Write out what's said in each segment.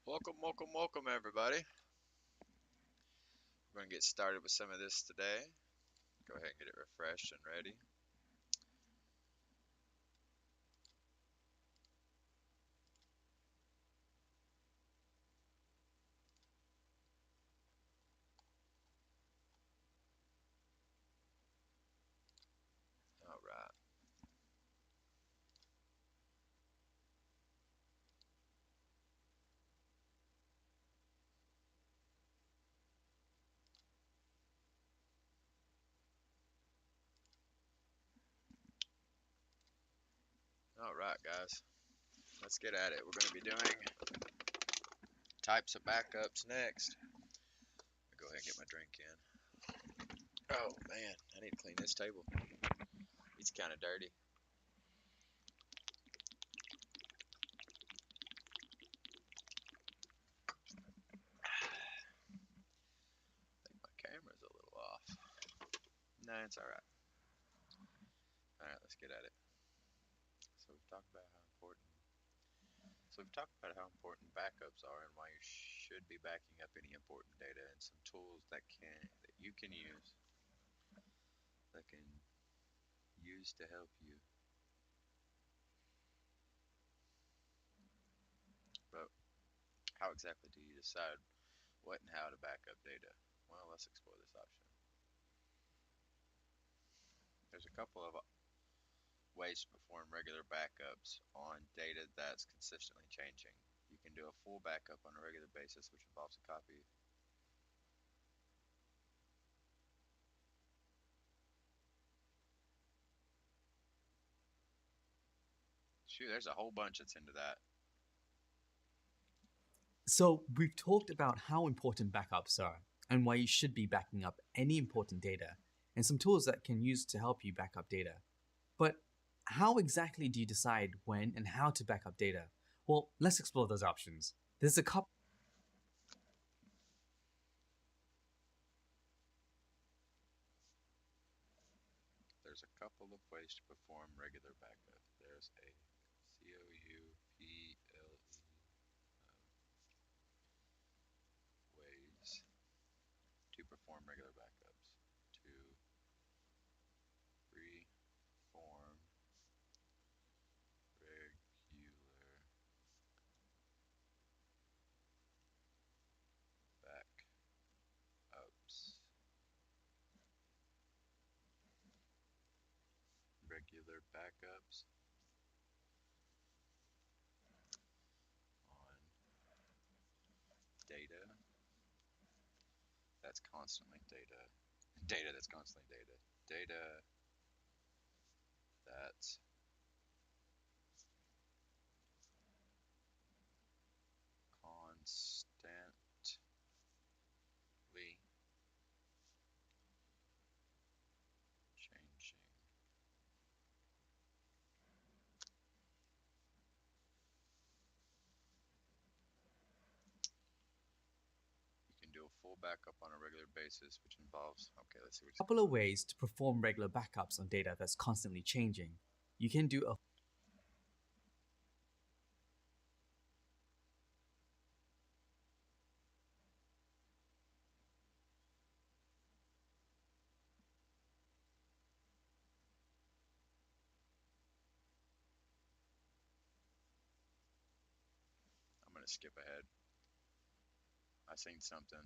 Welcome, everybody. We're going to get started with some of this today. Go ahead and get it refreshed and ready. All right. All right, guys. Let's get at it. We're going to be doing types of backups next. Go ahead and get my drink in. Oh, man. I need to clean this table. It's kind of dirty. I think my camera's a little off. Nah, it's all right. All right, let's get at it. So we've talked about how important backups are and why you should be backing up any important data and some tools that you can use that can use to help you. But how exactly do you decide what and how to back up data? Well, let's explore this option. There's a couple of ways to perform regular backups on data that's consistently changing. You can do a full backup on a regular basis, which involves a copy. Shoot, there's a whole bunch that's into that. So, we've talked about how important backups are and why you should be backing up any important data and some tools that can use to help you back up data. But how exactly do you decide when and how to back up data? Well, let's explore those options. There's a couple There's a couple of ways to perform regular backup. There's a COUPLE ways to perform regular backups. To reform regular backups. Regular backups on data that's constantly data. Data that's constantly data. Data that's constantly changing. You can do a full backup on a regular basis, which involves, okay, let's see what couple of ways to perform regular backups on data that's constantly changing. You can do a I'm going to skip ahead. I seen something.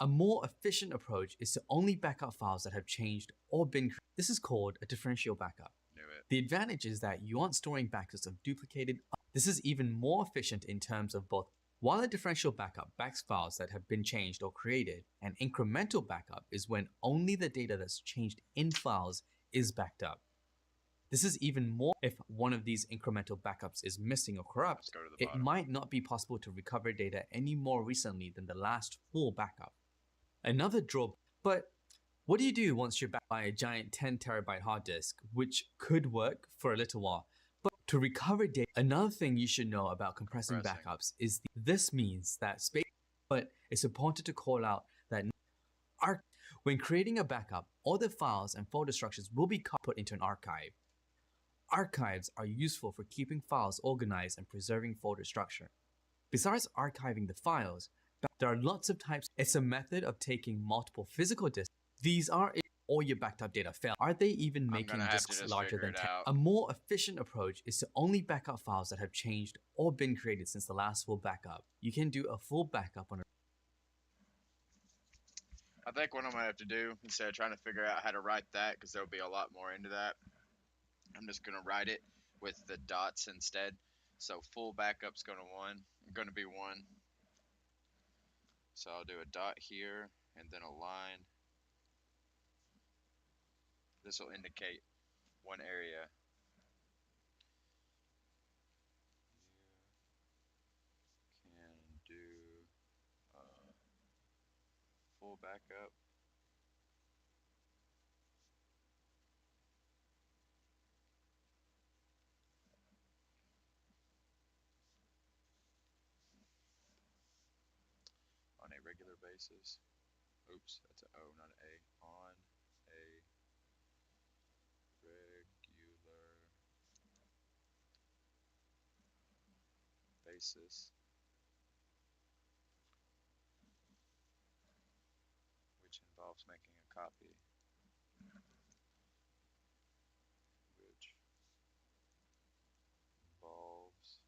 A more efficient approach is to only back up files that have changed or been created. This is called a differential backup. Knew it. The advantage is that you aren't storing backups of duplicated. This is even more efficient in terms of both. While a differential backup backs files that have been changed or created, an incremental backup is when only the data that's changed in files is backed up. This is even more if one of these incremental backups is missing or corrupt. It bottom. might not be possible to recover data any more recently than the last full backup. Another drawback, but what do you do once you're backed by a giant 10 terabyte hard disk, which could work for a little while? But to recover data, another thing you should know about compressing backups is this means that space, but it's important to call out that when creating a backup, all the files and folder structures will be put into an archive. archives are useful for keeping files organized and preserving folder structure. Besides archiving the files, there are lots of types. It's a method of taking multiple physical disks. These are if all your backed up data fail. Are they even I'm making gonna have to disks just larger figure than it 10? out. A more efficient approach is to only back up files that have changed or been created since the last full backup. You can do a full backup on a I think what I'm gonna have to do, instead of trying to figure out how to write that, because there'll be a lot more into that, I'm just gonna write it with the dots instead. So full backup's gonna be one. So I'll do a dot here and then a line. This will indicate one area. You can do full backup. On a regular basis. Oops, that's an O, not an A. On a regular basis, which involves making a copy, which involves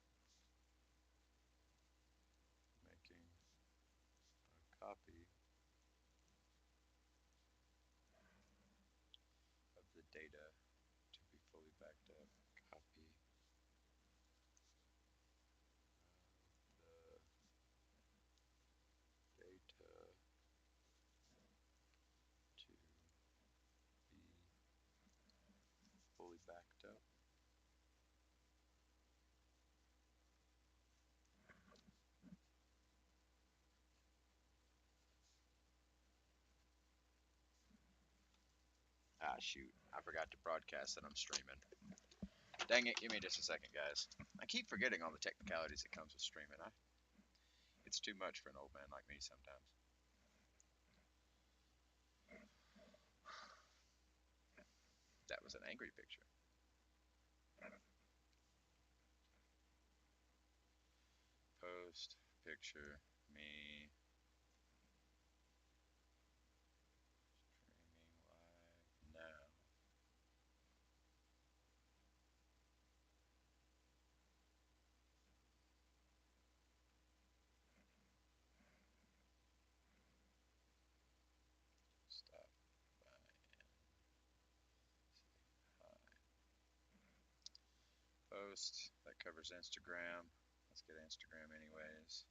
making a copy of the data to be fully backed up. Copy of the data to be fully backed up. Ah, shoot. I forgot to broadcast that I'm streaming. Dang it, give me just a second, guys. I keep forgetting all the technicalities that comes with streaming. It's too much for an old man like me sometimes. That was an angry picture. Post picture me streaming live now. Stop by and say hi. Post that covers Instagram. Let's get Instagram anyways.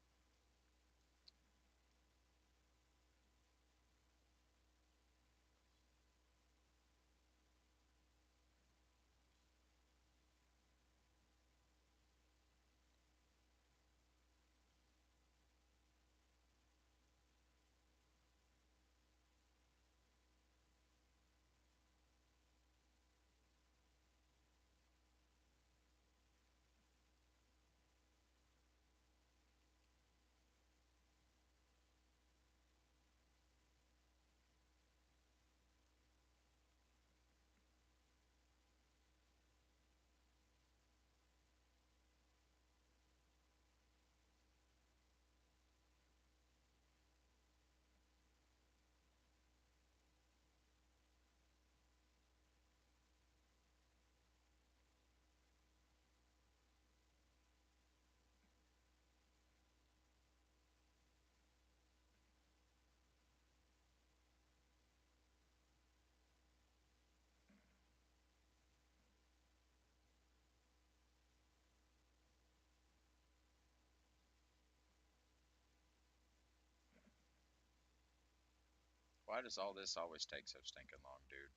Why does all this always take so stinking long, dude?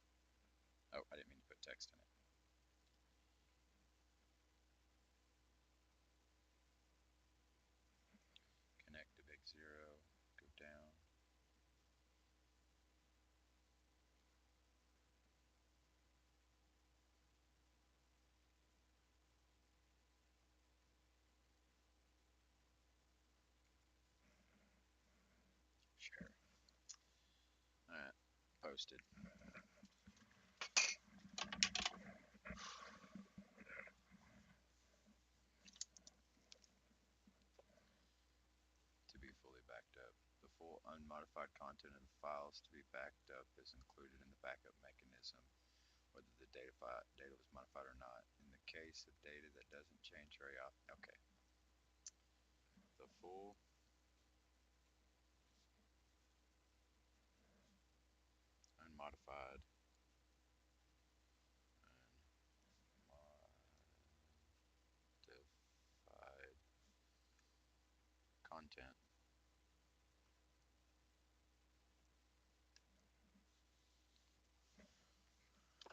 Oh, I didn't mean to put text in it. Connect to big zero. Go down. Share. Alright. Posted. content of the files to be backed up is included in the backup mechanism, whether the data was modified or not. In the case of data that doesn't change very often, okay. The full unmodified content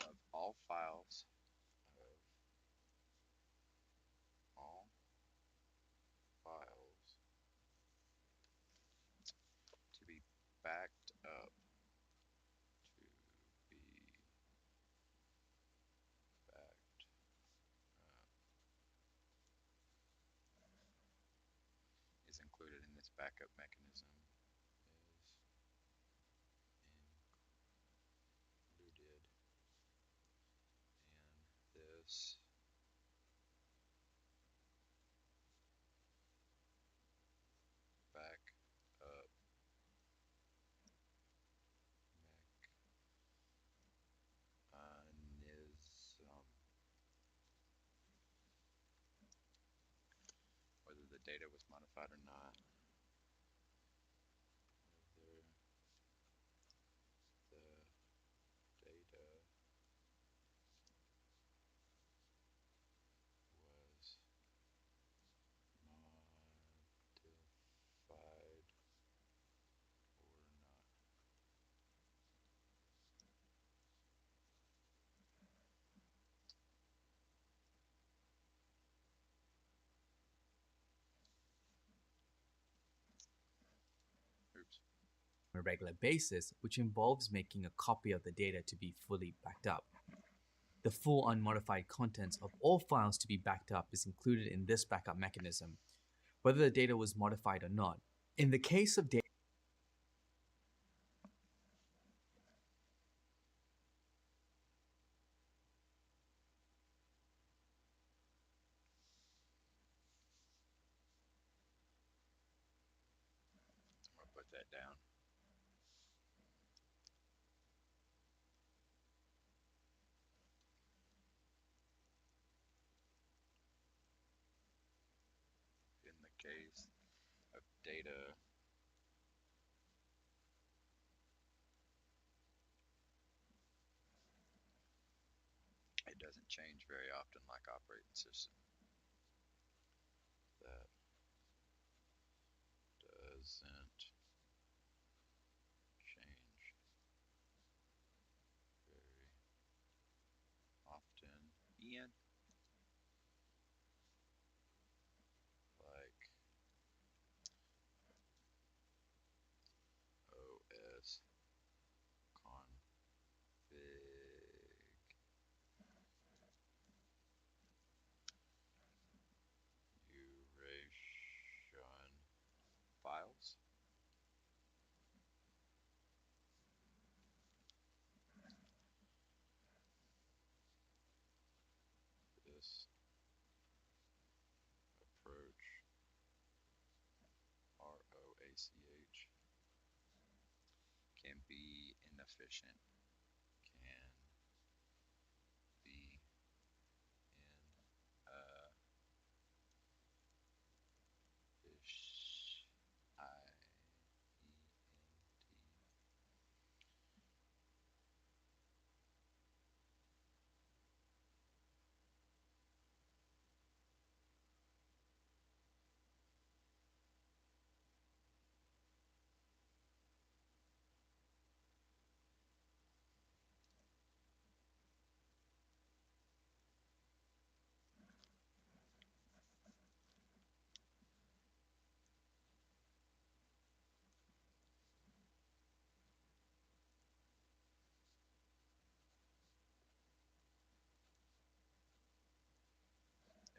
of all files to be backed up is included in this backup mechanism. This backup mechanism, whether the data was modified or not. Whether the data was modified or not. Oops. On a regular basis, which involves making a copy of the data to be fully backed up. The full unmodified contents of all files to be backed up is included in this backup mechanism, whether the data was modified or not. In the case of data I'm going to put that down. In the case of data it doesn't change very often like operating system. That doesn't change very often. Ian, like OS configuration files. This approach, ROACH, can be inefficient, can be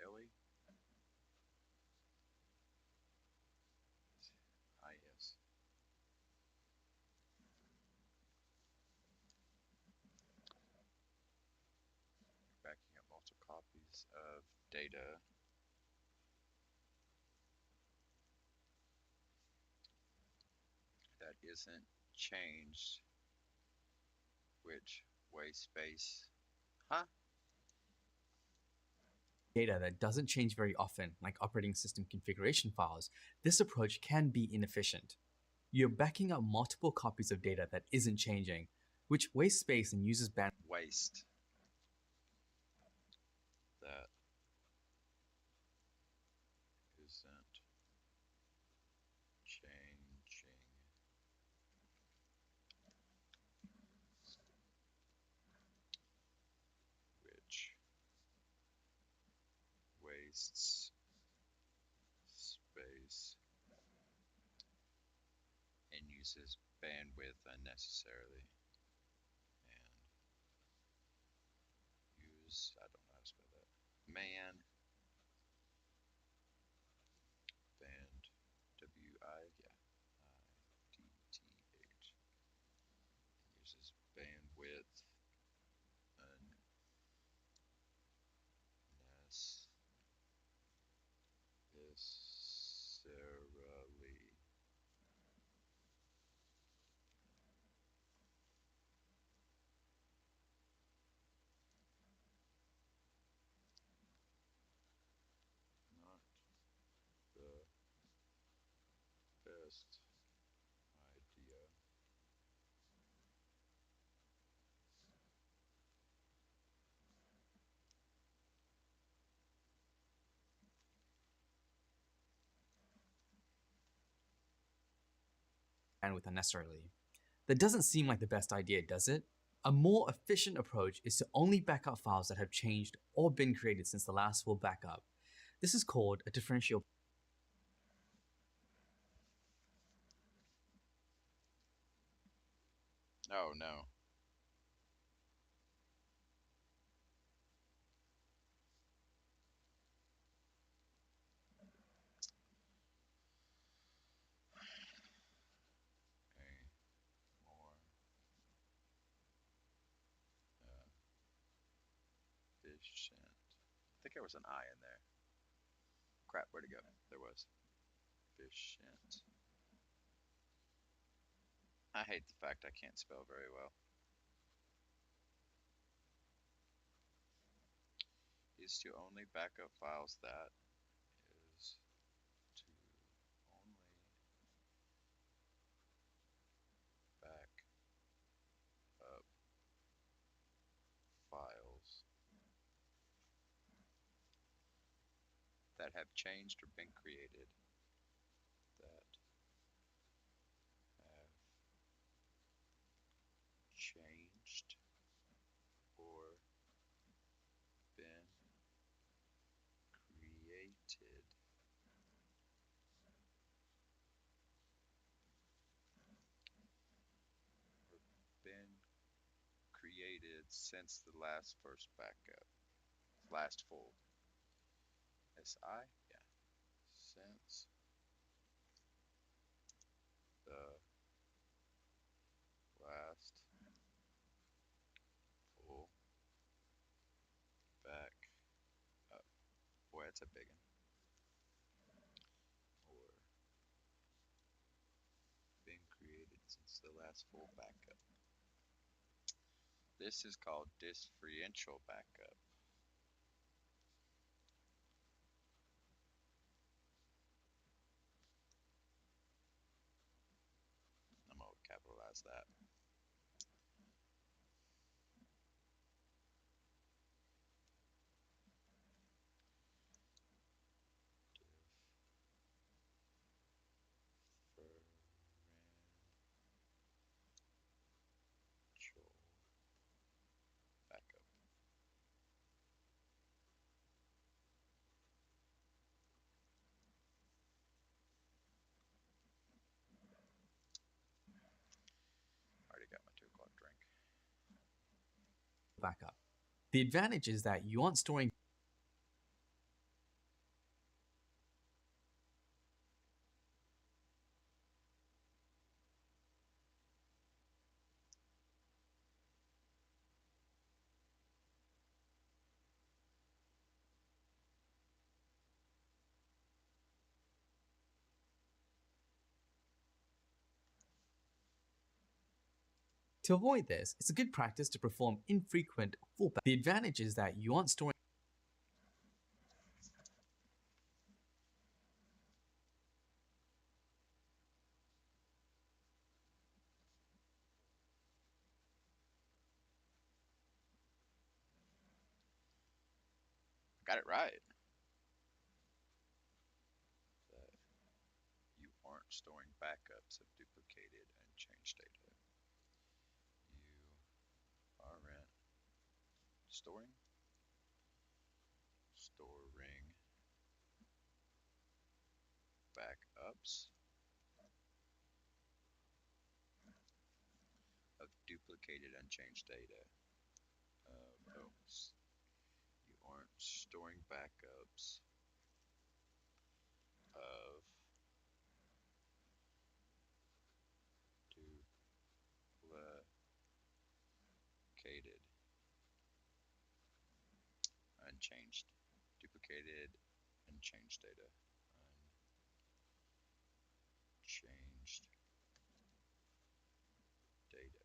Ellie? Yes. Backing up multiple copies of data that isn't changed, which waste space? Huh? Data that doesn't change very often, like operating system configuration files, this approach can be inefficient. You're backing up multiple copies of data that isn't changing, which wastes space and uses bandwidth. Waste. That isn't changing, which wastes space and uses bandwidth unnecessarily. And use, I don't know how to spell that. Man, band, W-I, yeah, I-D-T-H. Uses bandwidth unnecessarily. Not the best idea. Bandwidth unnecessarily. That doesn't seem like the best idea, does it? A more efficient approach is to only back up files that have changed or been created since the last full backup. This is called a differential. Oh no. A more efficient. I think there was an I in there. Crap, where'd it go? There was. Efficient. I hate the fact I can't spell very well. Is to only back up files that is to only back up files that have changed or been created that have changed or been created been created since the last first backup. Last full. SI? Yeah. Since the last full back up. Boy, that's a big one. Or been created since the last full backup. This is called differential backup. I'm going to capitalize that. Differential backup. Already got my 2 o'clock drink. Backup. The advantage is that you aren't storing To avoid this, it's a good practice to perform infrequent full backups. The advantage is that you aren't storing Got it right. That you aren't storing backups of duplicated and changed data. You aren't storing backups of duplicated and changed data. Oh, you aren't storing backups of duplicated unchanged duplicated and changed data. Unchanged data.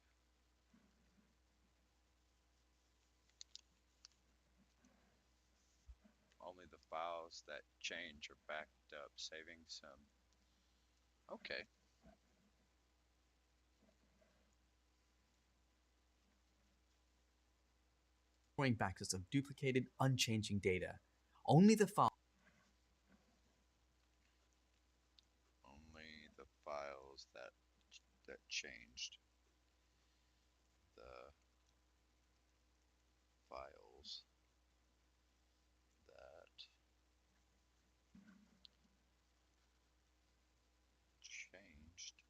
Only the files that change are backed up, saving some. Okay. backups of duplicated, unchanging data. Only the file Only the files that changed. The files that changed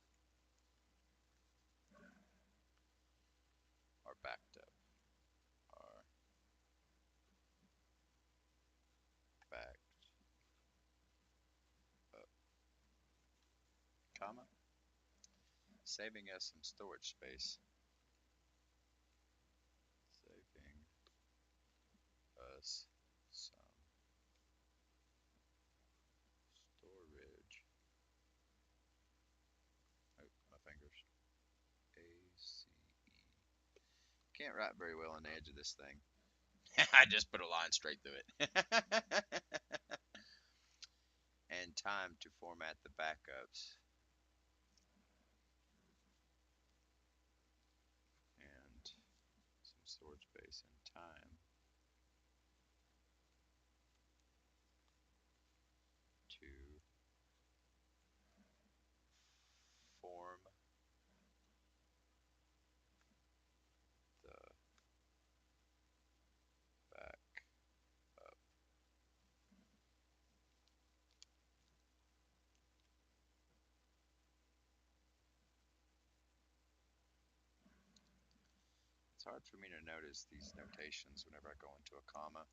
are backed up. Are backed up, comma, saving us some storage space. Saving us some storage. Oh, my fingers. ACE. Can't write very well on the edge of this thing. I just put a line straight through it. And time to format the backups. And some storage space and time to form the backup. It's hard for me to notice these notations whenever I go into a comma.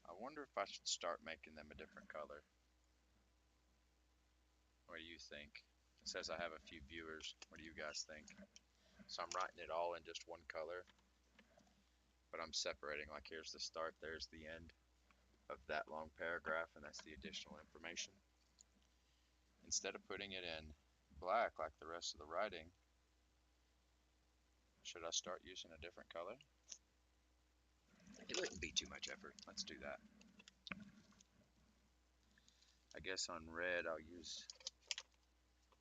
I wonder if I should start making them a different color. What do you think? It says I have a few viewers. What do you guys think? So I'm writing it all in just one color, but I'm separating, like here's the start, there's the end of that long paragraph, and that's the additional information. Instead of putting it in black like the rest of the writing, should I start using a different color? It wouldn't be too much effort. Let's do that. I guess on red I'll use,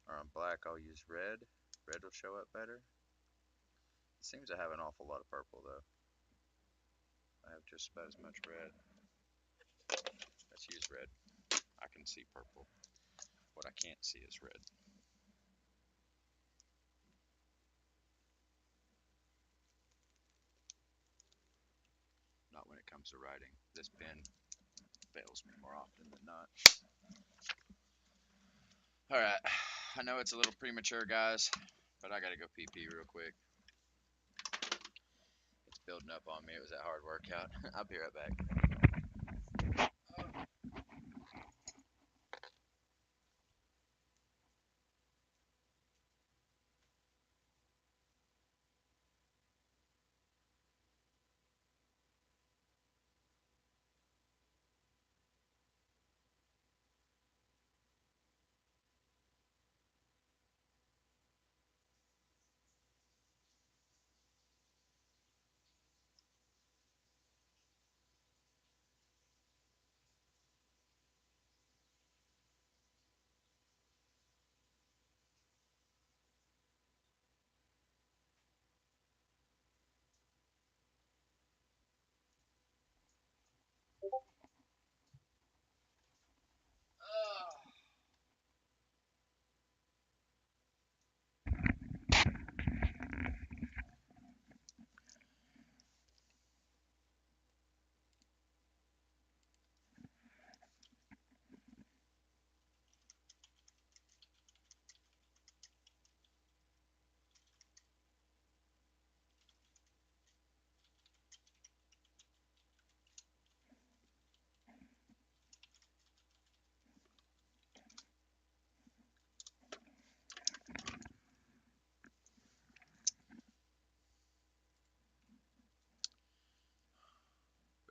or on black I'll use red. Red will show up better. It seems to have an awful lot of purple though. I have just about as much red. Let's use red. I can see purple. What I can't see is red. Not when it comes to writing. This pen fails me more often than not. Alright, I know it's a little premature, guys, but I gotta go pee real quick. It's building up on me. It was that hard workout. I'll be right back.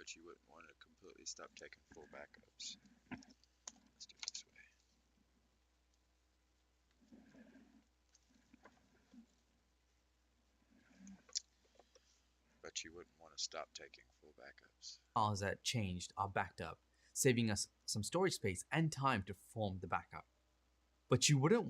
but you wouldn't want to completely stop taking full backups. Let's do it this way. But you wouldn't want to stop taking full backups. Files that changed are backed up, saving us some storage space and time to perform the backup. But you wouldn't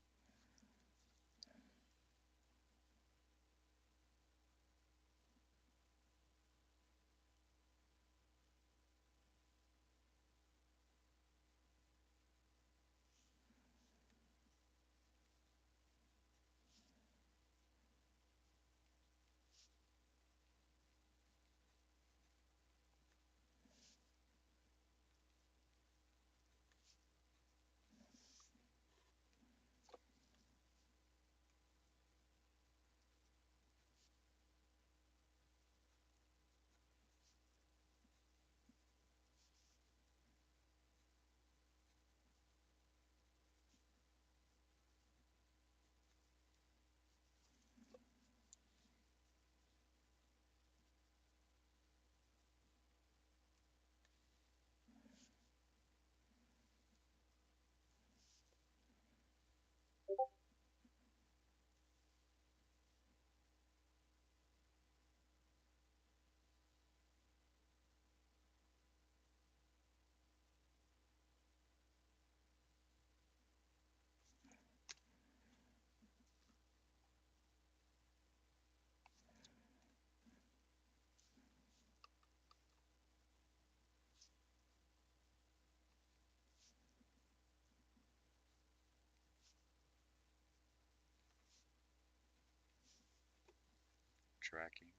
Tracking.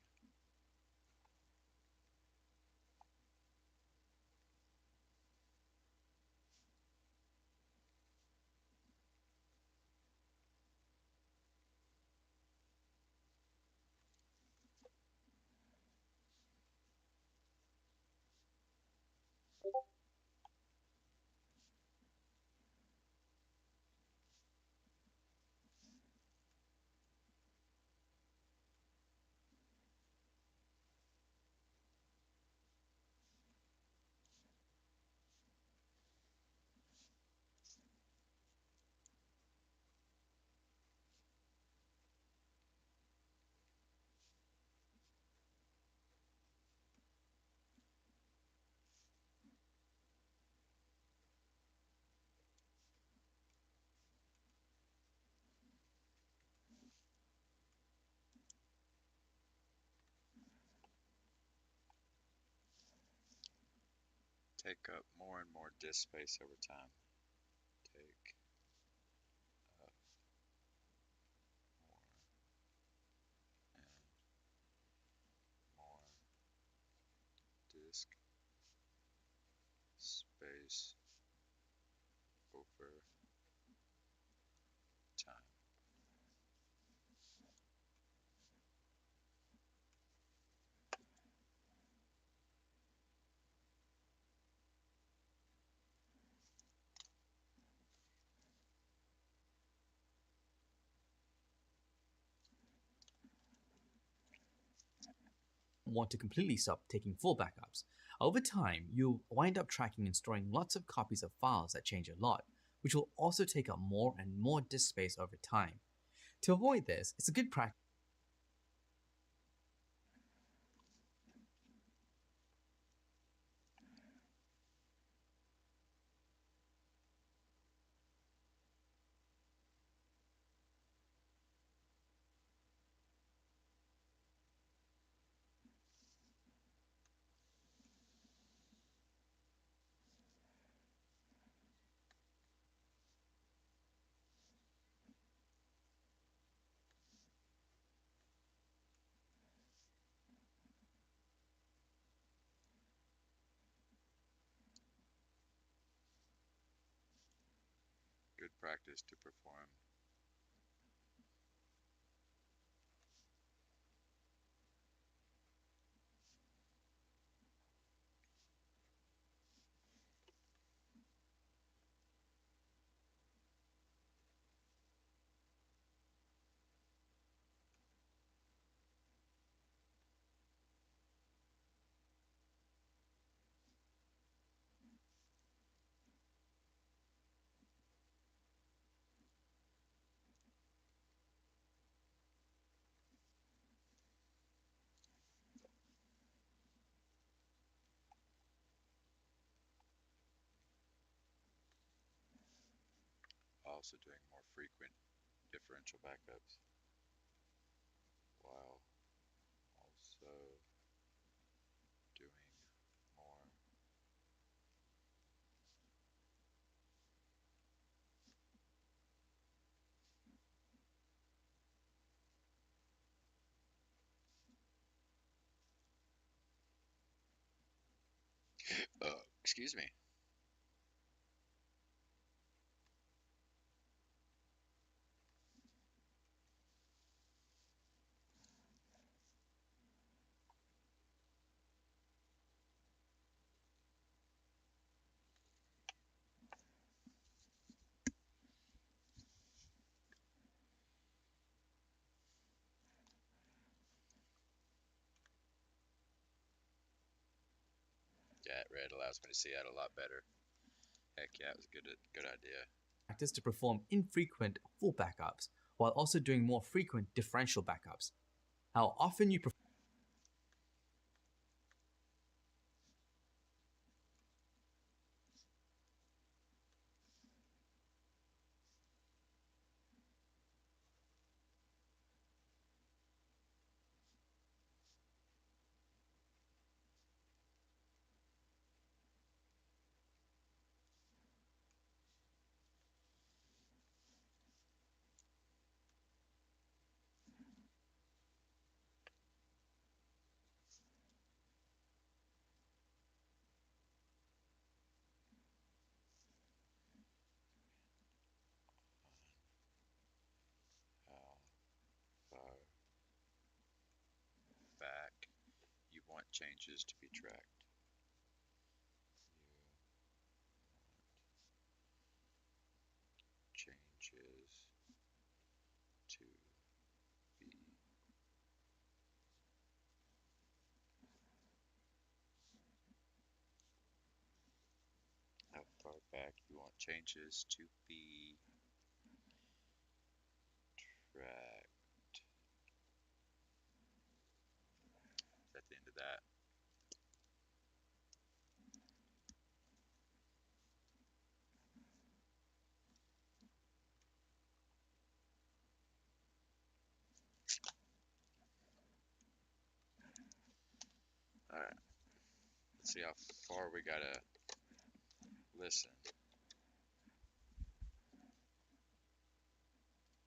Take up more and more disk space over time. Take up more and more disk space over time. want to completely stop taking full backups. Over time, you'll wind up tracking and storing lots of copies of files that change a lot, which will also take up more and more disk space over time. To avoid this, it's a good practice Good practice to perform. also doing more frequent differential backups, while also doing more excuse me. Yeah, red allows me to see that a lot better. Heck yeah, it was a good idea. Practice to perform infrequent full backups while also doing more frequent differential backups. How often you perform How far back you want changes to be tracked. You want changes to be how far back you want changes to be tracked. Is that the end of that? Alright. Let's see how far we gotta listen.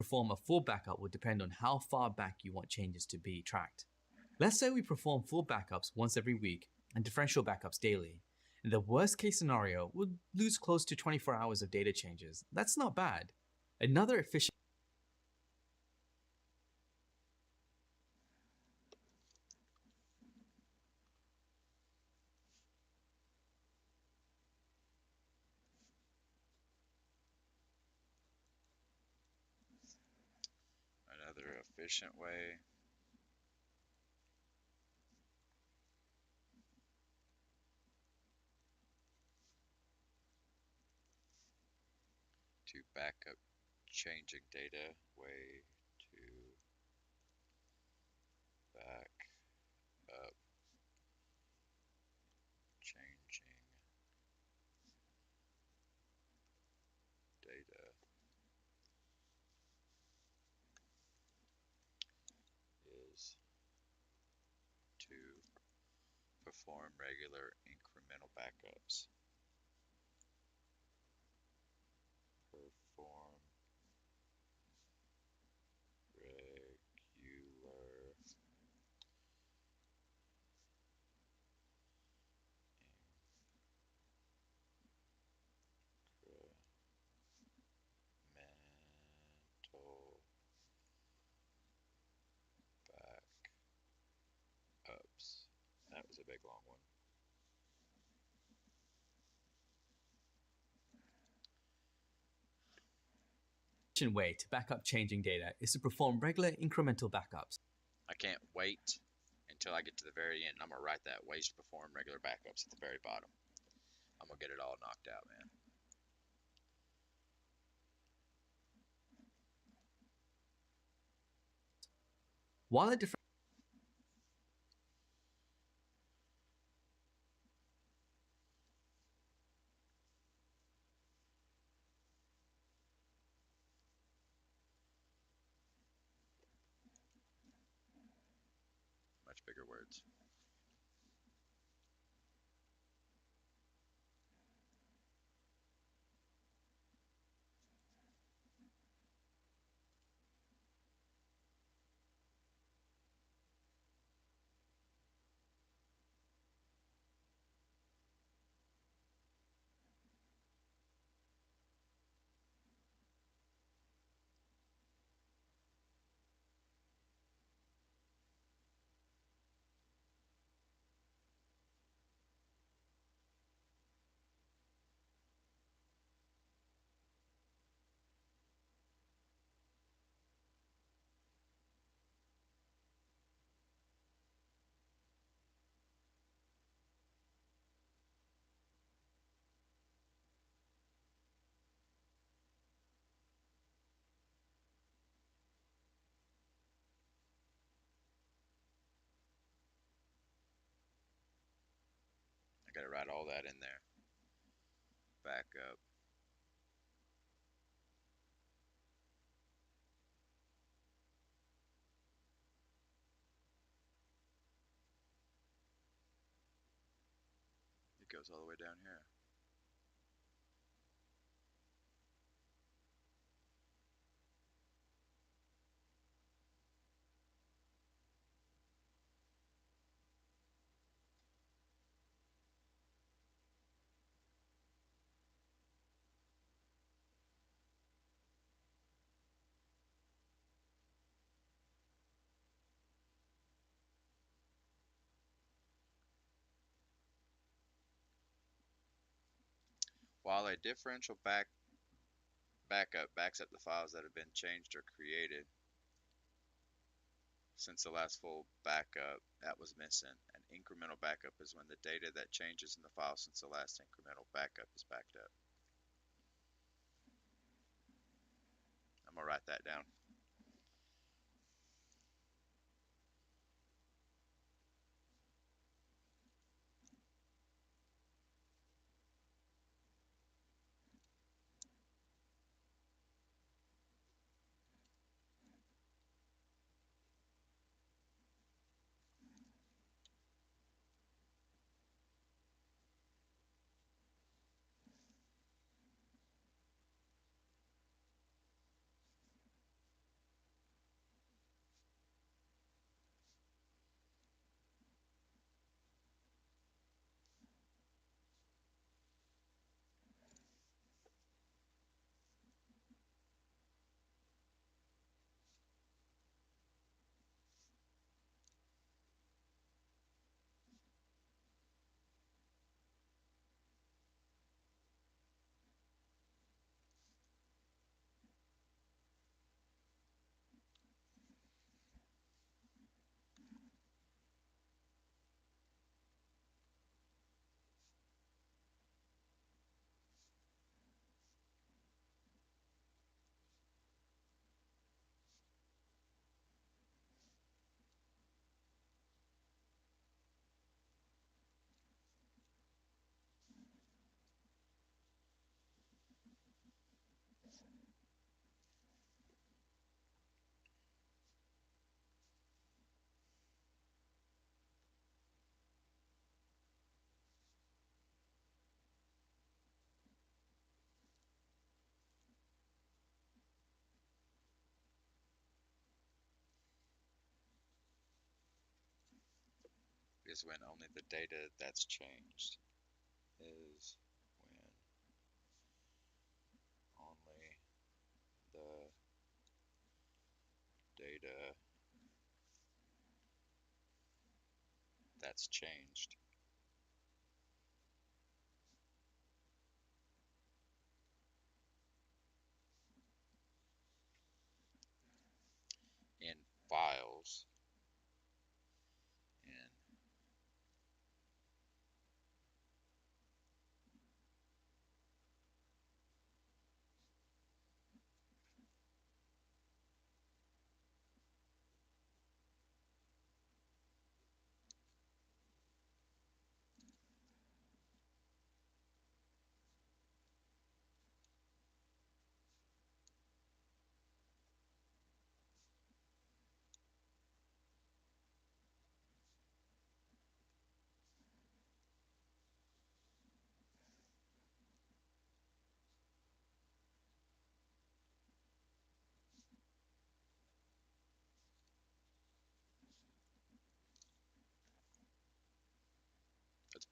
perform a full backup will depend on how far back you want changes to be tracked. Let's say we perform full backups once every week and differential backups daily. In the worst case scenario, we'll lose close to 24 hours of data changes. That's not bad. Another efficient Another efficient way to back up changing data, way to back up changing data is to perform regular incremental backups. Perform regular incremental backups. That was a big long one. way to back up changing data is to perform regular incremental backups. I can't wait until I get to the very end. I'm gonna write that ways to perform regular backups at the very bottom. I'm gonna get it all knocked out, man. While a different bigger words. I gotta write all that in there. Backup. It goes all the way down here. While a differential backup backs up the files that have been changed or created since the last full backup that was missing, an incremental backup is when the data that changes in the file since the last incremental backup is backed up. I'm gonna write that down. Is when only the data that's changed is when only the data that's changed in files in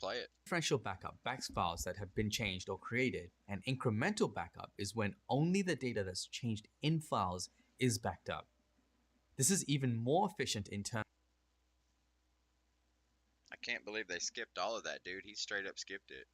play it. Differential backup backs files that have been changed or created, and incremental backup is when only the data that's changed in files is backed up. This is even more efficient in terms. I can't believe they skipped all of that, dude. He straight up skipped it.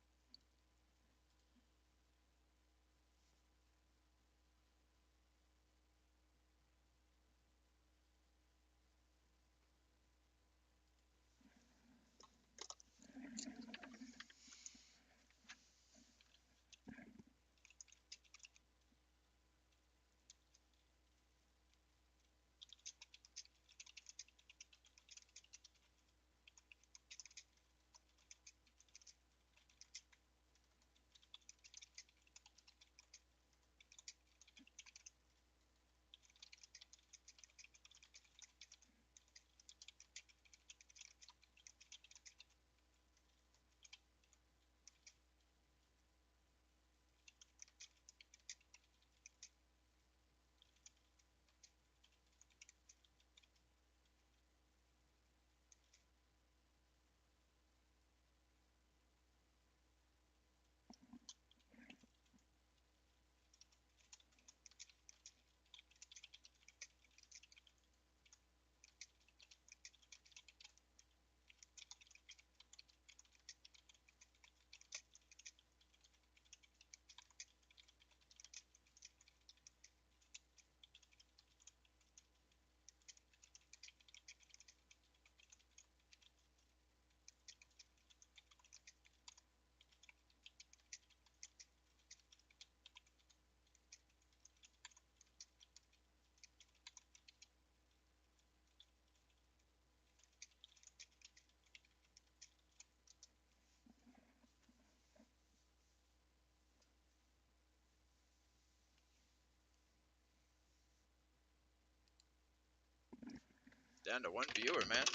Down to one viewer, man.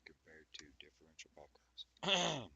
Compared to differential backups.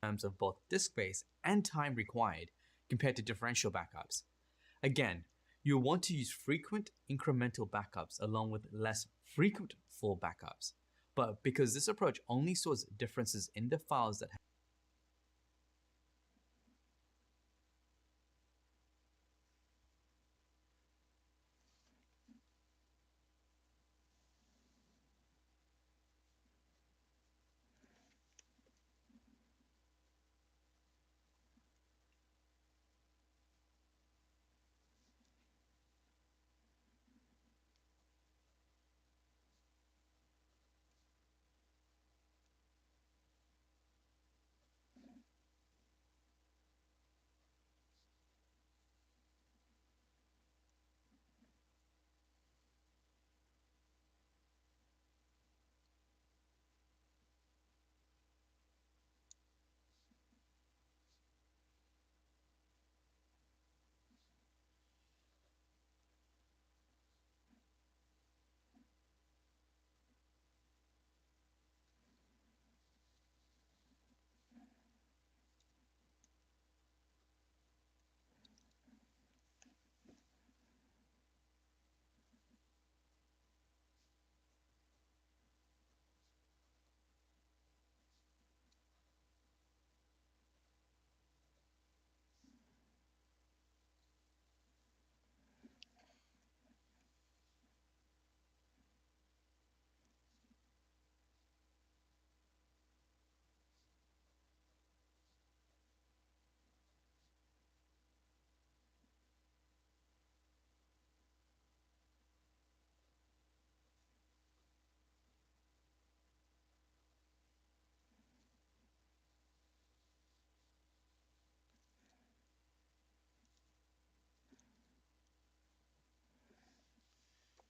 terms of both disk space and time required compared to differential backups. Again, you'll want to use frequent incremental backups along with less frequent full backups. But because this approach only stores differences in the files that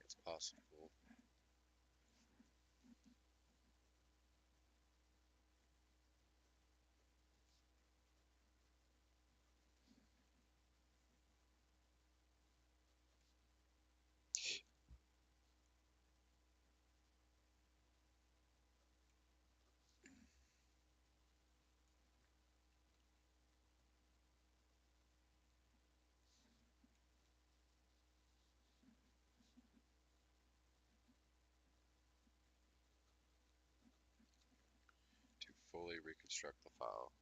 It's possible. To fully reconstruct the file.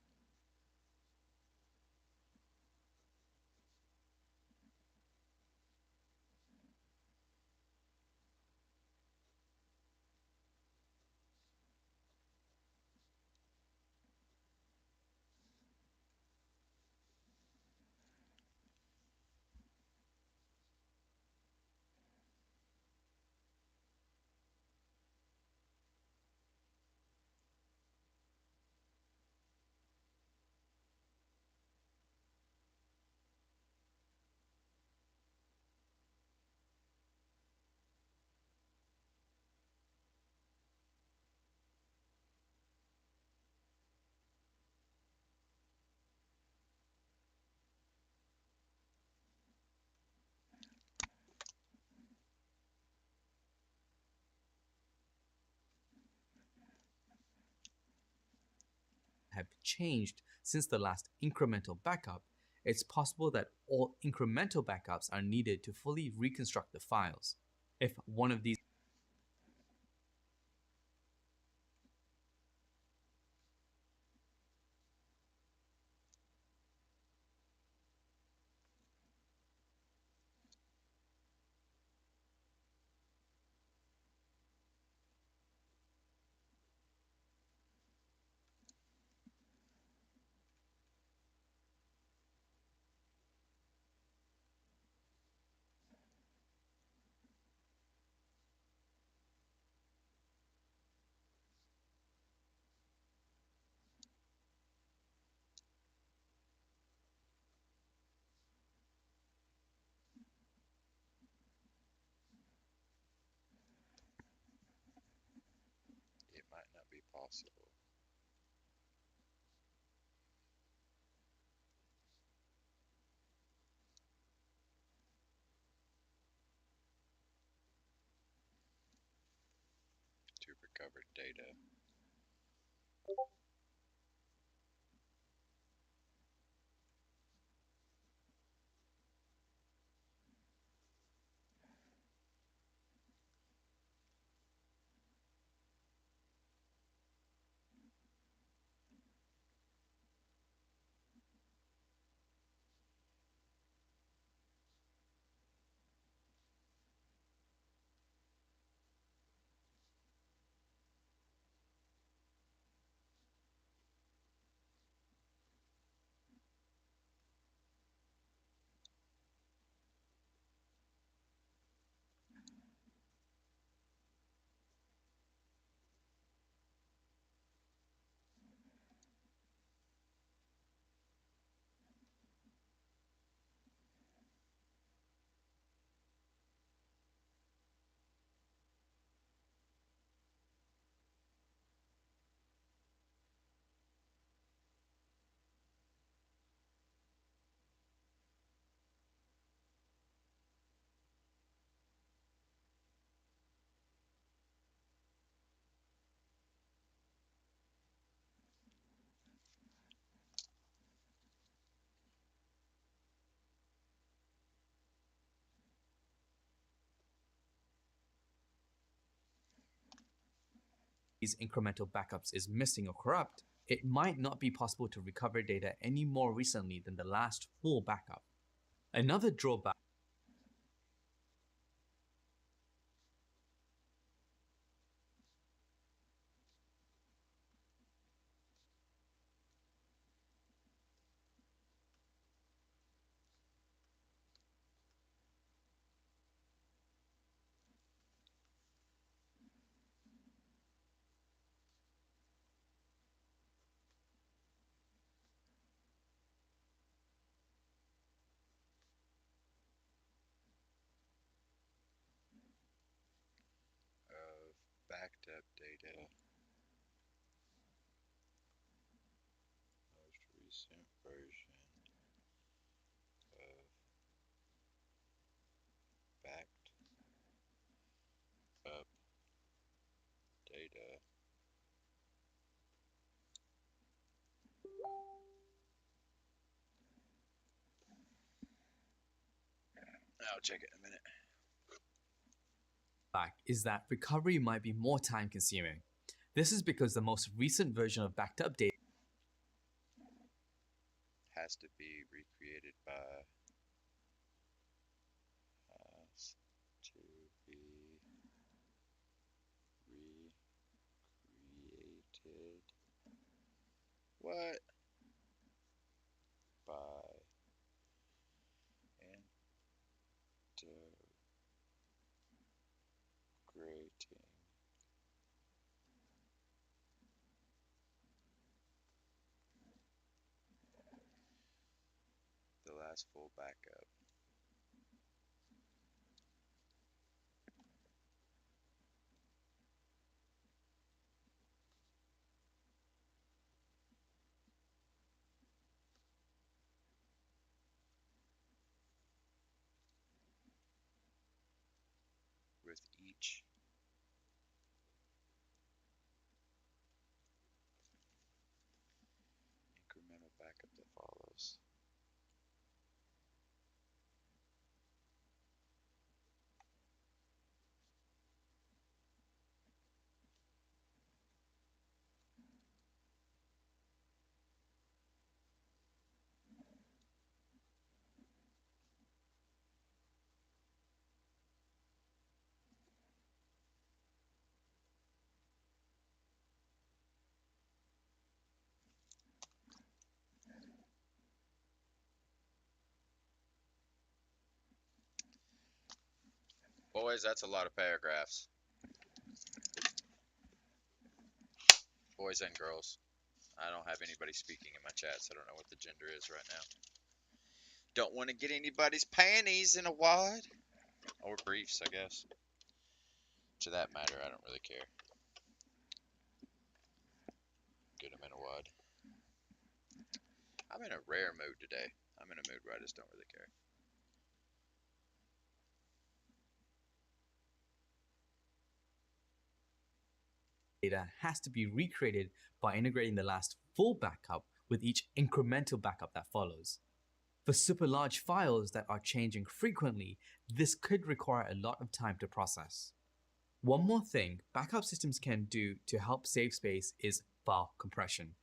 have changed since the last incremental backup, it's possible that all incremental backups are needed to fully reconstruct the files. If one of these It might not be possible. To recover data. these incremental backups is missing or corrupt, it might not be possible to recover data any more recently than the last full backup. Another drawback of backed up data, most recent version of backed up data. I'll check it in a minute. is that recovery might be more time consuming. This is because the most recent version of backed up data Has to be recreated by has to be recreated what by integrating the last full backup with each incremental backup that follows. Boys, that's a lot of paragraphs. Boys and girls. I don't have anybody speaking in my chat, so I don't know what the gender is right now. Don't want to get anybody's panties in a wad. Or briefs, I guess. To that matter, I don't really care. Get them in a wad. I'm in a rare mood today. I'm in a mood where I just don't really care. has to be recreated by integrating the last full backup with each incremental backup that follows. For super large files that are changing frequently, this could require a lot of time to process. One more thing backup systems can do to help save space is file compression.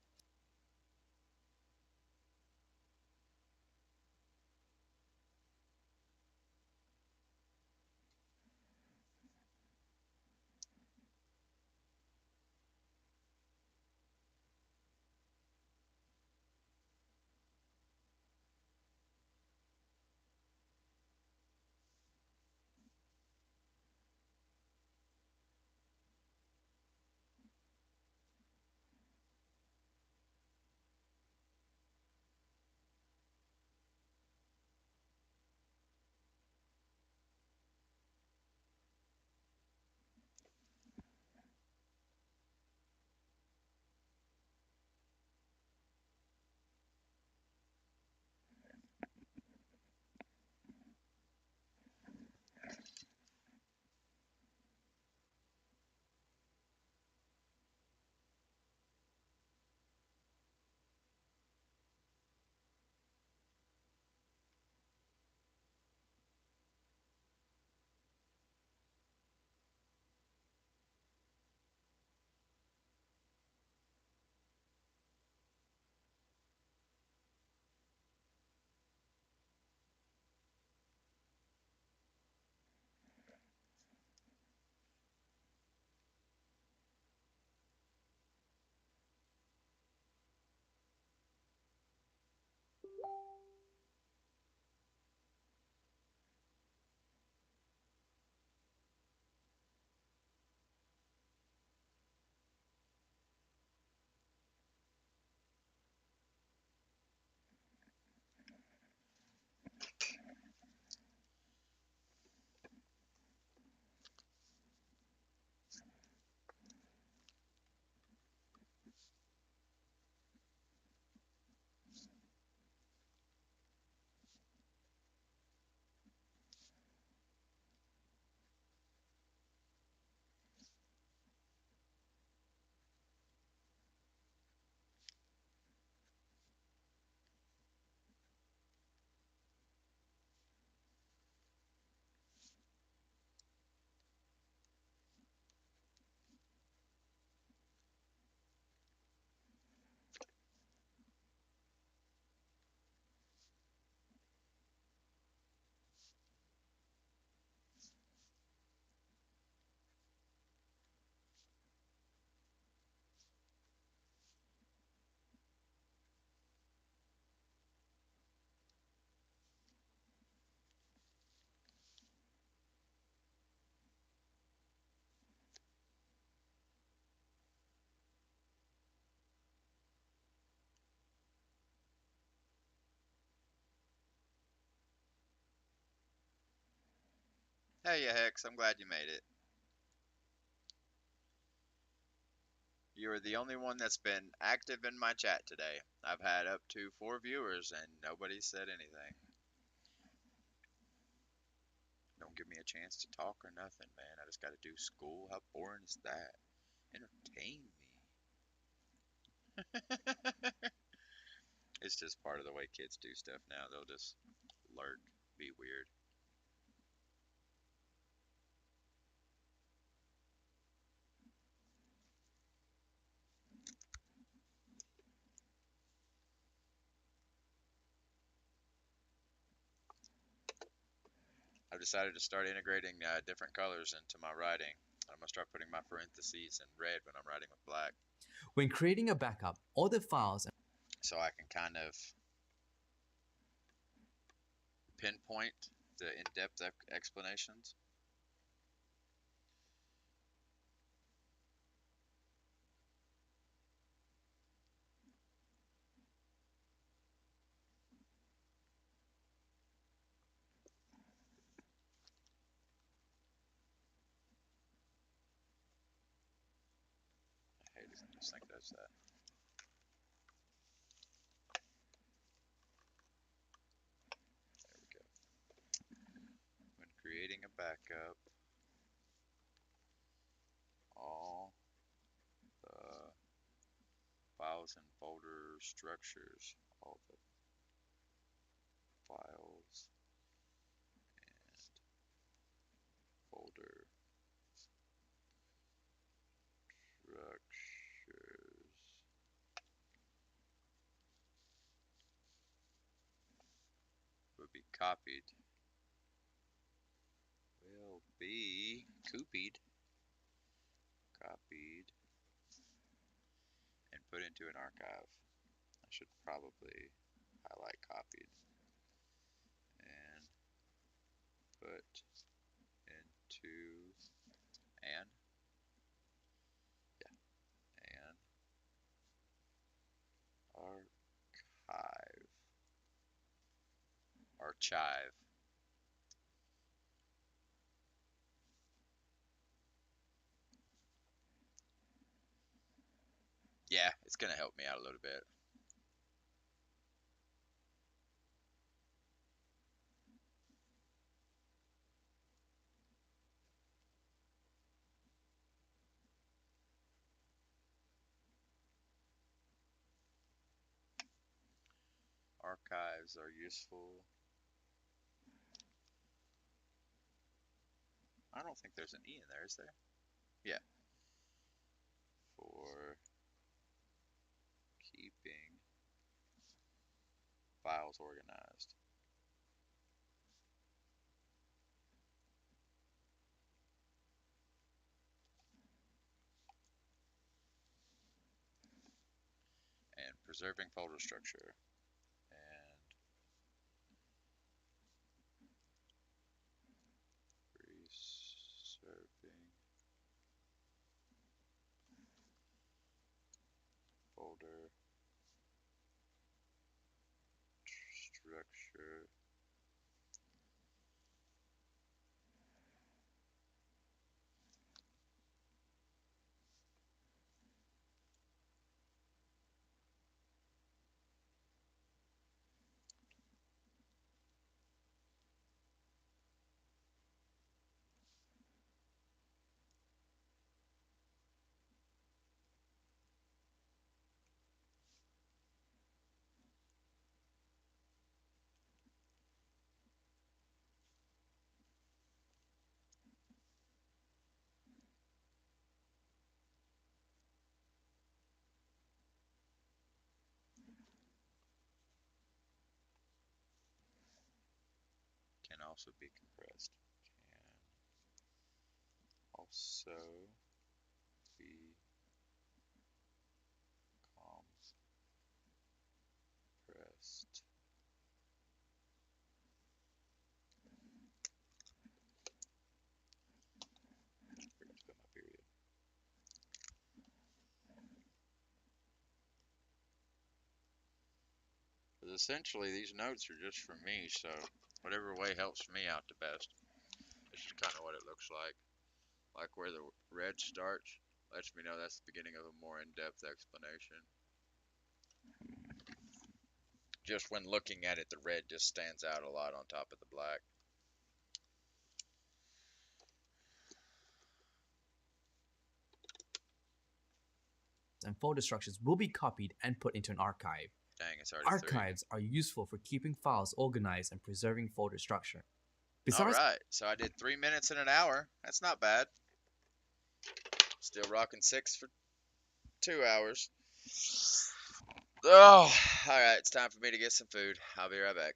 Hey, ya Hex, I'm glad you made it. You are the only one that's been active in my chat today. I've had up to 4 viewers and nobody said anything. Don't give me a chance to talk or nothing, man. I just gotta do school. How boring is that? Entertain me. It's just part of the way kids do stuff now. They'll just lurk, be weird. I've decided to start integrating different colors into my writing. I'm gonna start putting my parentheses in red when I'm writing with black, When creating a backup, all the files so I can kind of pinpoint the in-depth explanations. I hate it when this thing does that. There we go. When creating a backup, all the files and folder structures, all the files and folder structures will be copied, copied, and put into an archive. I should probably highlight copied and put into an, yeah, an archive, archive. Yeah, it's gonna help me out a little bit. Archives are useful. I don't think there's an E in there, is there? Yeah. For keeping files organized. And preserving folder structure. And preserving folder structure. Can also be compressed. Can also be compressed. Forgot to put my period. Because essentially these notes are just for me, so whatever way helps me out the best. It's just kind of it looks like. Like where the red starts, lets me know that's the beginning of a more in-depth explanation. Just when looking at it, the red just stands out a lot on top of the black. And folder structures will be copied and put into an archive. Dang, it's already 3. Archives are useful for keeping files organized and preserving folder structure. All Besides, right, so I did 3 minutes in an hour. That's not bad. Still rocking 6 for 2 hours. Oh, all right, it's time for me to get some food. I'll be right back.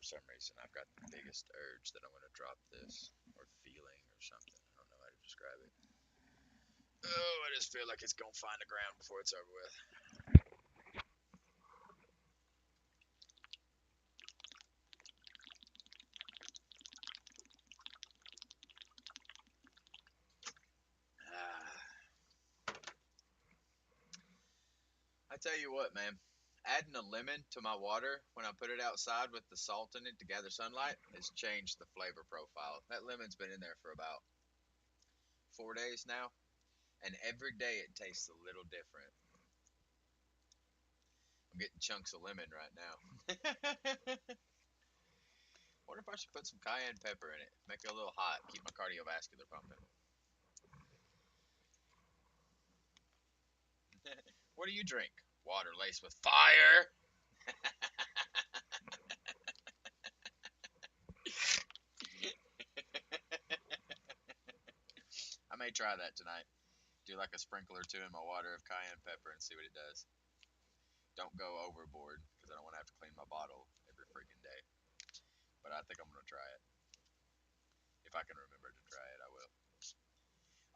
For some reason, I've got the biggest urge that I'm going to drop this, or feeling, or something. I don't know how to describe it. Oh, I just feel like it's going to find the ground before it's over with. I tell you what, man. Adding a lemon to my water when I put it outside with the salt in it to gather sunlight has changed the flavor profile. That lemon's been in there for about 4 days now, and every day it tastes a little different. I'm getting chunks of lemon right now. Wonder if I should put some cayenne pepper in it. Make it a little hot. Keep my cardiovascular pumping. What do you drink? Water laced with fire. I may try that tonight. Do like a sprinkle or two in my water of cayenne pepper and see what it does. Don't go overboard because I don't want to have to clean my bottle every freaking day. But I think I'm going to try it. If I can remember to try it, I will.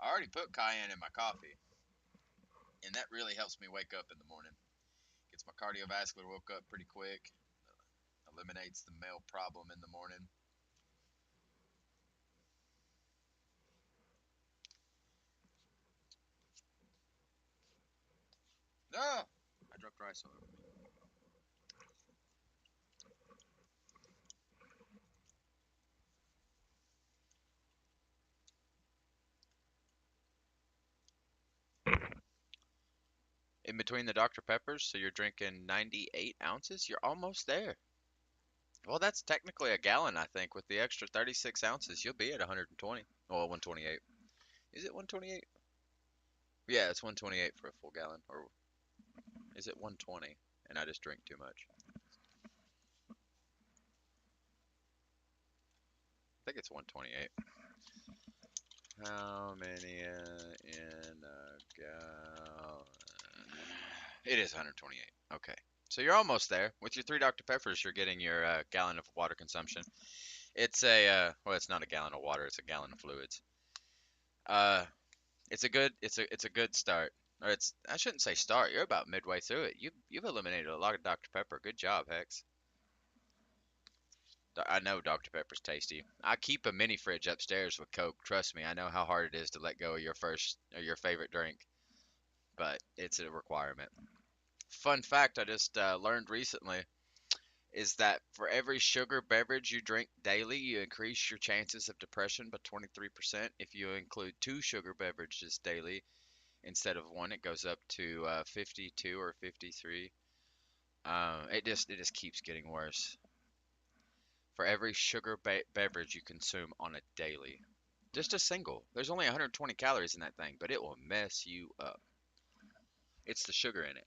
I already put cayenne in my coffee, and that really helps me wake up in the morning. Gets my cardiovascular woke up pretty quick. Eliminates the male problem in the morning. Ah! I dropped rice all over me. In between the Dr. Peppers, so you're drinking 98 ounces? You're almost there. Well, that's technically a gallon, I think. With the extra 36 ounces, you'll be at 120. Well, 128. Is it 128? Yeah, it's 128 for a full gallon. Or is it 120? And I just drink too much. I think it's 128. How many in a gallon? It is 128. Okay. So you're almost there. With your 3 Dr. Peppers, you're getting your gallon of water consumption. It's well, it's not a gallon of water, it's a gallon of fluids. Uh, it's a good start. Or I shouldn't say start. You're about midway through it. You've eliminated a lot of Dr. Pepper. Good job, Hex. I know Dr. Pepper's tasty. I keep a mini fridge upstairs with Coke. Trust me, I know how hard it is to let go of your first or your favorite drink, but it's a requirement. Fun fact I just learned recently is that for every sugar beverage you drink daily, you increase your chances of depression by 23%. If you include 2 sugar beverages daily instead of one, it goes up to 52 or 53. It just keeps getting worse. For every sugar beverage you consume on a daily, just a single, there's only 120 calories in that thing, but it will mess you up. It's the sugar in it.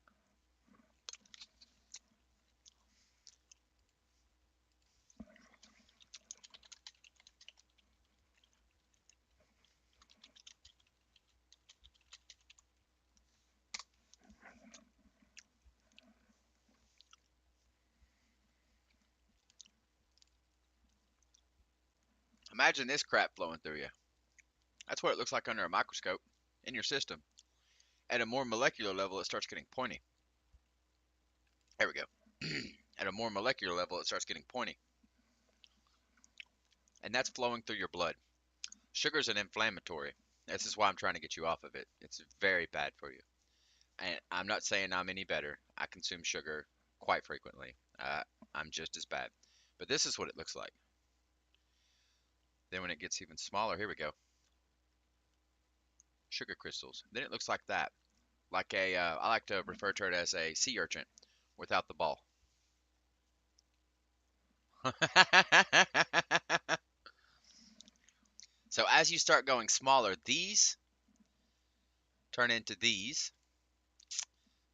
Imagine this crap flowing through you. That's what it looks like under a microscope in your system. At a more molecular level, it starts getting pointy. There we go. At a more molecular level, it starts getting pointy. And that's flowing through your blood. Sugar is an inflammatory. This is why I'm trying to get you off of it. It's very bad for you. And I'm not saying I'm any better. I consume sugar quite frequently. I'm just as bad. But this is what it looks like. Then when it gets even smaller, here we go. Sugar crystals. Then it looks like that. Like I like to refer to it as a sea urchin without the ball. So as you start going smaller, these turn into these,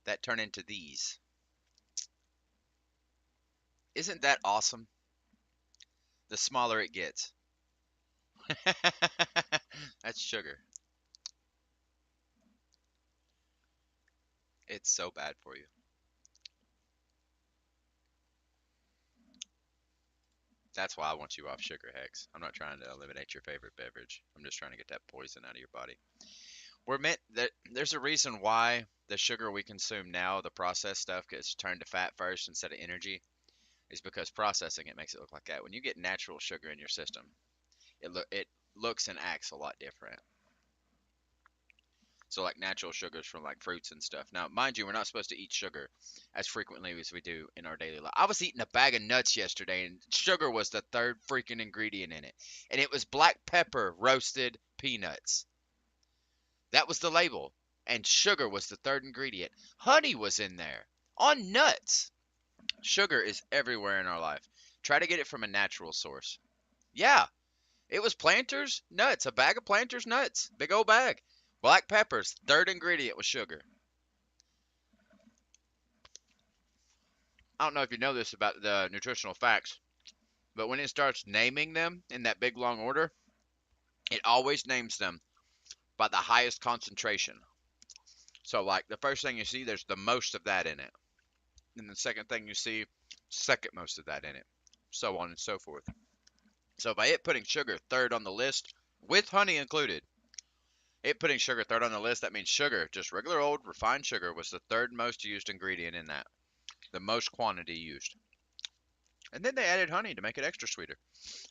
that turn into these. Isn't that awesome? The smaller it gets. That's sugar. It's so bad for you. That's why I want you off sugar, Hex. I'm not trying to eliminate your favorite beverage. I'm just trying to get that poison out of your body. We're meant that there's a reason why the sugar we consume now, the processed stuff, gets turned to fat first instead of energy, is because processing it makes it look like that. When you get natural sugar in your system, it looks and acts a lot different. So like natural sugars from like fruits and stuff. Now, mind you, we're not supposed to eat sugar as frequently as we do in our daily life. I was eating a bag of nuts yesterday and sugar was the third freaking ingredient in it. And it was black pepper roasted peanuts. That was the label. And sugar was the third ingredient. Honey was in there on nuts. Sugar is everywhere in our life. Try to get it from a natural source. Yeah, it was Planters nuts, a bag of Planters nuts, big old bag. Black peppers, third ingredient was sugar. I don't know if you know this about the nutritional facts, but when it starts naming them in that big long order, it always names them by the highest concentration. So like the first thing you see, there's the most of that in it. And the second thing you see, second most of that in it. So on and so forth. So by it putting sugar third on the list, with honey included, it putting sugar third on the list, that means sugar, just regular old refined sugar, was the third most used ingredient in that. The most quantity used. And then they added honey to make it extra sweeter.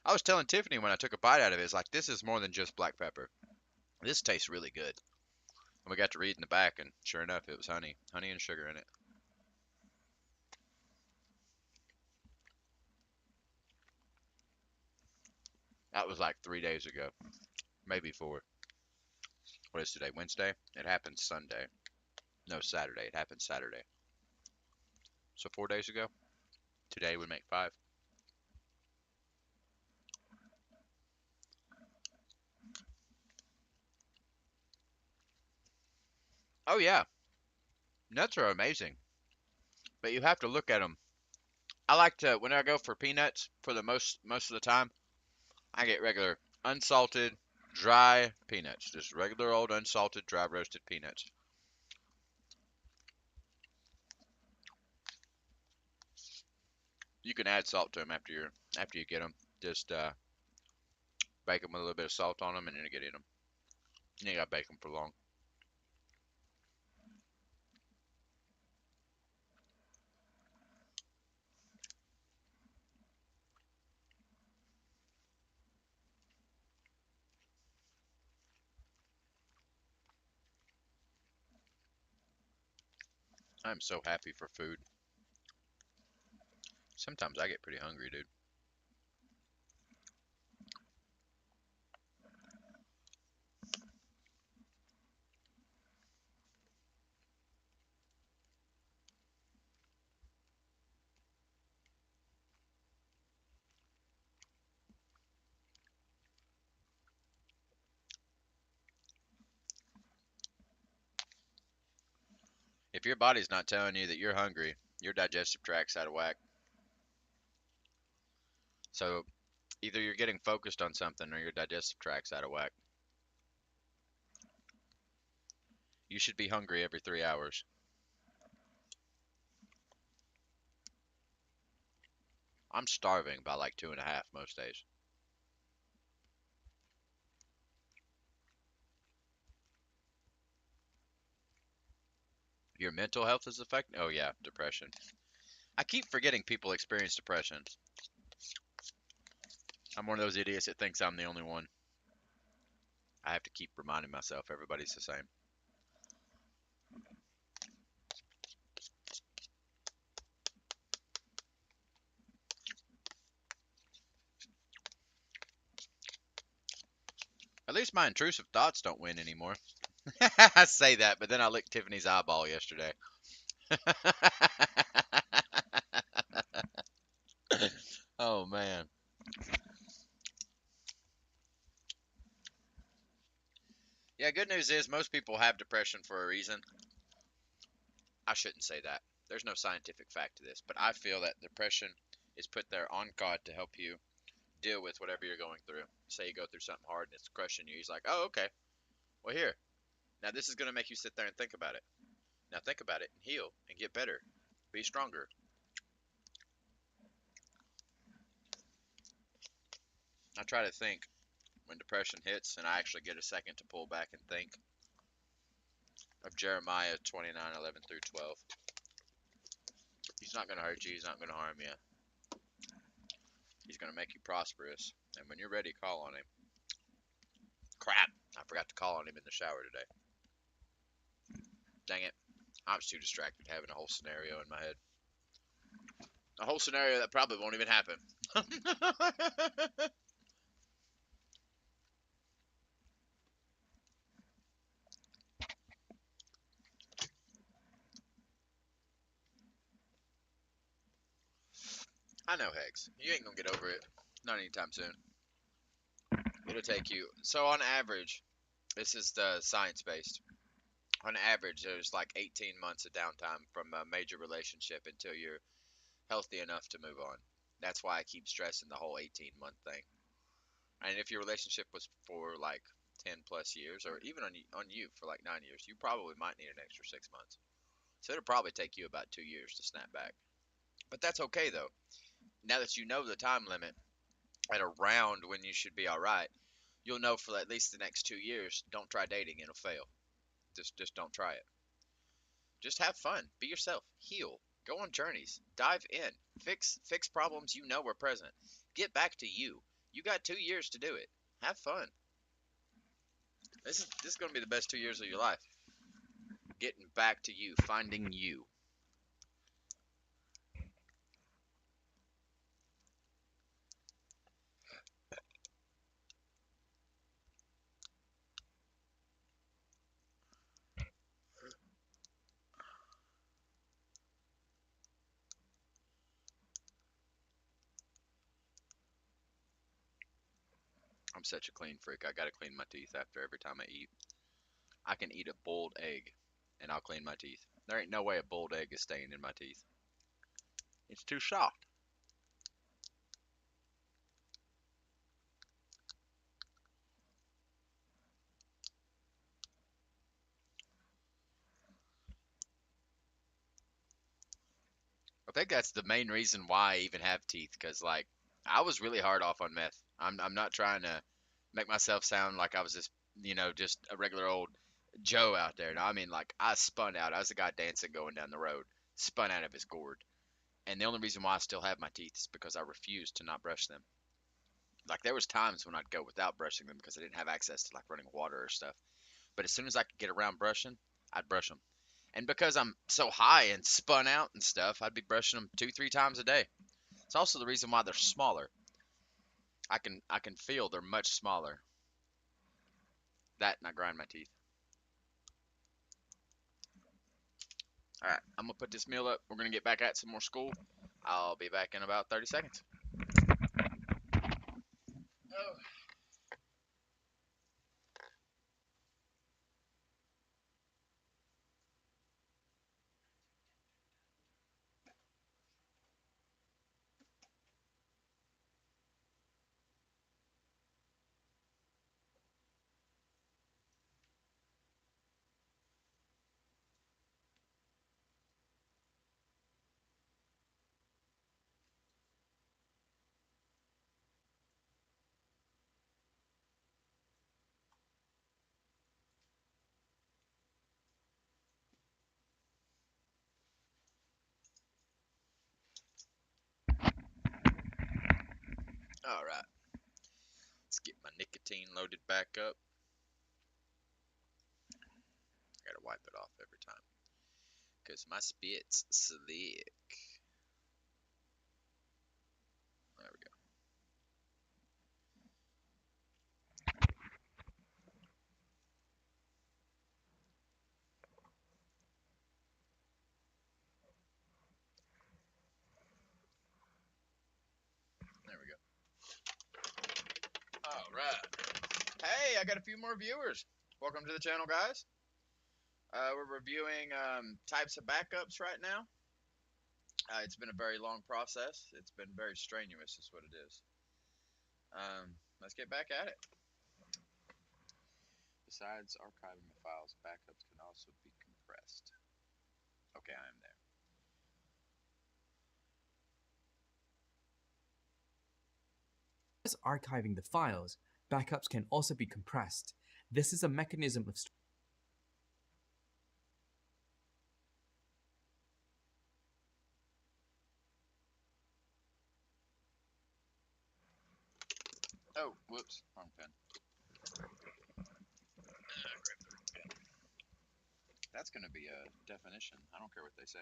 I was telling Tiffany when I took a bite out of it, it's like, this is more than just black pepper. This tastes really good. And we got to read in the back, and sure enough, it was honey. Honey and sugar in it. That was like 3 days ago. Maybe 4. What is today? Wednesday? It happened Sunday. No, Saturday. It happened Saturday. So 4 days ago? Today would make 5. Oh yeah, nuts are amazing, but you have to look at them. I like to when I go for peanuts for the most of the time, I get regular unsalted dry peanuts, just regular old unsalted dry roasted peanuts. You can add salt to them after you get them. Just bake them with a little bit of salt on them, and then you get in them. You ain't gotta bake them for long. I'm so happy for food. Sometimes I get pretty hungry, dude. If your body's not telling you that you're hungry, your digestive tract's out of whack. So either you're getting focused on something or your digestive tract's out of whack. You should be hungry every 3 hours. I'm starving by like 2.5 most days. Your mental health is affected? Oh yeah, depression. I keep forgetting people experience depression. I'm one of those idiots that thinks I'm the only one. I have to keep reminding myself everybody's the same. At least my intrusive thoughts don't win anymore. I say that, but then I licked Tiffany's eyeball yesterday. Oh man. Yeah, good news is most people have depression for a reason. I shouldn't say that. There's no scientific fact to this, but I feel that depression is put there on God to help you deal with whatever you're going through. Say you go through something hard and it's crushing you. He's like, oh, okay. Well, here. Now this is going to make you sit there and think about it. Now think about it and heal and get better. Be stronger. I try to think when depression hits and I actually get a second to pull back and think of Jeremiah 29:11 through 12. He's not going to hurt you. He's not going to harm you. He's going to make you prosperous. And when you're ready, call on him. Crap. I forgot to call on him in the shower today. Dang it. I was too distracted having a whole scenario in my head. A whole scenario that probably won't even happen. I know, Hex. You ain't gonna get over it. Not anytime soon. It'll take you. So on average, this is the science based. On average, there's like 18 months of downtime from a major relationship until you're healthy enough to move on. That's why I keep stressing the whole 18-month thing. And if your relationship was for like 10 plus years, or even on you for like 9 years, you probably might need an extra 6 months. So it'll probably take you about 2 years to snap back. But that's okay though. Now that you know the time limit at around when you should be all right, you'll know for at least the next 2 years. Don't try dating; it'll fail. Just don't try it. Just have fun. Be yourself. Heal. Go on journeys. Dive in. Fix problems you know are present. Get back to you. You got 2 years to do it. Have fun. This is gonna be the best 2 years of your life. Getting back to you, finding you. I'm such a clean freak. I gotta clean my teeth after every time I eat. I can eat a boiled egg, and I'll clean my teeth. There ain't no way a boiled egg is staying in my teeth. It's too soft. think that's the main reason why I even have teeth, because like I was really hard off on meth. I'm not trying to make myself sound like I was just just a regular old Joe out there. No, I mean like I spun out. I was the guy dancing going down the road, spun out of his gourd. And the only reason why I still have my teeth is because I refused to not brush them. Like there was times when I'd go without brushing them because I didn't have access to like running water or stuff. But as soon as I could get around brushing, I'd brush them. And because I'm so high and spun out and stuff, I'd be brushing them 2, 3 times a day. It's also the reason why they're smaller. I can feel they're much smaller. That and I grind my teeth. All right, I'm gonna put this meal up. We're gonna get back at some more school. I'll be back in about 30 seconds. Oh, all right. Let's get my nicotine loaded back up. I gotta wipe it off every time because my spit's slick. There we go. There we go. All right. Hey, I got a few more viewers. Welcome to the channel, guys. We're reviewing types of backups right now. It's been a very long process. It's been very strenuous, is what it is. Let's get back at it. Besides archiving the files, backups can also be compressed. Okay, I am there. As archiving the files, backups can also be compressed. This is a mechanism of Oh, whoops, wrong pen. That's going to be a definition. I don't care what they say.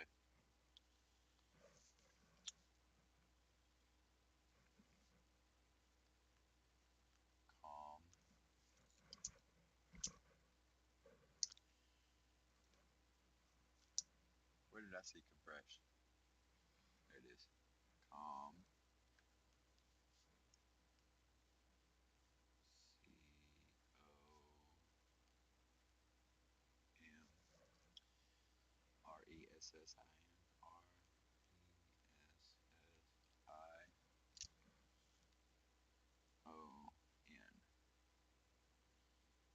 Calm. Where did I see compress? There it is. Calm. CompressionRESSION.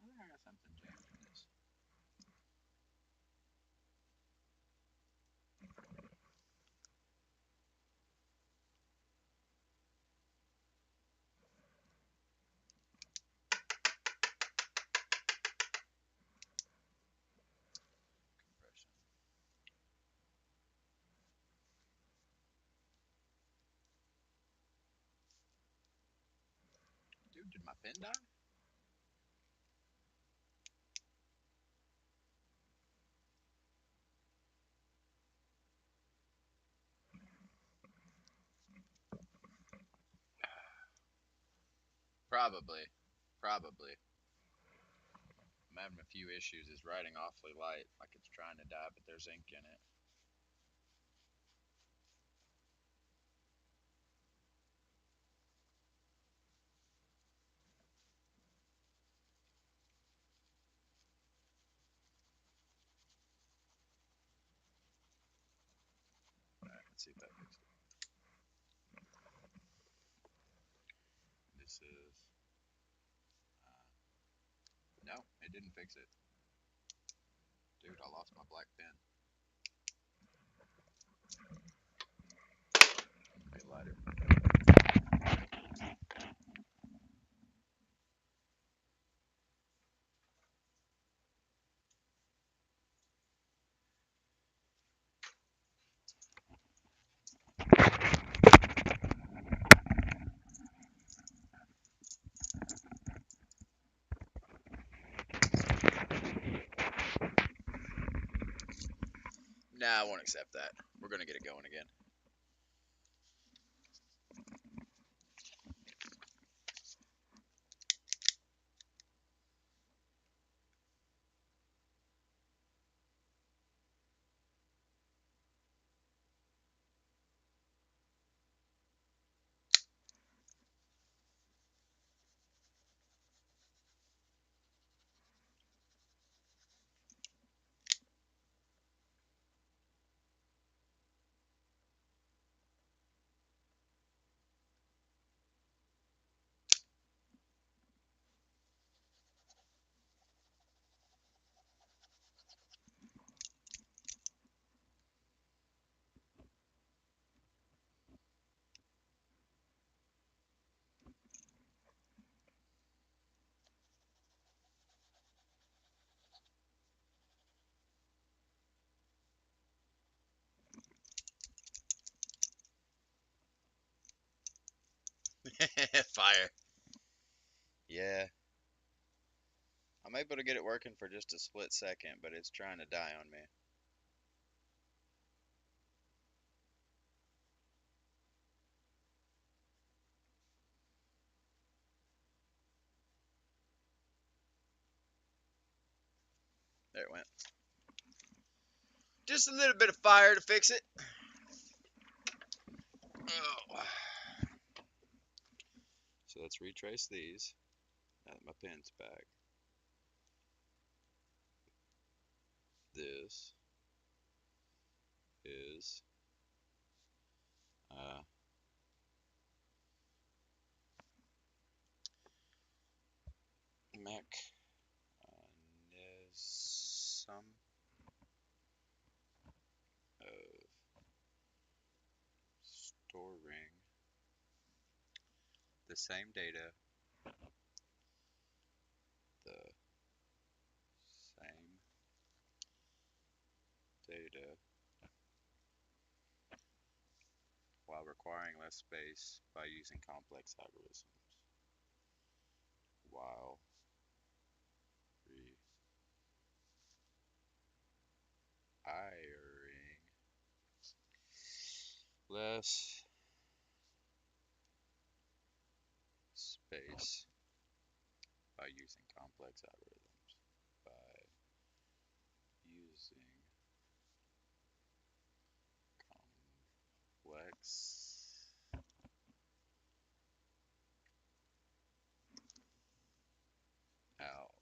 I think I got something jammed in this. Compression. Dude, did my pen die? Probably. Probably. I'm having a few issues. It's writing awfully light, like it's trying to die, but there's ink in it. Alright, let's see if that fixes it. This is... no, it didn't fix it. Dude, I lost my black pen. lighter. Nah, I won't accept that. We're gonna get it going again. Fire. Yeah. I'm able to get it working for just a split second, but it's trying to die on me. There it went. Just a little bit of fire to fix it. Oh. So let's retrace these. Now that my pen's back. This is uh, mechanism of storing the same data, the same data while requiring less space by using complex algorithms. While requiring less space by using complex algorithms. By using complex algorithms.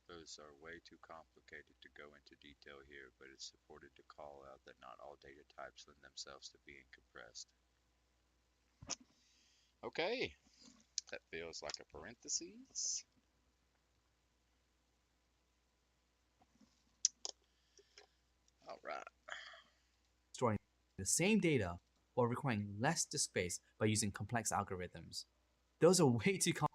Those are way too complicated to go into detail here, but it's supported to call out that not all data types lend themselves to being compressed. Okay, that feels like a parentheses. All right. Storing the same data while requiring less disk space by using complex algorithms. Those are way too complicated.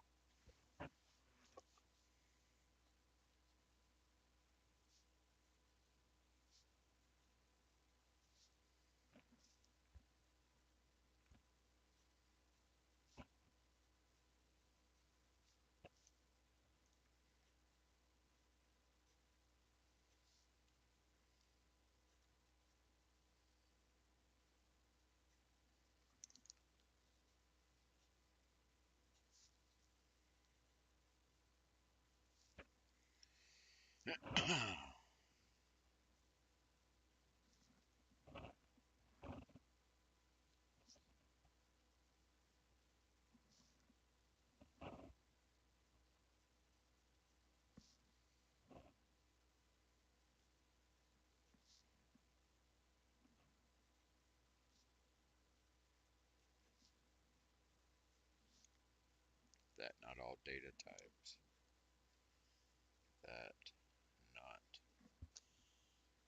That not all data types that not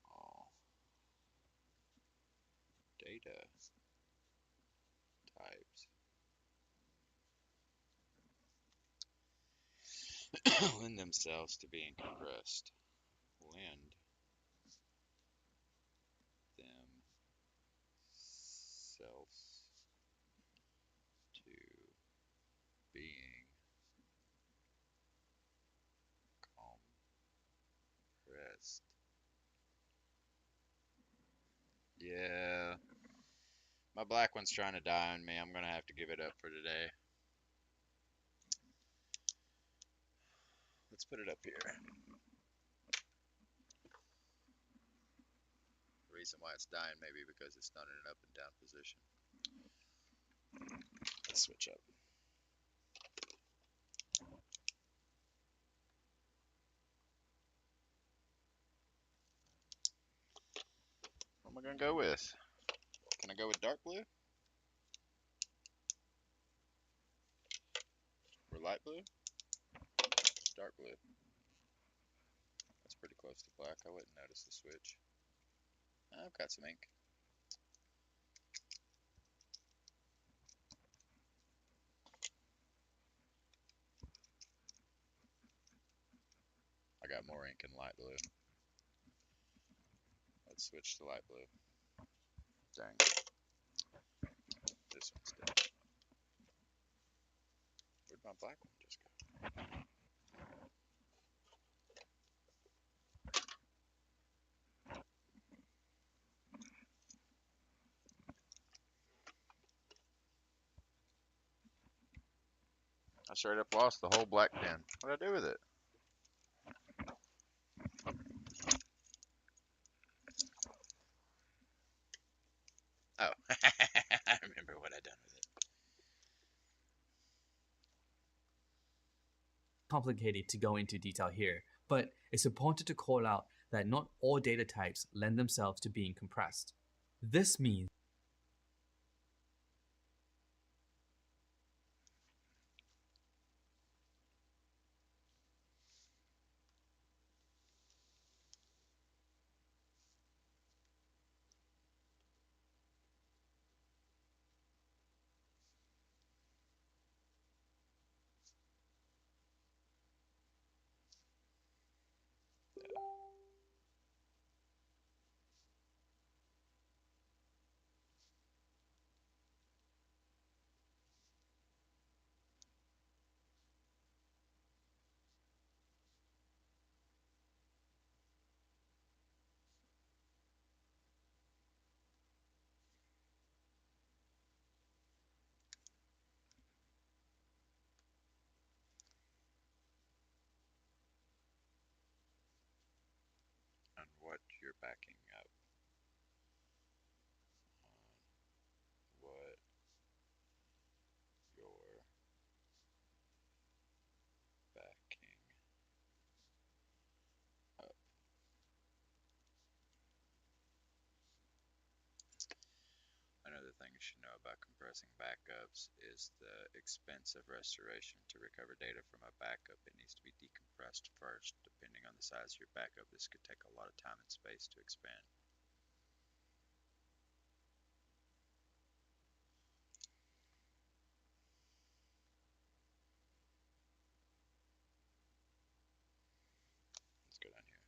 all data types lend themselves to being compressed. Lend themselves to being compressed. Yeah, my black one's trying to die on me. I'm gonna have to give it up for today. Let's put it up here. The reason why it's dying maybe because it's not in an up and down position. Let's switch up. What am I gonna go with? Can I go with dark blue? Or light blue? Dark blue. That's pretty close to black. I wouldn't notice the switch. I've got some ink. I got more ink in light blue. Let's switch to light blue. Dang. This one's dead. Where'd my black one just go? I straight up lost the whole black pen. What'd I do with it? Oh, I remember what I done with it. Complicated to go into detail here, but it's important to call out that not all data types lend themselves to being compressed. This means On what you're backing up. On what you're backing up. Another thing you should know about compressing backups is the expense of restoration. To recover data from a backup, it needs to be decompressed first. Depending on the size of your backup, this could take a lot of time and space to expand. Let's go down here.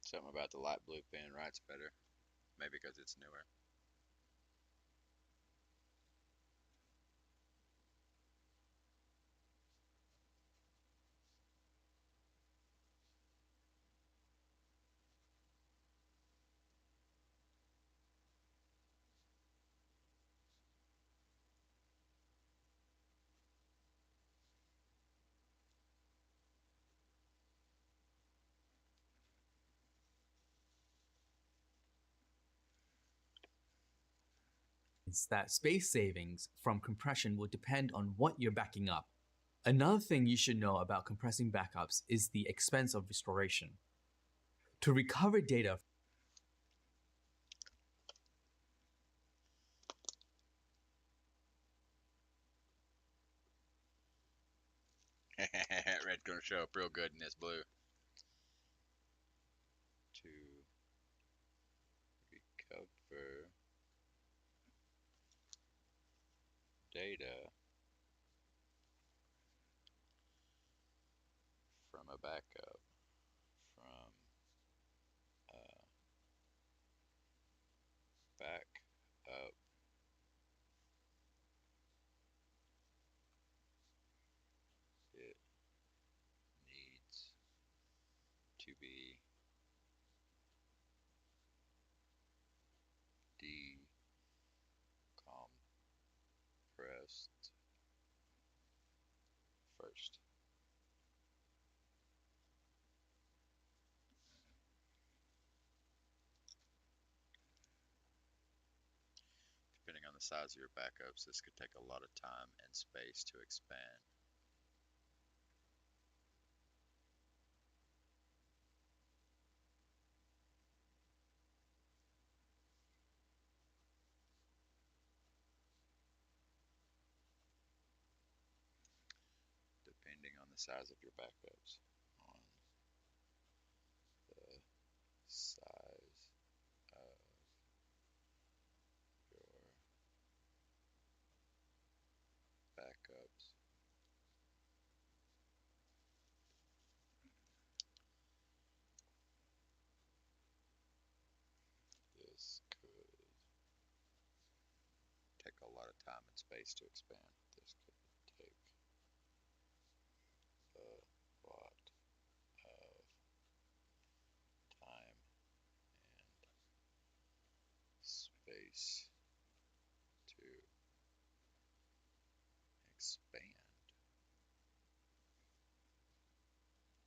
Something about the light blue pen writes better. Maybe because it's newer. is that space savings from compression will depend on what you're backing up. Another thing you should know about compressing backups is the expense of restoration. To recover data, Red's gonna show up real good in this blue. To recover data from a backup, from a backup, it needs to be decompressed first. Depending on the size of your backups, this could take a lot of time and space to expand. Depending on the size of your backups. On the size of your backups, this could take a lot of time and space to expand. This could take a lot of time and space to expand.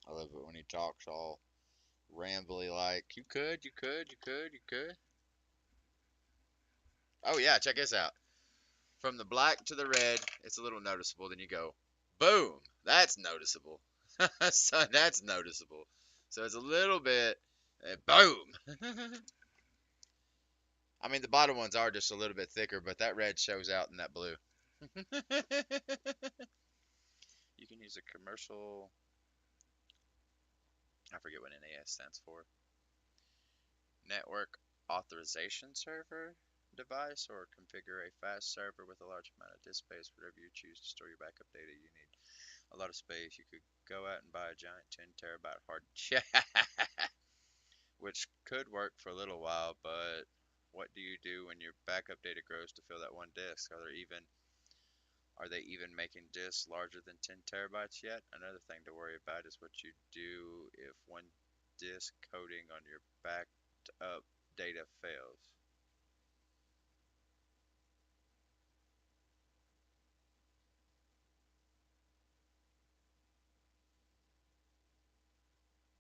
I love it when he talks all rambly like, you could. Oh yeah, check this out. From the black to the red, it's a little noticeable. Then you go, boom, that's noticeable. So that's noticeable. So it's a little bit, boom. I mean, the bottom ones are just a little bit thicker, but that red shows out in that blue. You can use a commercial, I forget what NAS stands for, network authorization server device, or configure a fast server with a large amount of disk space. Whatever you choose to store your backup data, you need a lot of space. You could go out and buy a giant 10 terabyte hard disk, which could work for a little while, but what do you do when your backup data grows to fill that one disk? Are they even making disks larger than 10 terabytes yet? Another thing to worry about is what you do if one disk coding on your backed up data fails.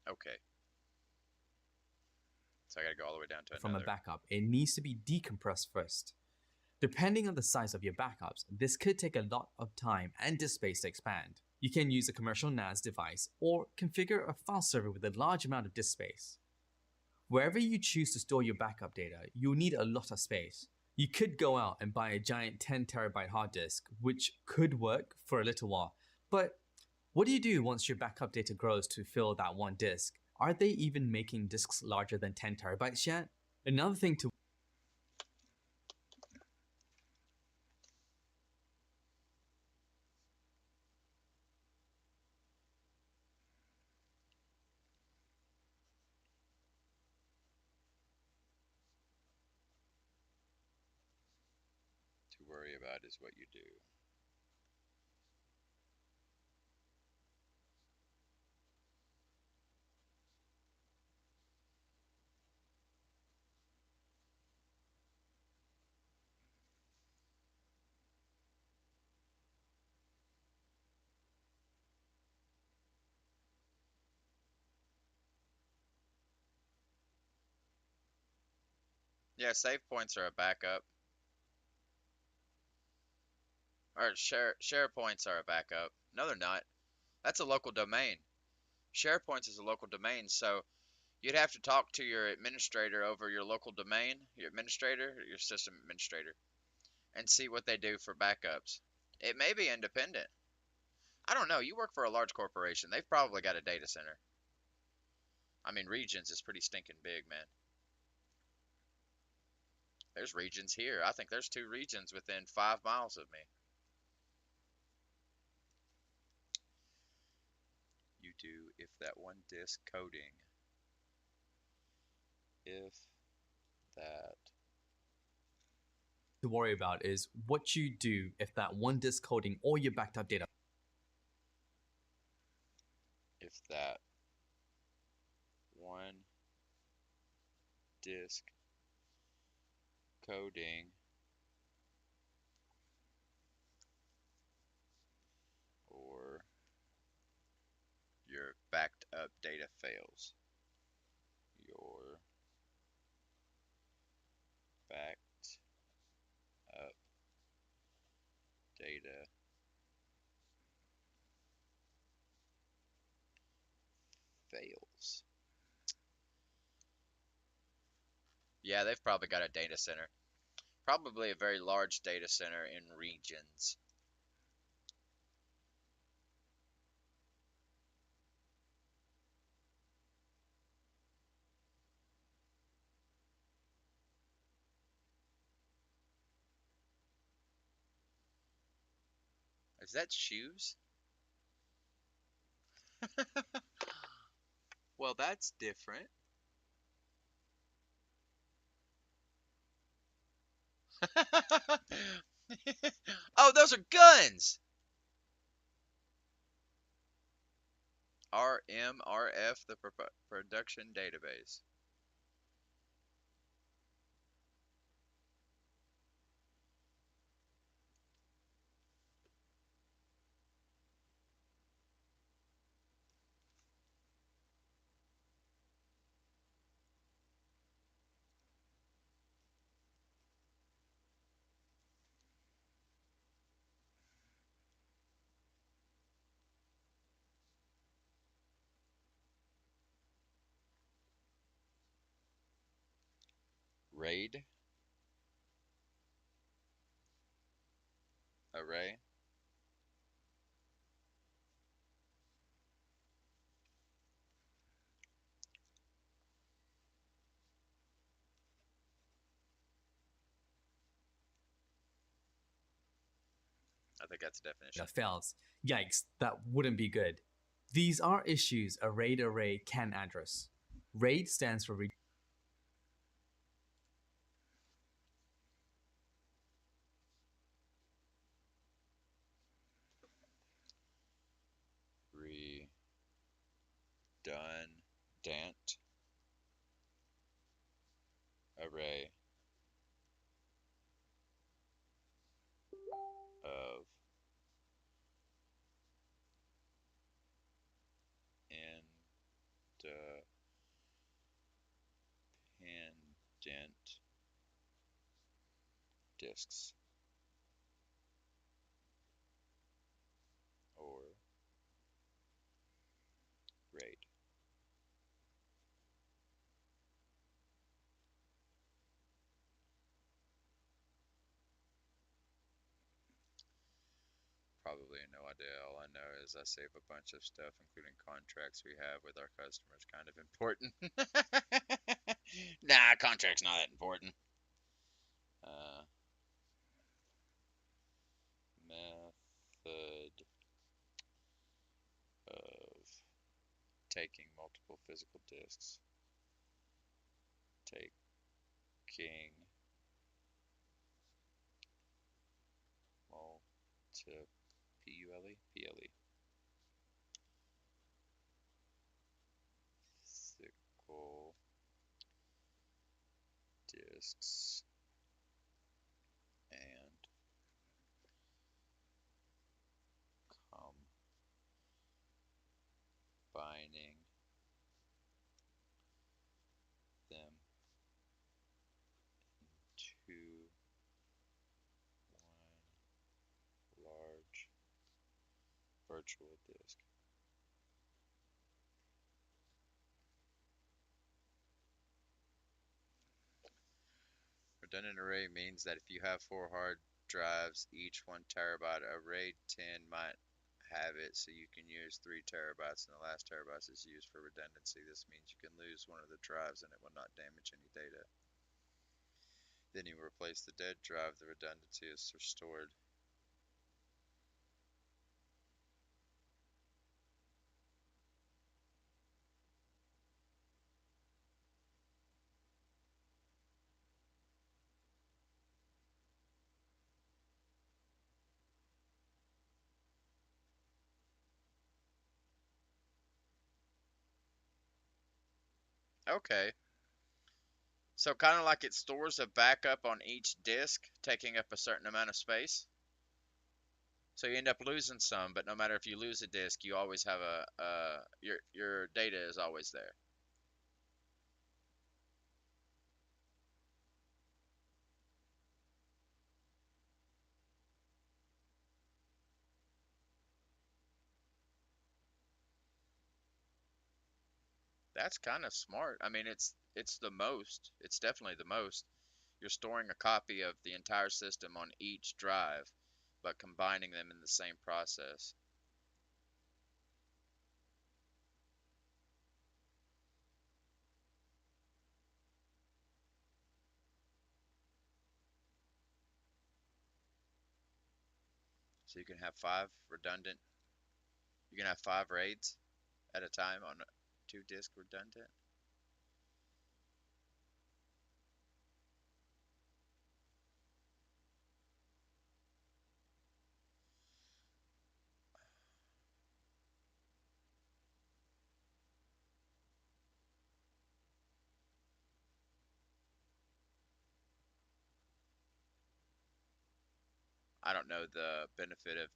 Okay, so I gotta go all the way down to from a another. backup, it needs to be decompressed first. Depending on the size of your backups, this could take a lot of time and disk space to expand. You can use a commercial NAS device or configure a file server with a large amount of disk space. Wherever you choose to store your backup data, you'll need a lot of space. You could go out and buy a giant 10 terabyte hard disk, which could work for a little while. But what do you do once your backup data grows to fill that one disk? Are they even making disks larger than 10 terabytes yet? Another thing to worry about is what you do. Yeah, save points are a backup. Or share points are a backup. No, they're not. That's a local domain. Share points is a local domain, so you'd have to talk to your administrator over your local domain, your administrator, your system administrator, and see what they do for backups. It may be independent. I don't know. You work for a large corporation. They've probably got a data center. I mean, Regions is pretty stinking big, man. There's Regions here. I think there's 2 Regions within 5 miles of me. You do if that one disk coding. If that. To worry about is what you do if that one disk coding all your backed up data. If that one disk coding or your backed up data fails. Your backed up data fails. Yeah, they've probably got a data center. Probably a very large data center in Regions. Is that shoes? Well, that's different. Oh, those are guns! RMRF, the production database. RAID array. I think that's a definition. Fails. Yikes, that wouldn't be good. These are issues a RAID array can address. RAID stands for Redundant array of independent disks or RAID. Probably no idea. All I know is I save a bunch of stuff, including contracts we have with our customers. Kind of important. Nah, contracts not that important. Method of taking multiple physical disks. Taking multiple P-U-L-E? Physical disks and combining them virtual disk. Redundant array means that if you have 4 hard drives, each 1 terabyte, a RAID 10 might have it, so you can use 3 terabytes, and the last terabyte is used for redundancy. This means you can lose one of the drives and it will not damage any data. Then you replace the dead drive, the redundancy is restored. Okay, so kind of like it stores a backup on each disk, taking up a certain amount of space. So you end up losing some, but no matter if you lose a disk, you always have your data is always there. That's kind of smart. I mean, it's the most. It's definitely the most. You're storing a copy of the entire system on each drive, but combining them in the same process. So you can have 5 redundant. You can have 5 RAIDs at a time on 2 disk redundant. I don't know the benefit of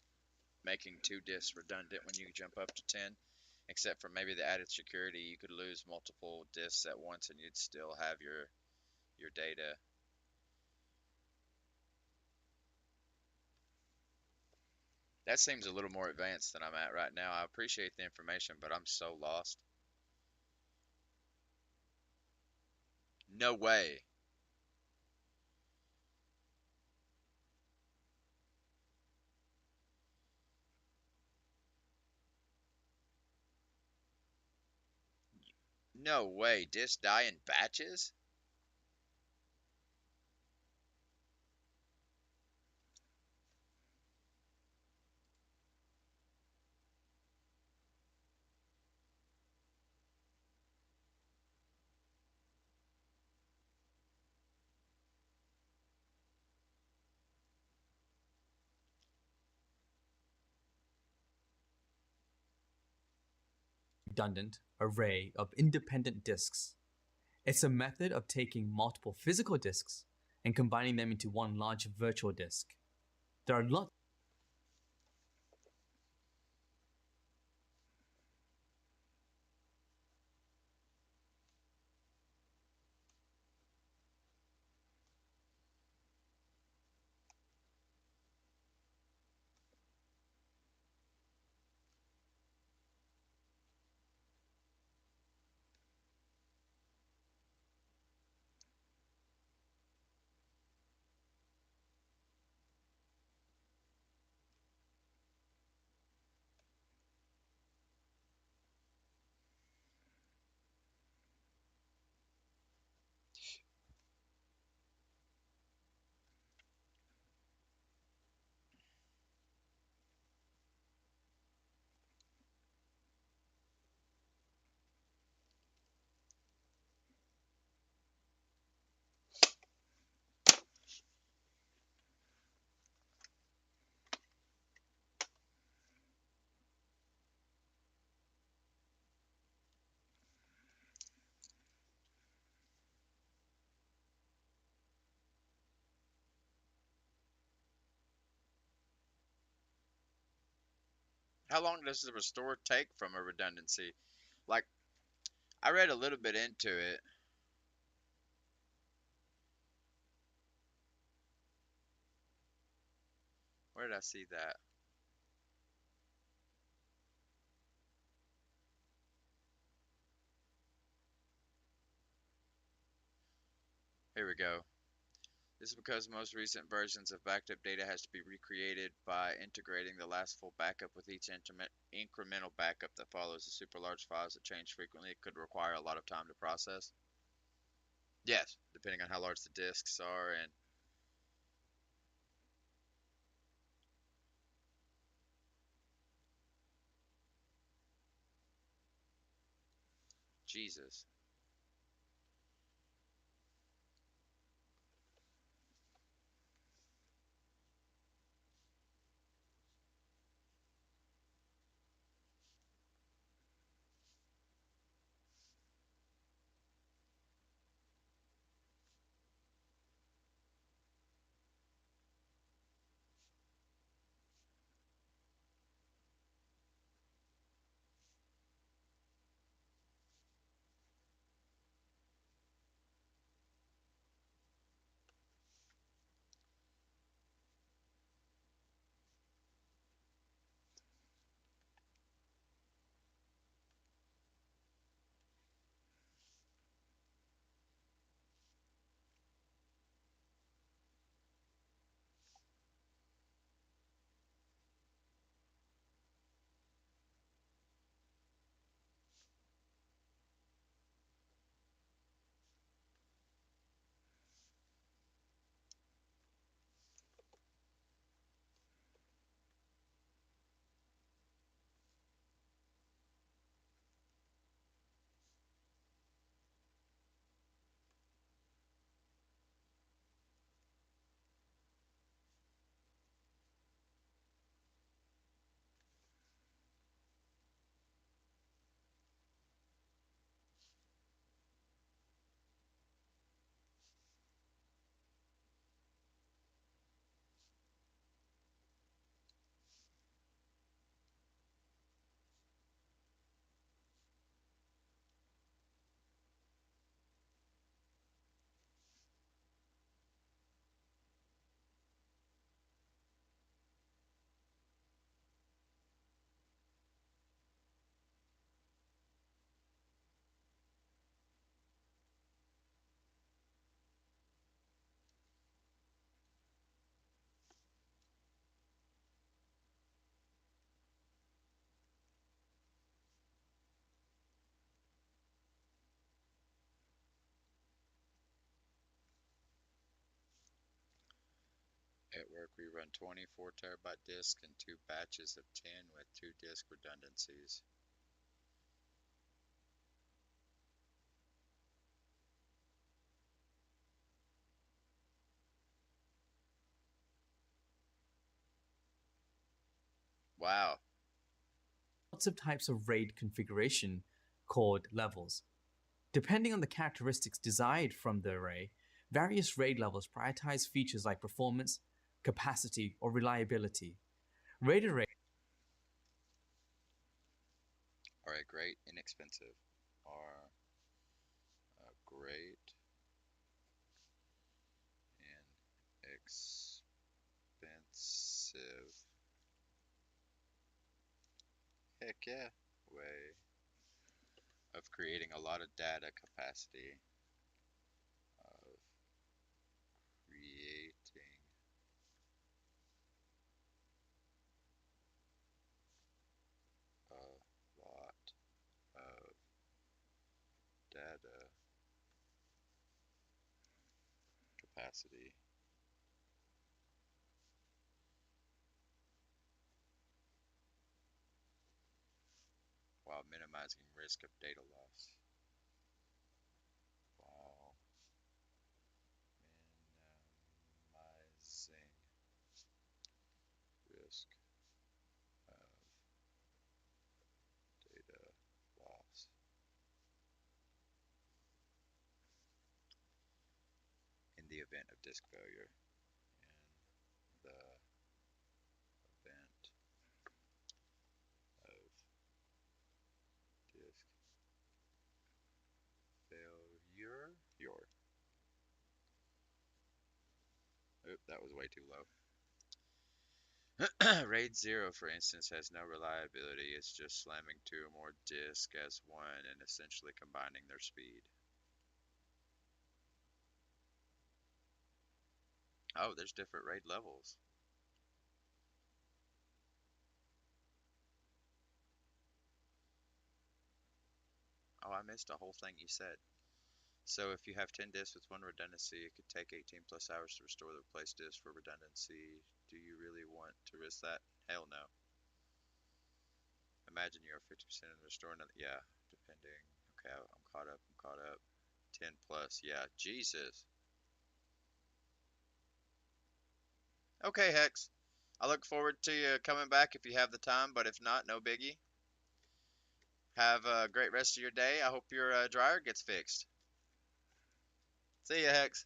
making 2 disks redundant when you jump up to 10, except for maybe the added security. You could lose multiple disks at once and you'd still have your data. That seems a little more advanced than I'm at right now. I appreciate the information, but I'm so lost. No way. No way. Disks die in batches? Redundant array of independent disks. It's a method of taking multiple physical disks and combining them into one large virtual disk. There are lots How long does the restore take from a redundancy? Like, I read a little bit into it. Where did I see that? Here we go. This is because most recent versions of backed up data has to be recreated by integrating the last full backup with each incremental backup that follows. The super large files that change frequently could require a lot of time to process. Yes, depending on how large the disks are and Jesus. At work, we run 24 terabyte disks and 2 batches of 10 with 2 disk redundancies. Wow. Lots of types of RAID configuration called levels. Depending on the characteristics desired from the array, various RAID levels prioritize features like performance, capacity, or reliability. RAID array Are a great, inexpensive. Are a great, inexpensive. Heck yeah. Way of creating a lot of data capacity. Of creating a lot of data capacity while minimizing risk of data loss. While minimizing risk of data loss. In the event of disk failure. In the event of disk failure. Oop, that was way too low. RAID 0, for instance, has no reliability. It's just slamming 2 or more disks as one and essentially combining their speed. Oh, there's different raid levels. Oh, I missed a whole thing you said. So if you have 10 discs with one redundancy, it could take 18 plus hours to restore the replaced disc for redundancy. Do you really want to risk that? Hell no. Imagine you're 50% in restoring it. Yeah, depending. Okay, I'm caught up. I'm caught up. 10 plus. Yeah, Jesus. Okay, Hex. I look forward to you coming back if you have the time, but if not, no biggie. Have a great rest of your day. I hope your dryer gets fixed. See ya, Hex.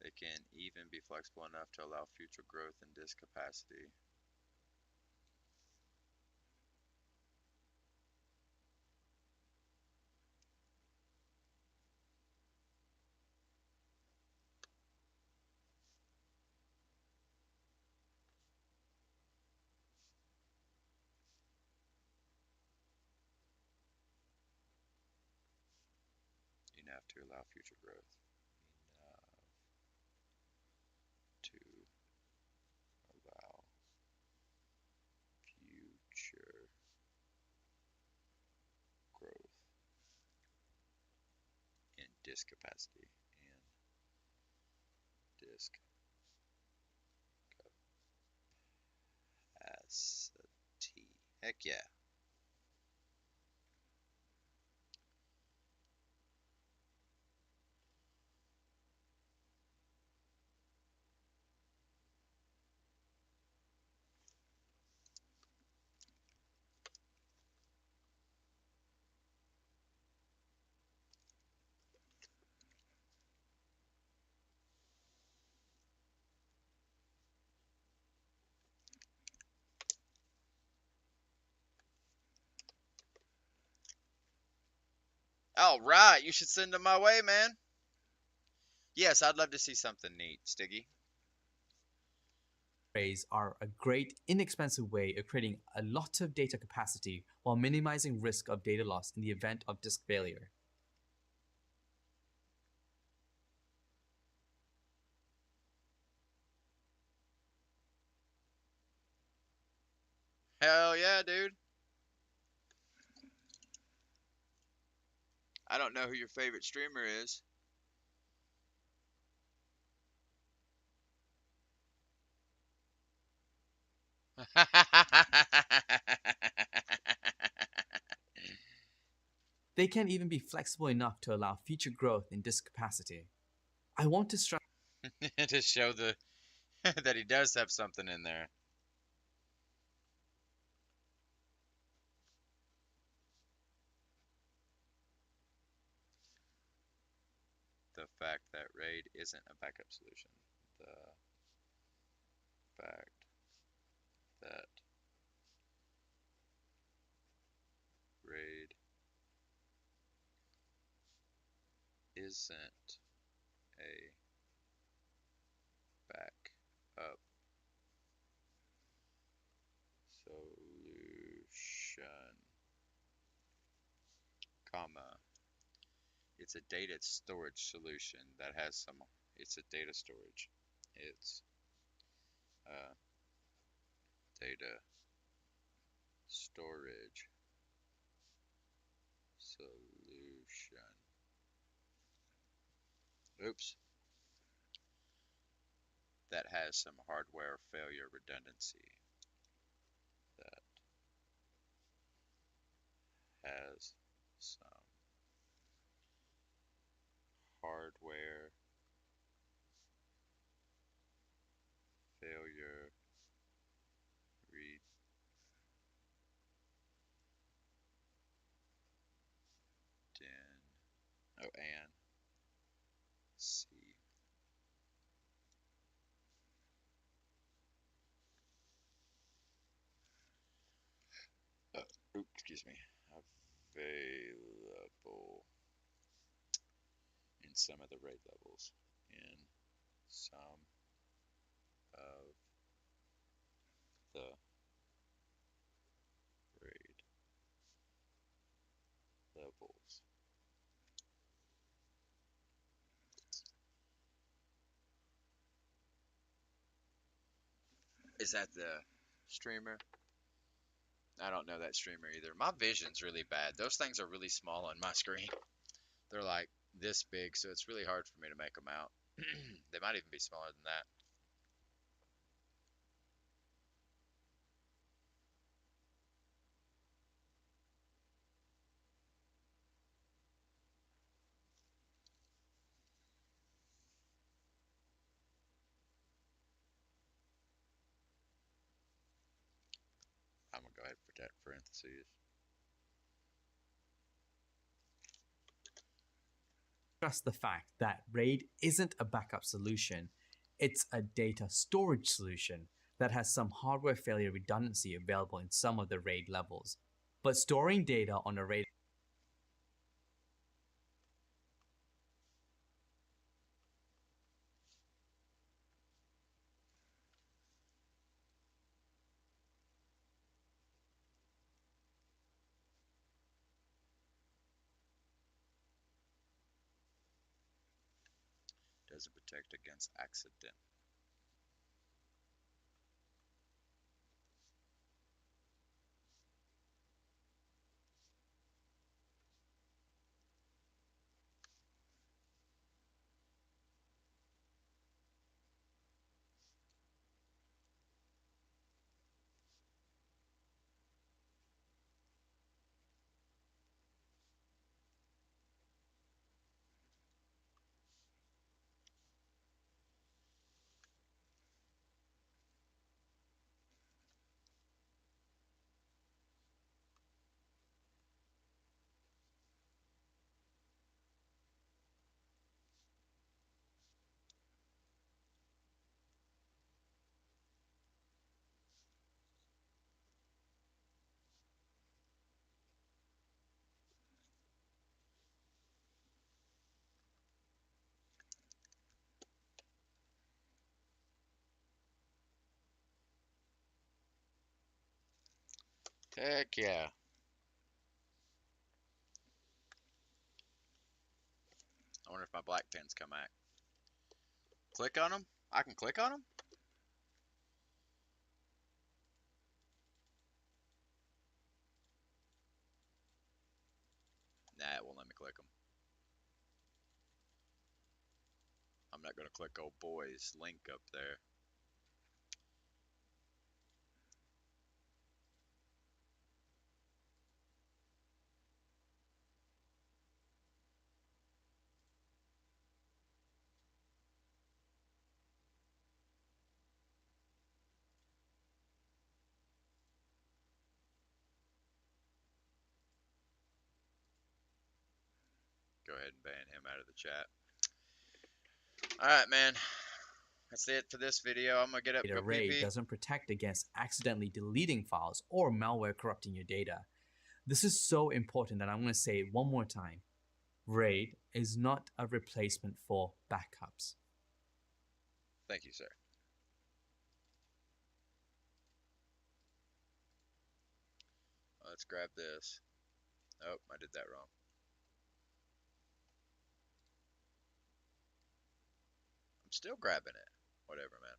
They can even be flexible enough to allow future growth and disk capacity. Enough to allow future growth. Enough to allow future growth in disk capacity and disk capacity. Heck yeah. All right, you should send them my way, man. Yes, I'd love to see something neat, Stiggy. Arrays are a great, inexpensive way of creating a lot of data capacity while minimizing risk of data loss in the event of disk failure. Hell yeah, dude. I don't know who your favorite streamer is. They can even be flexible enough to allow future growth in disk capacity. I want to stress To show the that he does have something in there. The fact that RAID isn't a backup solution. The fact that RAID isn't a backup solution, comma, it's a data storage solution that has some, it's a data storage. It's a data storage solution. Oops. That has some hardware failure redundancy. That has some hardware failure and C. Excuse me. Available in some of the raid levels. In some of the raid levels. Is that the streamer? I don't know that streamer either. My vision's really bad. Those things are really small on my screen. They're like this big, so it's really hard for me to make them out. They might even be smaller than that. I'm gonna go ahead and put that in parentheses. Just the fact that RAID isn't a backup solution, it's a data storage solution that has some hardware failure redundancy available in some of the RAID levels. But storing data on a RAID Doesn't protect against accident. Heck yeah. I wonder if my black pins come back. Click on them? I can click on them? Nah, it won't let me click them. I'm not going to click old boy's link up there. Go ahead and ban him out of the chat. Alright, man. That's it for this video. I'm going to get up and go RAID pee-pee. doesn't protect against accidentally deleting files or malware corrupting your data. This is so important that I'm going to say it one more time. RAID is not a replacement for backups. Thank you, sir. Let's grab this. Oh, I did that wrong. I'm still grabbing it. Whatever, man.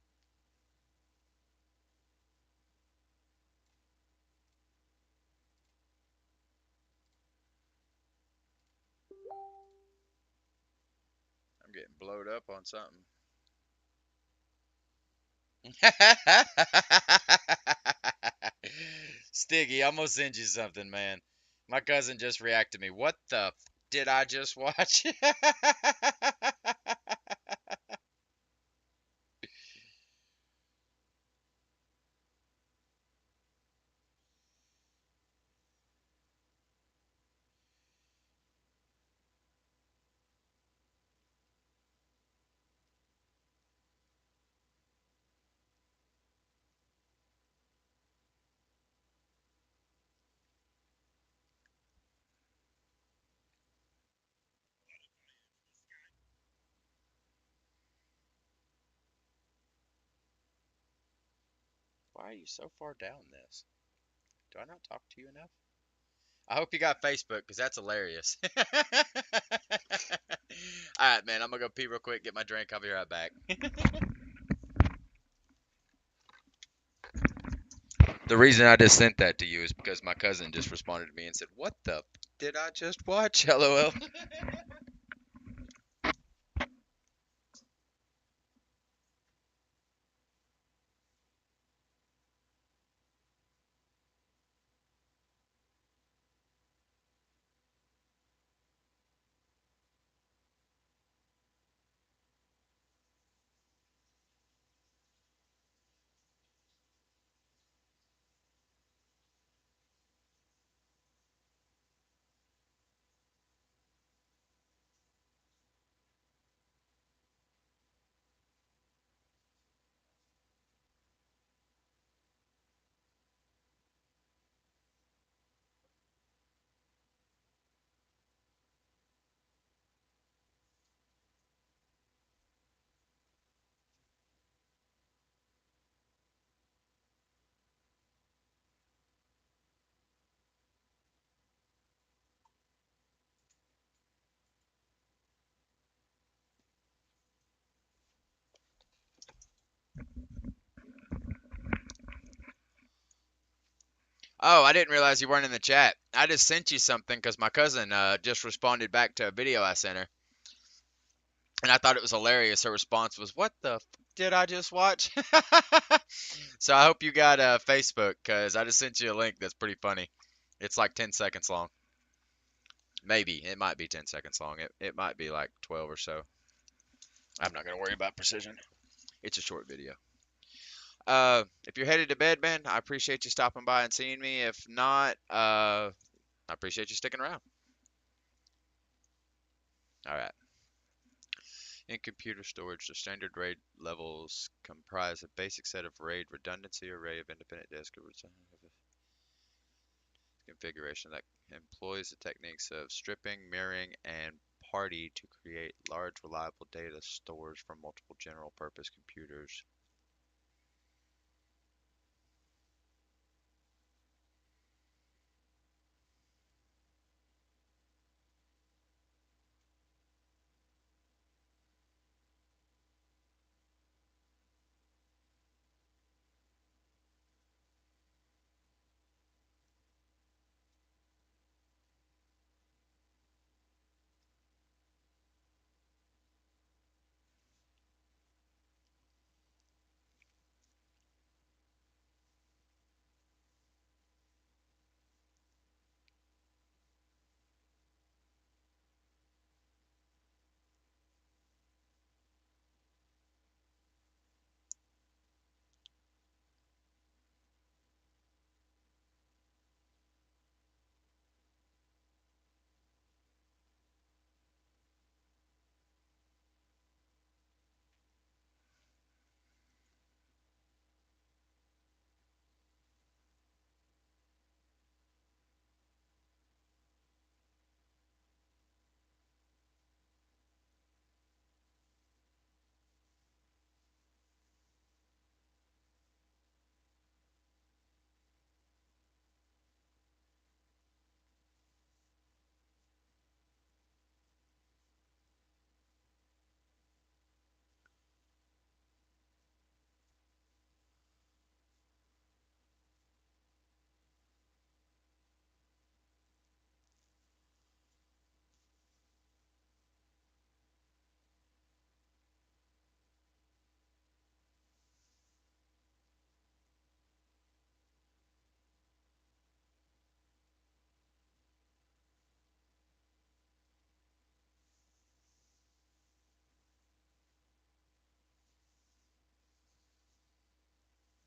I'm getting blowed up on something. Stiggy, I'm gonna send you something, man. My cousin just reacted to me. What the did I just watch? Why are you so far down this? Do I not talk to you enough? I hope you got Facebook, because that's hilarious. Alright, man, I'm gonna go pee real quick, get my drink. I'll be right back. The reason I just sent that to you is because my cousin just responded to me and said, "What the did I just watch?" LOL. Oh, I didn't realize you weren't in the chat. I just sent you something because my cousin just responded back to a video I sent her, and I thought it was hilarious. Her response was, "What the did I just watch?" So I hope you got Facebook because I just sent you a link that's pretty funny. It's like 10 seconds long. Maybe it might be 10 seconds long. It might be like 12 or so. I'm not gonna worry about precision. It's a short video. If you're headed to bed, man, I appreciate you stopping by and seeing me. If not, I appreciate you sticking around. All right. In computer storage, the standard RAID levels comprise a basic set of RAID redundancy array of independent disk configuration that employs the techniques of stripping, mirroring, and party to create large, reliable data stores from multiple general-purpose computers.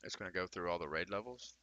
It's going to go through all the RAID levels.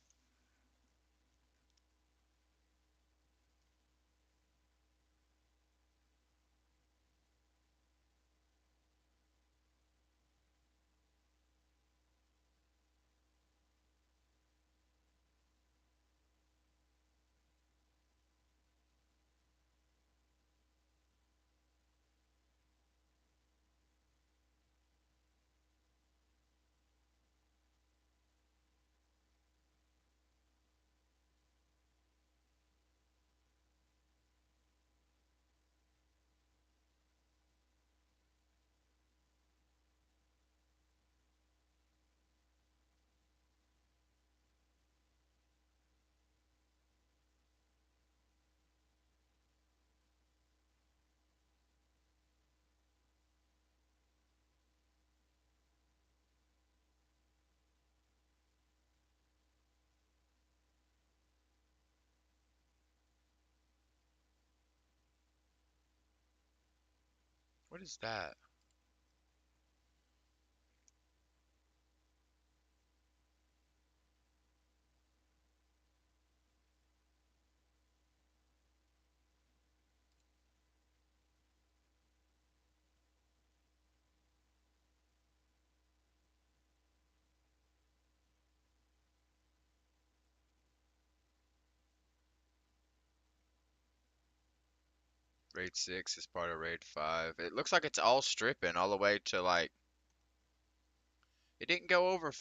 What is that? RAID 6 is part of RAID 5. It looks like it's all stripping all the way to like. It didn't go over.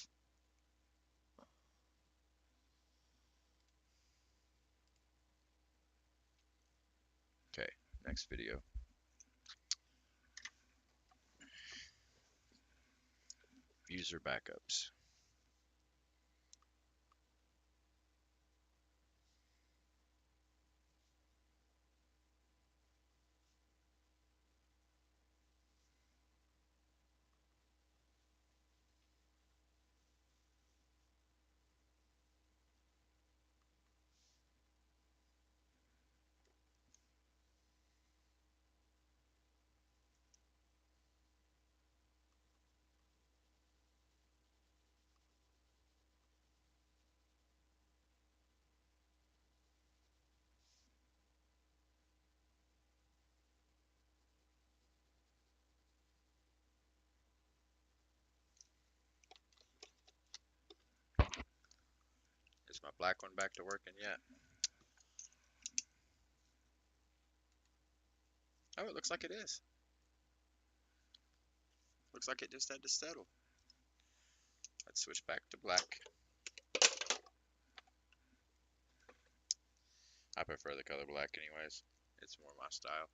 Okay, next video. User backups. Is my black one back to working yet? Oh, it looks like it is. Looks like it just had to settle. Let's switch back to black. I prefer the color black anyways. It's more my style.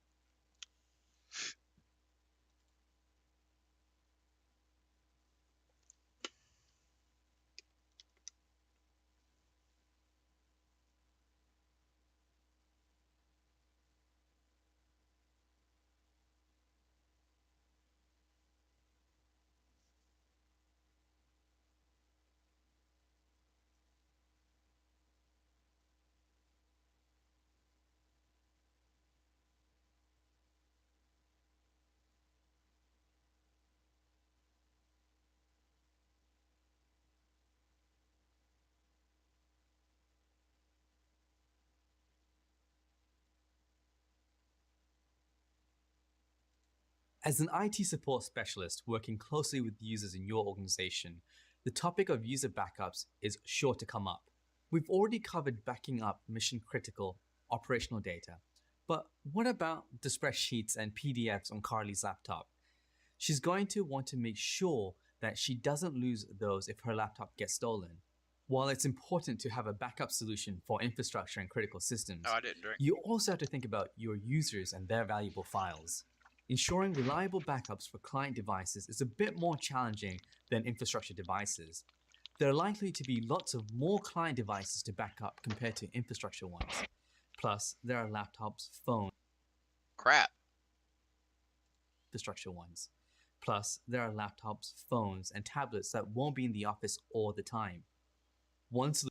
As an IT support specialist working closely with users in your organization, the topic of user backups is sure to come up. We've already covered backing up mission critical operational data, but what about the spreadsheets and PDFs on Carly's laptop? She's going to want to make sure that she doesn't lose those if her laptop gets stolen. While it's important to have a backup solution for infrastructure and critical systems, Oh, I didn't drink. you also have to think about your users and their valuable files. Ensuring reliable backups for client devices is a bit more challenging than infrastructure devices. There are likely to be lots of more client devices to back up compared to infrastructure ones. Plus, there are laptops, phones, Crap. infrastructure ones. Plus, there are laptops, phones, and tablets that won't be in the office all the time. One solution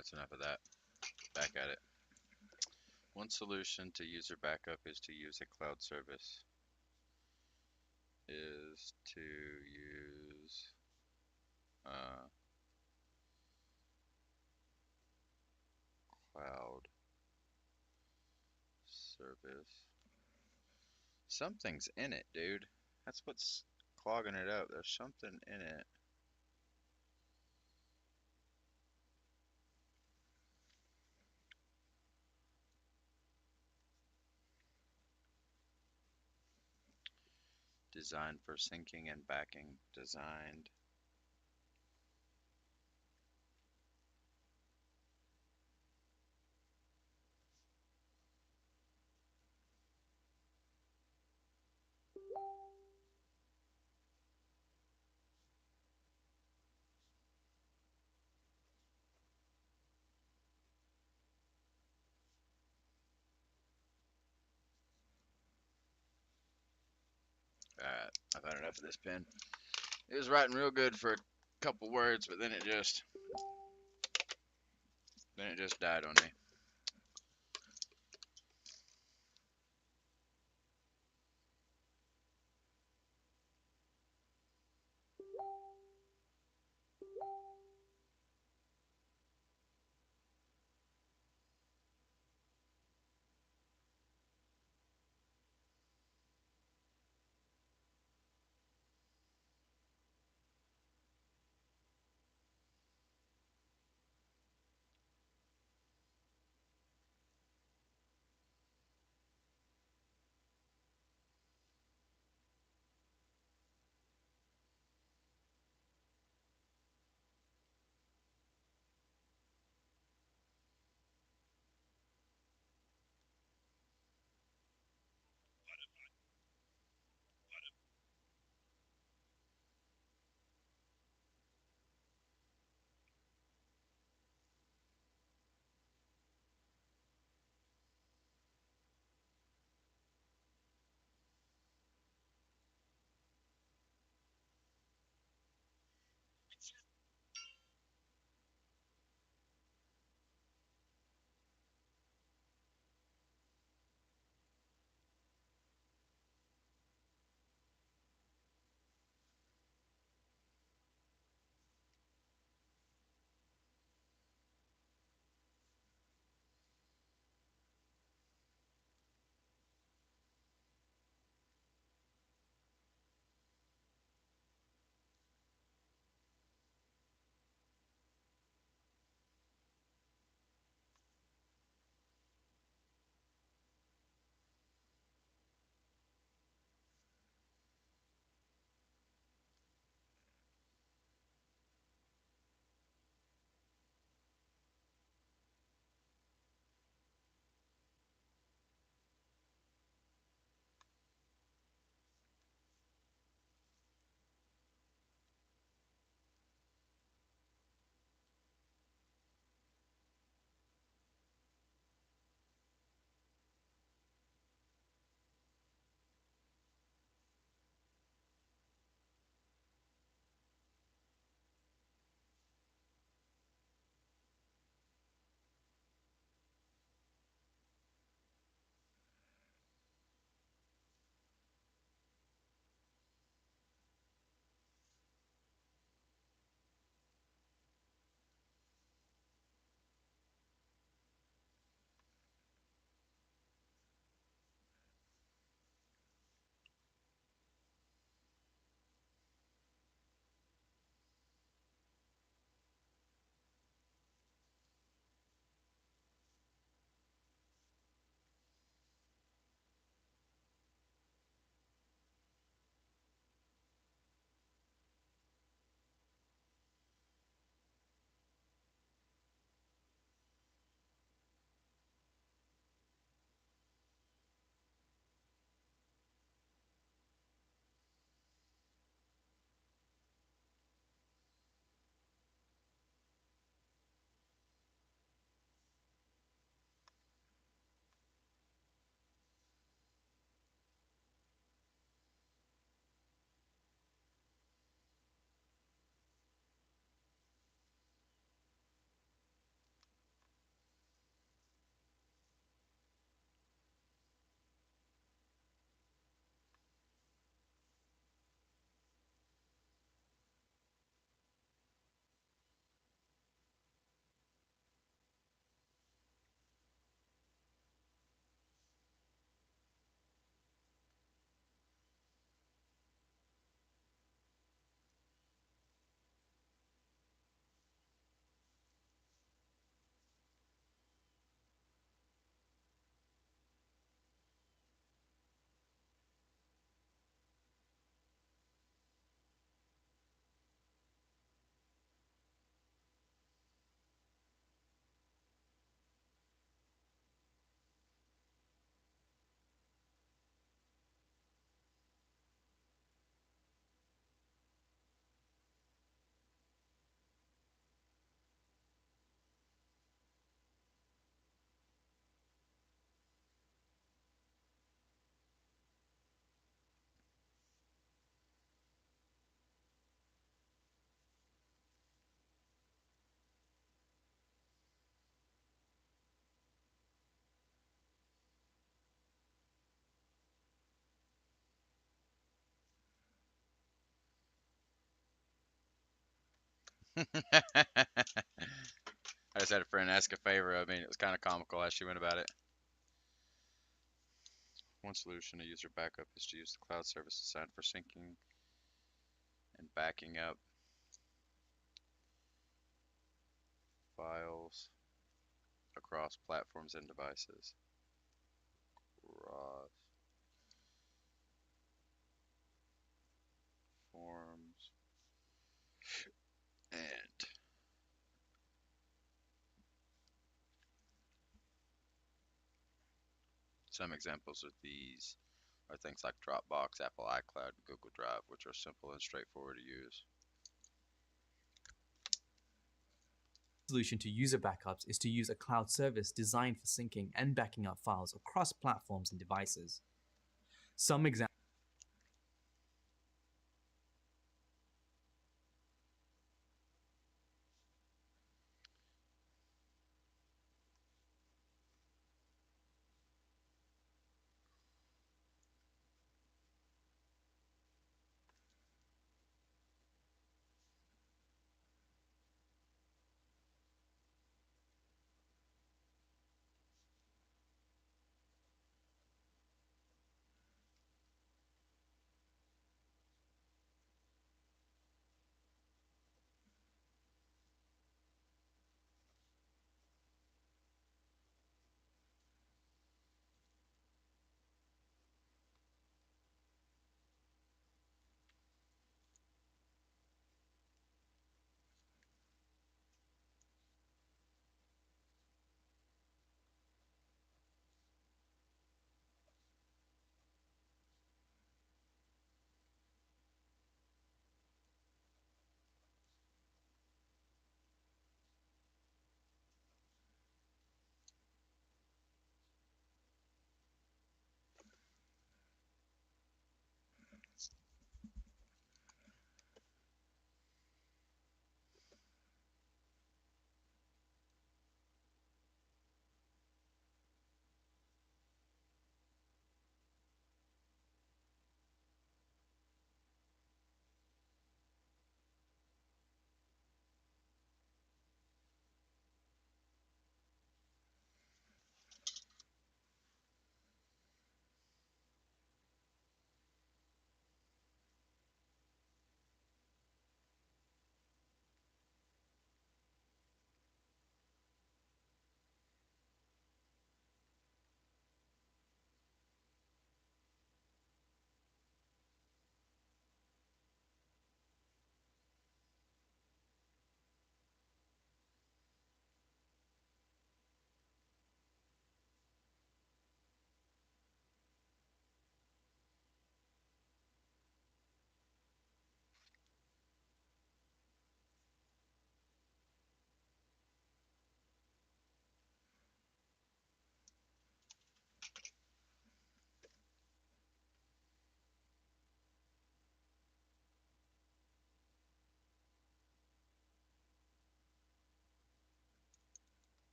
that's enough of that. Back at it. One solution to user backup is to use a cloud service. Is to use cloud service. Something's in it, dude. That's what's clogging it up. There's something in it. Designed for syncing and backing. Designed. Alright, I've had enough of this pen. It was writing real good for a couple words, but then it just died on me. I just had a friend ask a favor. I mean, it was kind of comical as she went about it. One solution to user backup is to use the cloud service designed for syncing and backing up files across platforms and devices. Cross forms and some examples of these are things like Dropbox, Apple iCloud, and Google Drive, which are simple and straightforward to use. Solution to user backups is to use a cloud service designed for syncing and backing up files across platforms and devices. Some examples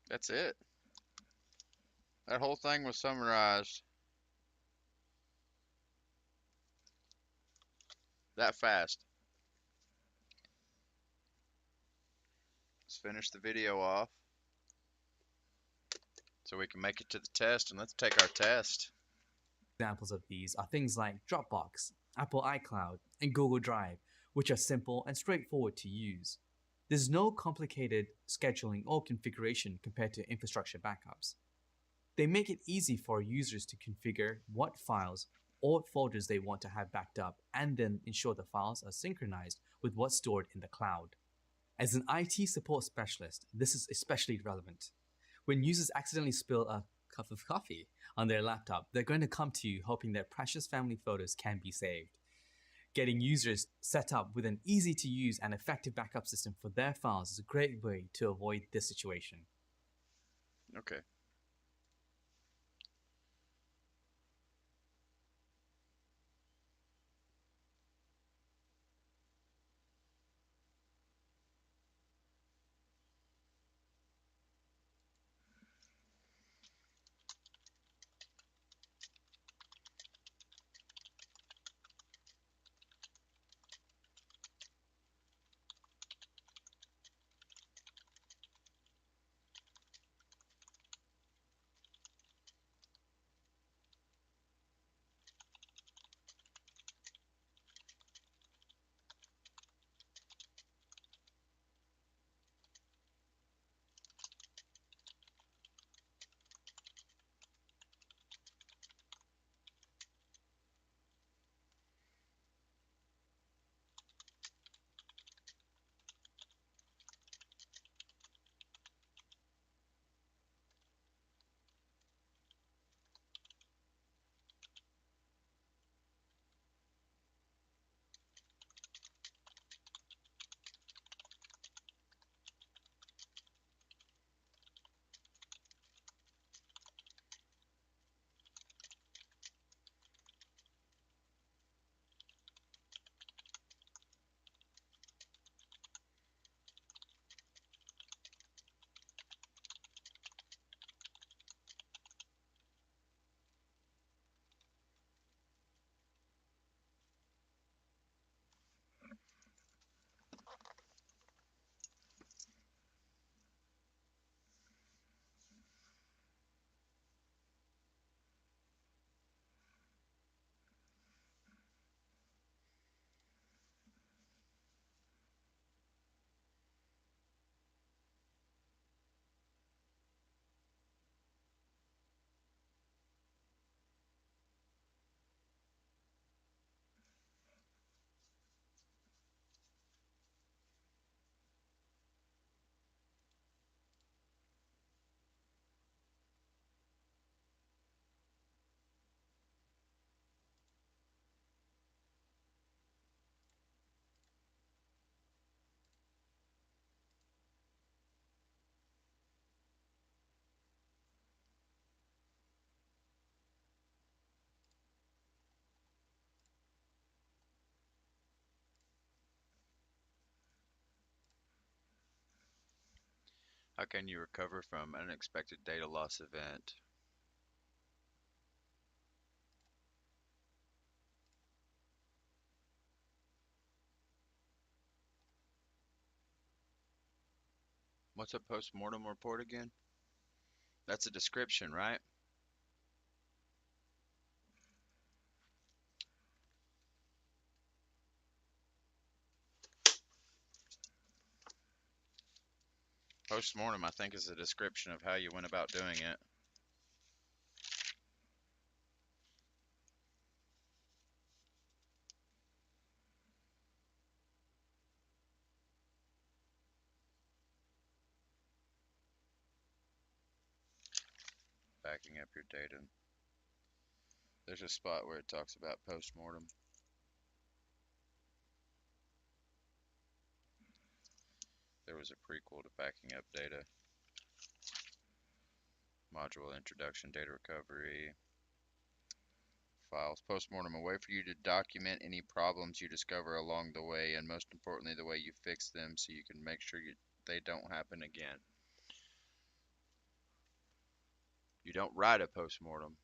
That's it. That whole thing was summarized that fast. Let's finish the video off so we can make it to the test, and let's take our test. Examples of these are things like Dropbox, Apple iCloud, and Google Drive, which are simple and straightforward to use. There's no complicated scheduling or configuration compared to infrastructure backups. They make it easy for users to configure what files or folders they want to have backed up and then ensure the files are synchronized with what's stored in the cloud. As an IT support specialist, this is especially relevant. When users accidentally spill a cup of coffee on their laptop, they're going to come to you hoping their precious family photos can be saved. Getting users set up with an easy to use and effective backup system for their files is a great way to avoid this situation. Okay. How can you recover from an unexpected data loss event? What's a post-mortem report again? That's a description, right? Post-mortem, I think, is a description of how you went about doing it. Backing up your data. There's a spot where it talks about post-mortem. There was a prequel to backing up data. Module introduction, data recovery, files. Post-mortem, a way for you to document any problems you discover along the way, and most importantly, the way you fix them so you can make sure they don't happen again. You don't write a post-mortem.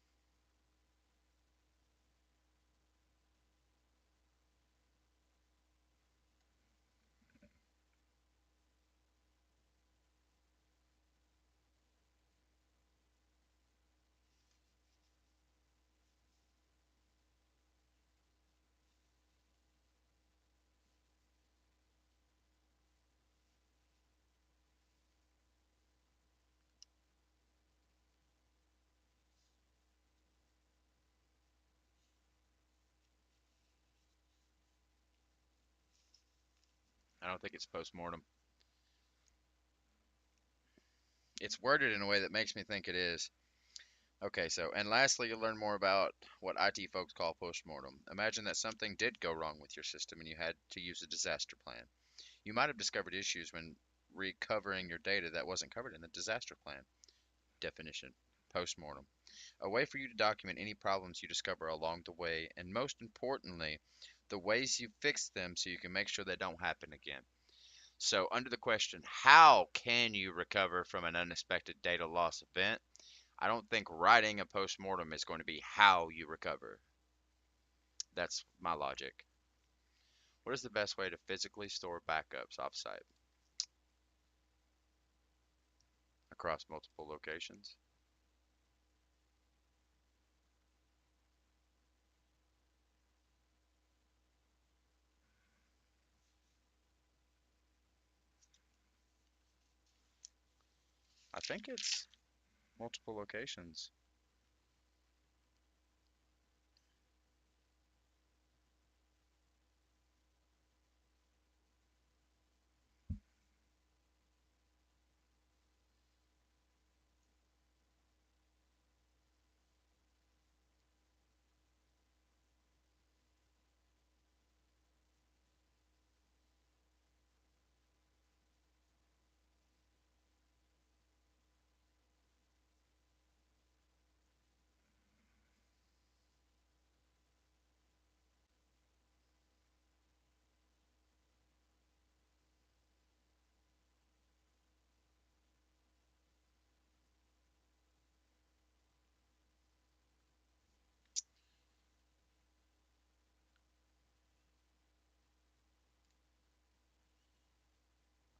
I don't think it's post-mortem. It's worded in a way that makes me think it is. Okay, so, and lastly, you'll learn more about what IT folks call postmortem. Imagine that something did go wrong with your system and you had to use a disaster plan. You might have discovered issues when recovering your data that wasn't covered in the disaster plan. definition. Postmortem. A way for you to document any problems you discover along the way, and most importantly, the ways you fix them so you can make sure they don't happen again. So, under the question, how can you recover from an unexpected data loss event? I don't think writing a postmortem is going to be how you recover. That's my logic. What is the best way to physically store backups offsite across multiple locations? I think it's multiple locations.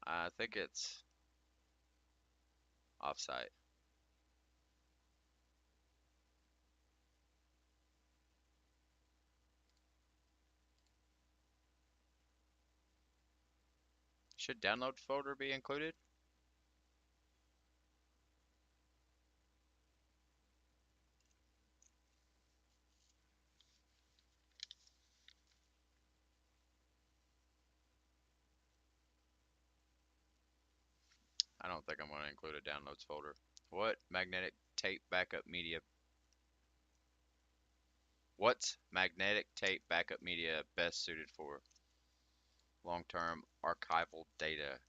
I think it's offsite. Should download folder be included? I don't think I'm going to include a downloads folder. What magnetic tape backup media? What's magnetic tape backup media best suited for long-term archival data?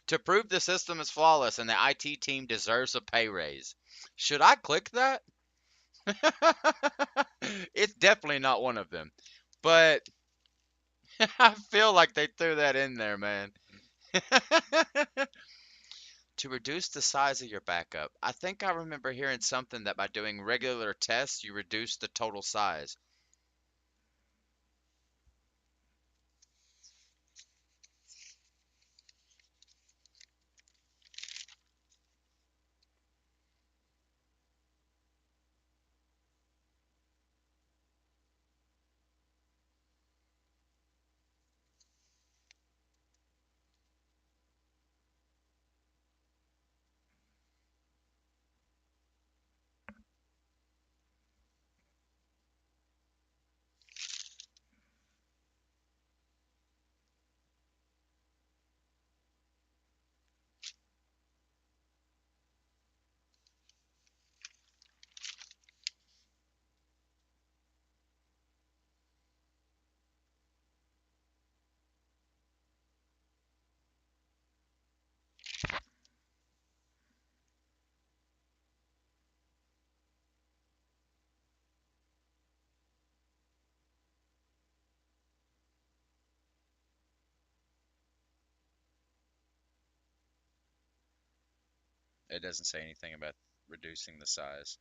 To prove the system is flawless and the IT team deserves a pay raise. Should I click that? It's definitely not one of them. But I feel like they threw that in there, man. To reduce the size of your backup. I think I remember hearing something that by doing regular tests, you reduce the total size. It doesn't say anything about reducing the size.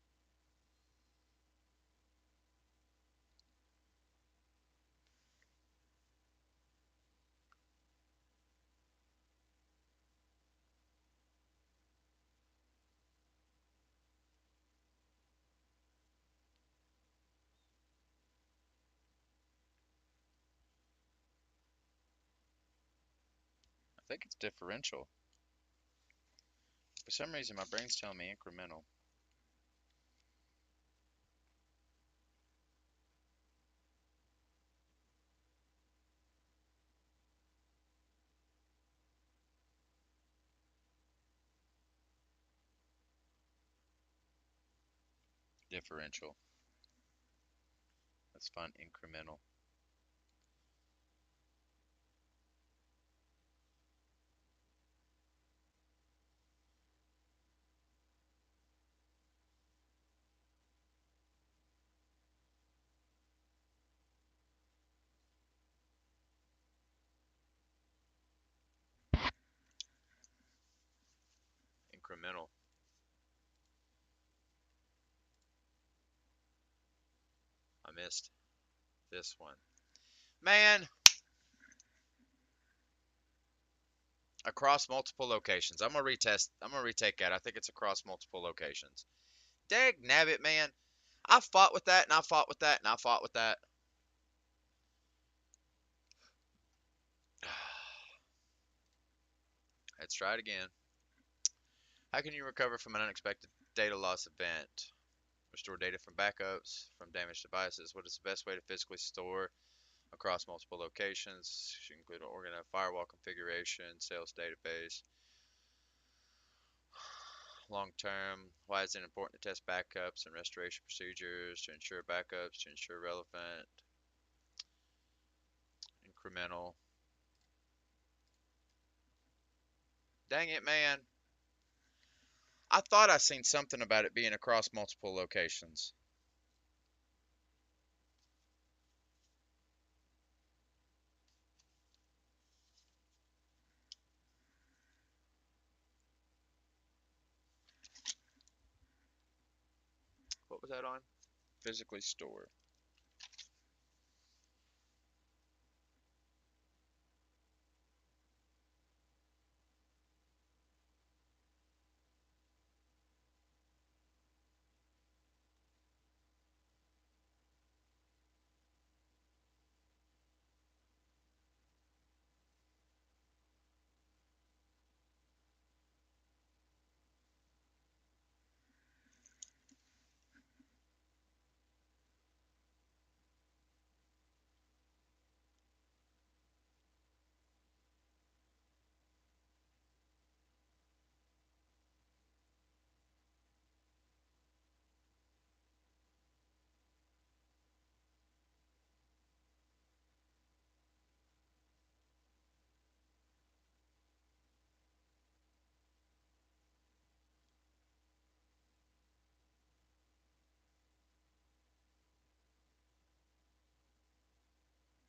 I think it's differential. For some reason, my brain's telling me incremental. Differential. That's fun. Incremental. Incremental. I missed this one. Man, across multiple locations. I'm gonna retest. I'm gonna retake that. I think it's across multiple locations. Dag nabbit, man. I fought with that, and I fought with that, and I fought with that. Let's try it again. How can you recover from an unexpected data loss event? Restore data from backups, from damaged devices. What is the best way to physically store across multiple locations? Should include an organized firewall configuration, sales database. Long term, why is it important to test backups and restoration procedures to ensure backups, to ensure relevant, incremental. Dang it, man. I thought I seen something about it being across multiple locations. What was that on? Physically store.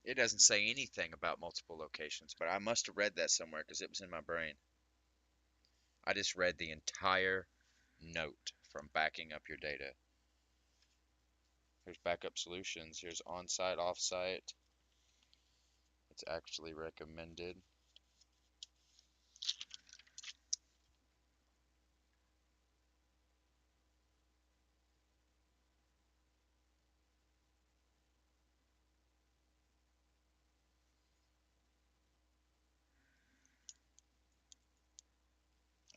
It doesn't say anything about multiple locations, but I must have read that somewhere because it was in my brain. I just read the entire note from backing up your data. Here's backup solutions. Here's on-site, off-site. It's actually recommended.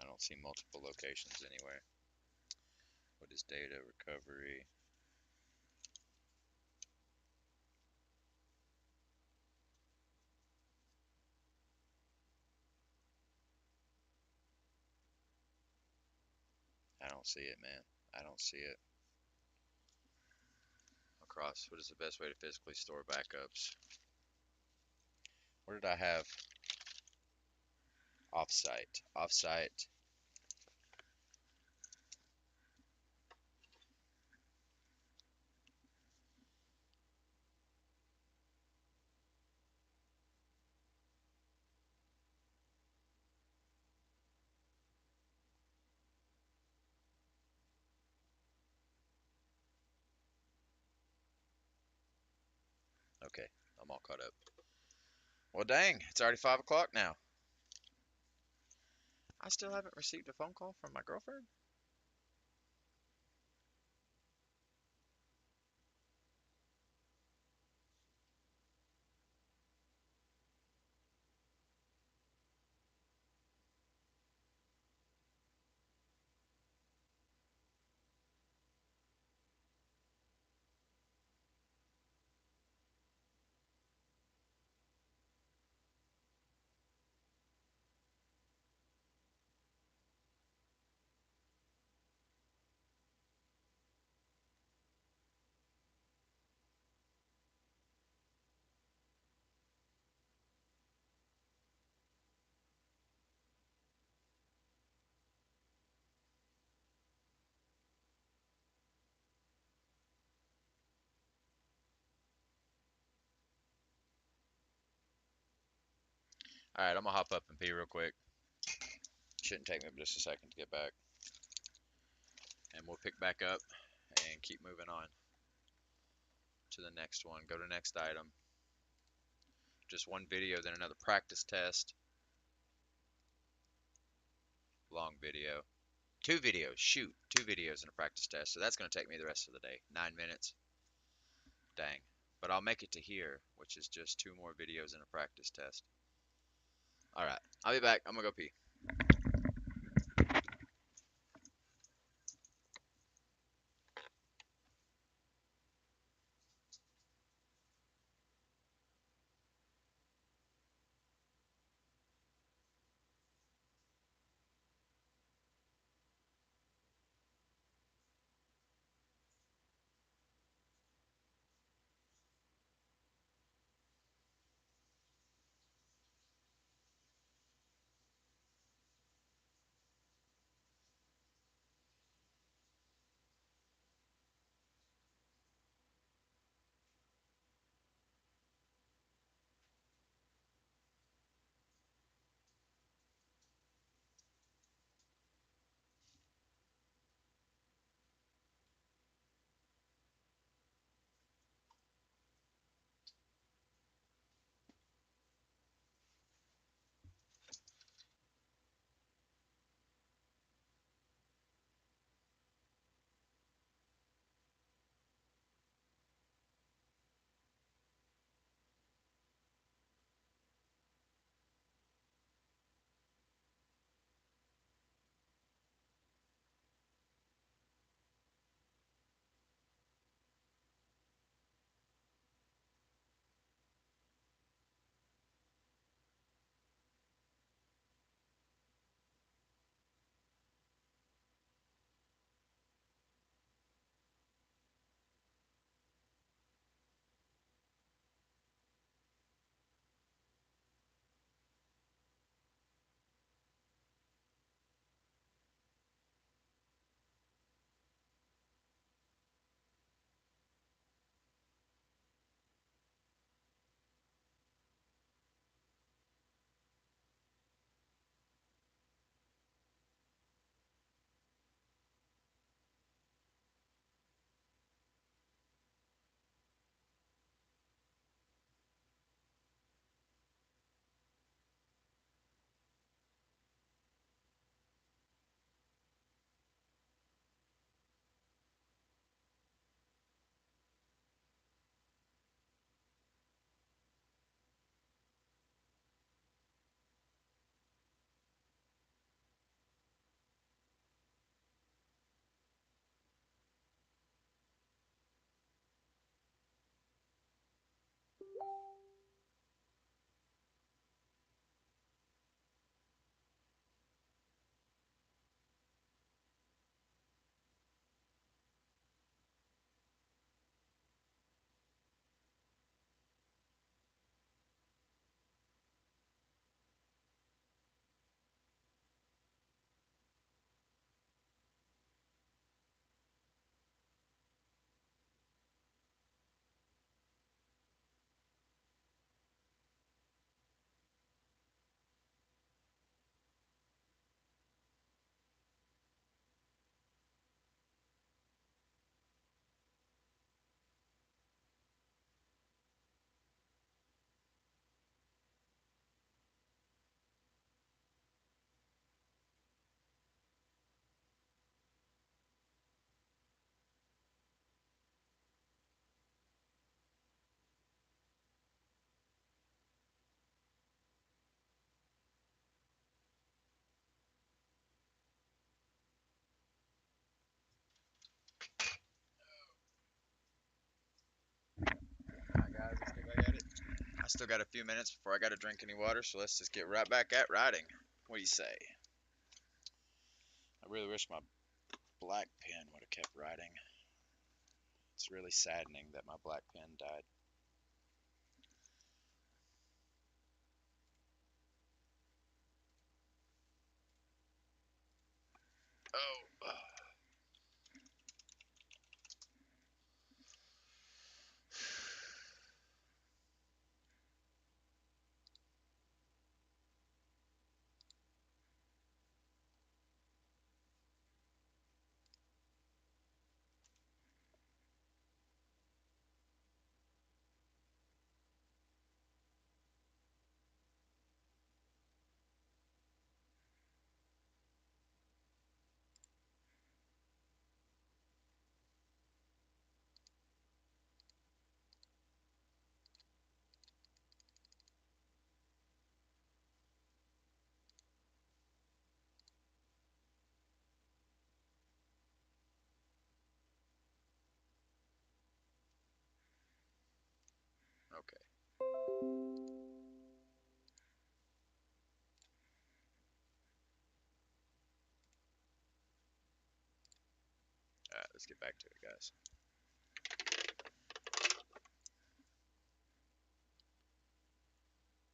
I don't see multiple locations anywhere. What is data recovery? I don't see it, man. I don't see it. Across. What is the best way to physically store backups? Where did I have? Offsite. Offsite. Okay, I'm all caught up. Well, dang, it's already 5 o'clock now. I still haven't received a phone call from my girlfriend? Alright, I'm gonna hop up and pee real quick. Shouldn't take me but just a second to get back. And we'll pick back up and keep moving on to the next one. Go to next item. Just one video, then another practice test. Long video. 2 videos, shoot. 2 videos and a practice test. So that's going to take me the rest of the day. 9 minutes. Dang. But I'll make it to here, which is just 2 more videos and a practice test. Alright, I'll be back. I'm going to go pee. Alright guys, let's get back at it. I still got a few minutes before I got to drink any water, so let's just get right back at writing. What do you say? I really wish my black pen would have kept writing. It's really saddening that my black pen died. Oh. Okay. Alright, let's get back to it, guys.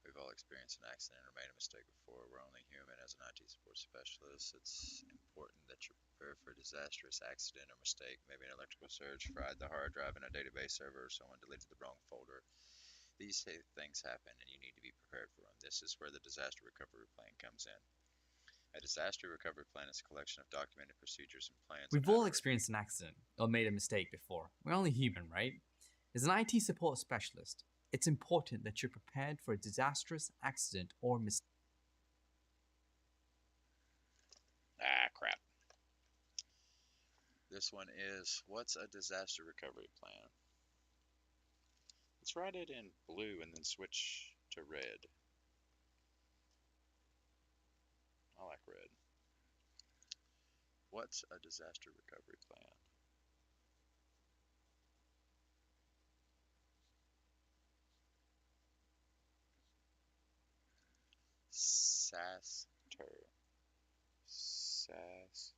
We've all experienced an accident or made a mistake before. We're only human. As an IT support specialist, it's important that you're prepared for a disastrous accident or mistake. Maybe an electrical surge fried the hard drive in a database server, or someone deleted the wrong folder. These things happen, and you need to be prepared for them. This is where the disaster recovery plan comes in. A disaster recovery plan is a collection of documented procedures and plans on We've how all to experienced an accident or made a mistake before. We're only human, right? As an IT support specialist, it's important that you're prepared for a disastrous accident or mistake. crap. This one is, what's a disaster recovery plan? Let's write it in blue and then switch to red. I like red. What's a disaster recovery plan? SASTER. SASTER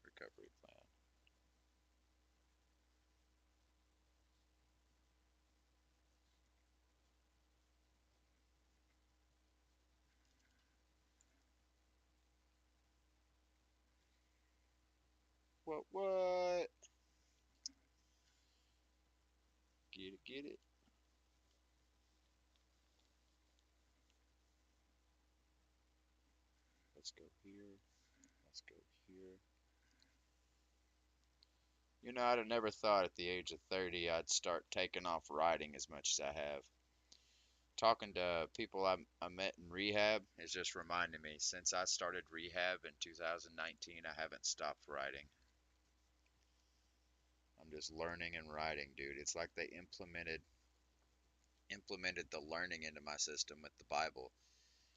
recovery plan. What? Get it? Let's go here. Let's go here. You know, I'd have never thought at the age of 30 I'd start taking off writing as much as I have. Talking to people I met in rehab is just reminding me, since I started rehab in 2019, I haven't stopped writing. I'm just learning and writing, dude. It's like they implemented the learning into my system with the Bible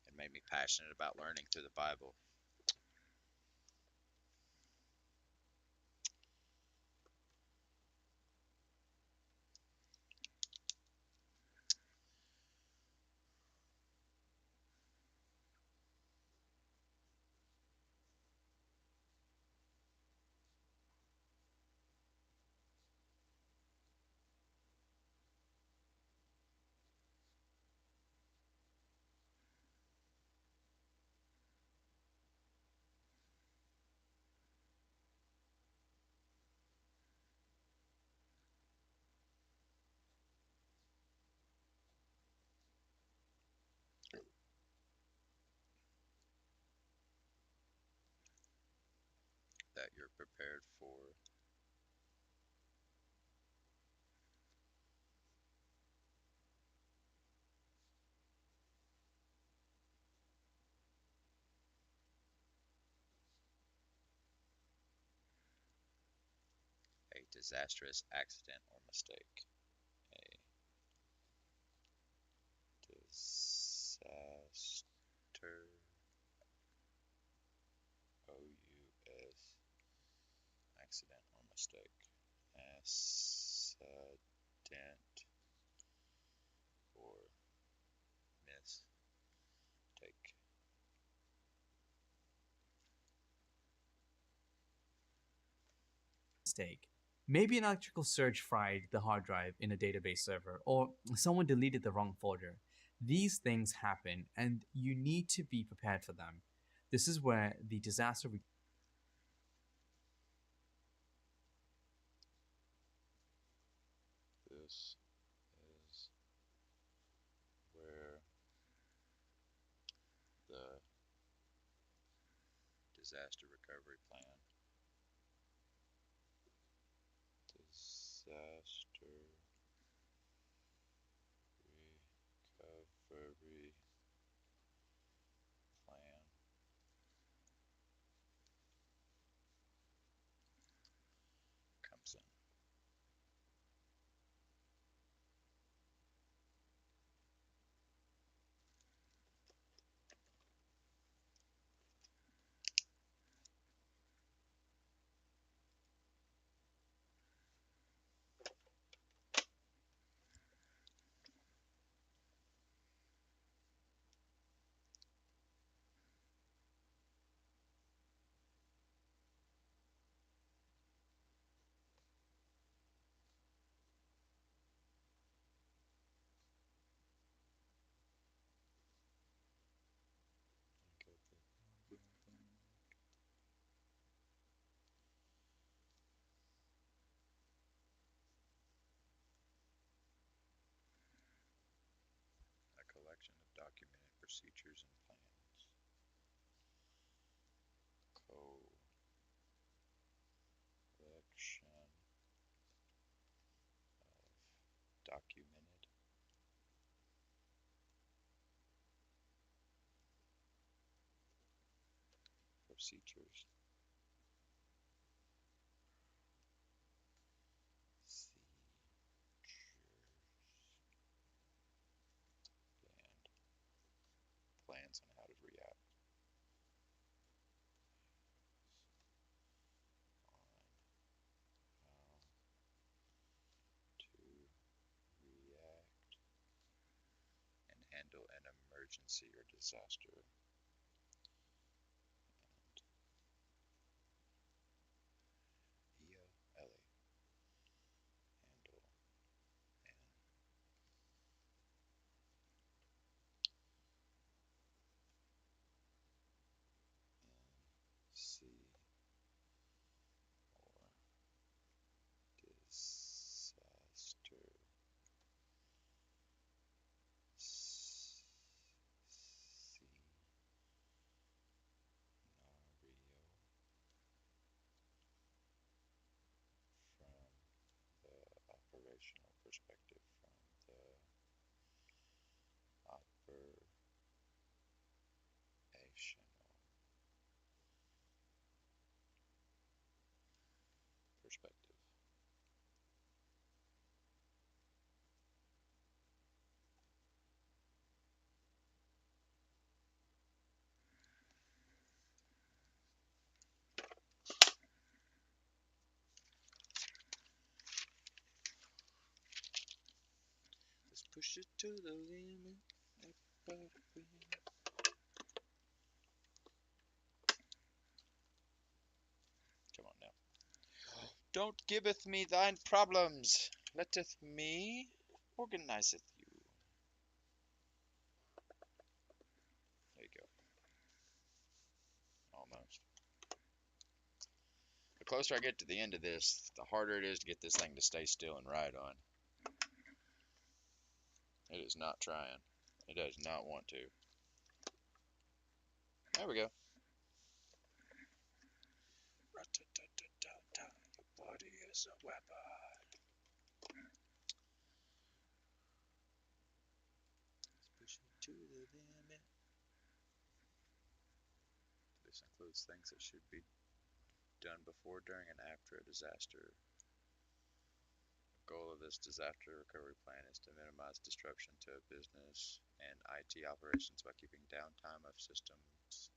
and made me passionate about learning through the Bible. That you're prepared for. A disastrous accident or mistake. A disaster. O-U-S. Accident or mistake. Accident or mistake. Maybe an electrical surge fried the hard drive in a database server, or someone deleted the wrong folder. These things happen, and you need to be prepared for them. This is where the disaster. This is where the disaster recovery plan. Disaster recovery plan comes in. procedures and plans. Collection of documented procedures. And plans on how to react and handle an emergency or disaster. And EOLA, handle an NC or disaster scenario from the operational perspective, perspective. Let's push it to the limit. Come on now. Don't giveth me thine problems, letteth me organizeth you. There you go. Almost. The closer I get to the end of this, the harder it is to get this thing to stay still and ride on. It is not trying. It does not want to. There we go. Your body is a weapon. Let's push it to the limit. This includes things that should be done before, during, and after a disaster. The goal of this disaster recovery plan is to minimize disruption to a business and IT operations by keeping downtime of systems.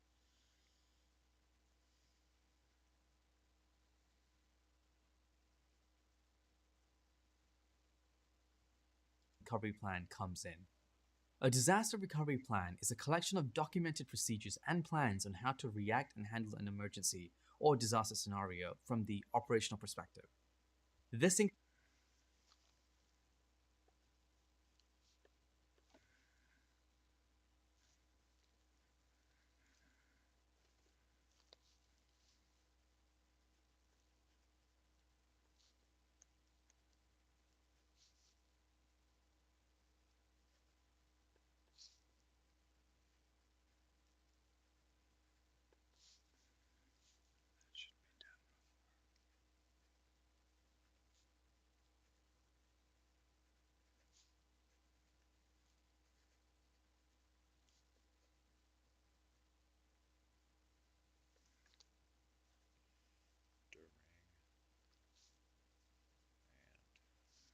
Recovery plan comes in. A disaster recovery plan is a collection of documented procedures and plans on how to react and handle an emergency or disaster scenario from the operational perspective. This During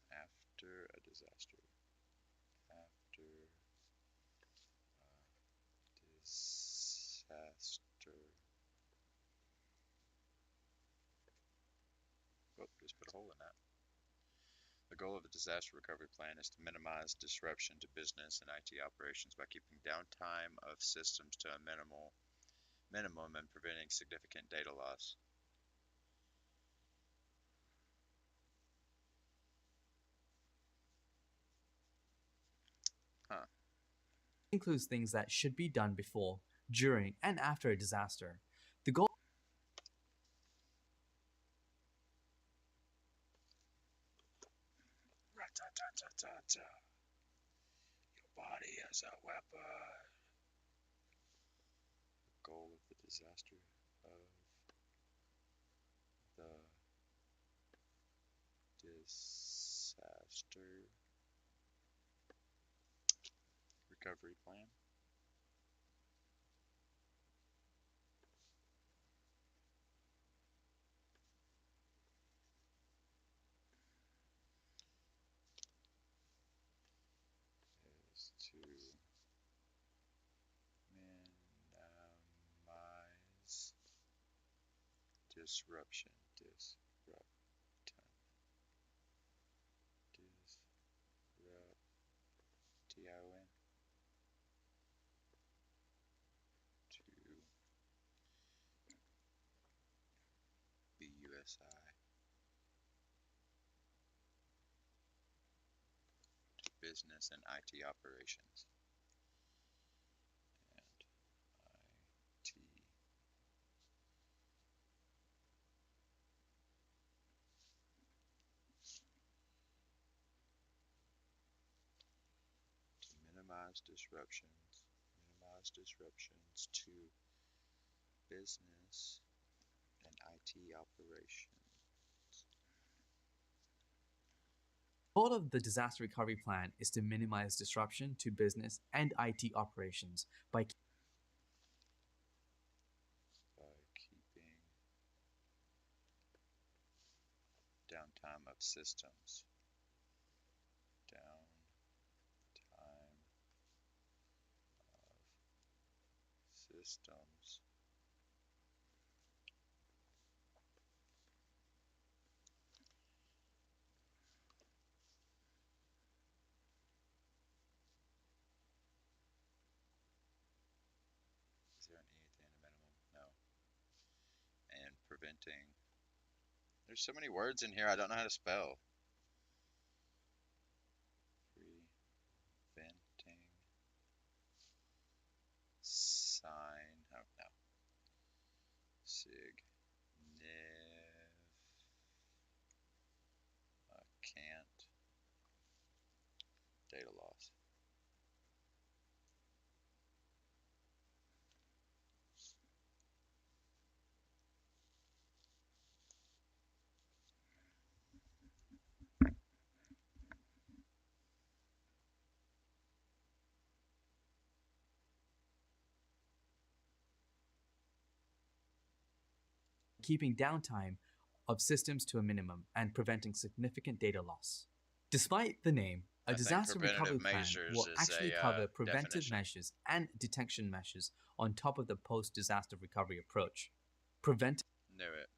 and after a disaster. After a disaster. Oh, just put a hole in that. The goal of the disaster recovery plan is to minimize disruption to business and IT operations by keeping downtime of systems to a minimum and preventing significant data loss. Huh. includes things that should be done before, during, and after a disaster. The goal Your body is a weapon. goal of the disaster recovery plan. Is to minimize disruption. Disruption. To BUSI. To business and IT operations. And IT. To minimize disruptions to business and IT operations. The goal of the disaster recovery plan is to minimize disruption to business and IT operations by keeping downtime of systems. Is there an E at the end of minimum? No. And preventing. There's so many words in here I don't know how to spell. Preventing. Sign. Oh, no. Sig. Can't. Data loss. keeping downtime of systems to a minimum and preventing significant data loss. Despite the name, a disaster recovery plan will actually cover preventive measures and detection measures on top of the post-disaster recovery approach. Knew it.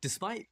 Despite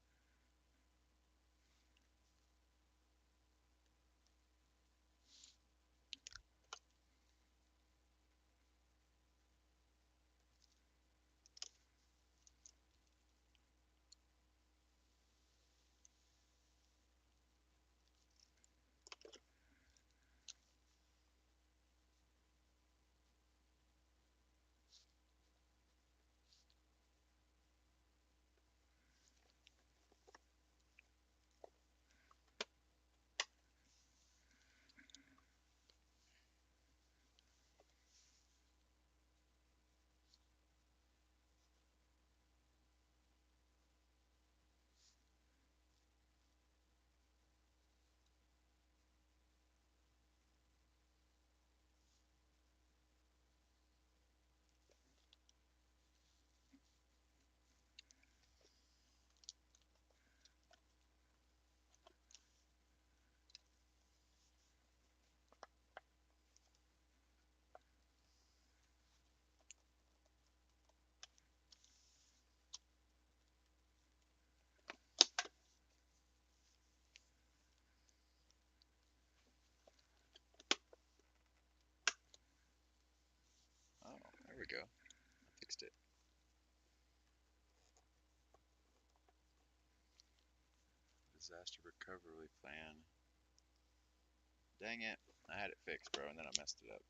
Oh, there we go. I fixed it. Disaster recovery plan. Dang it. I had it fixed, bro, and then I messed it up.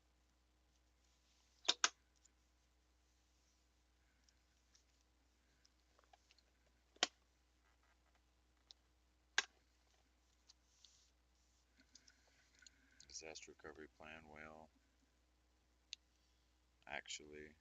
Disaster recovery plan will actually.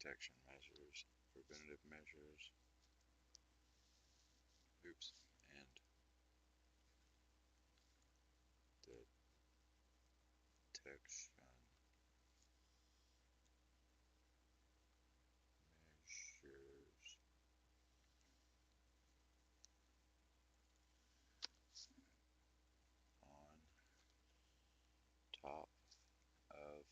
Detection measures, preventative measures, oops, and detection measures on top of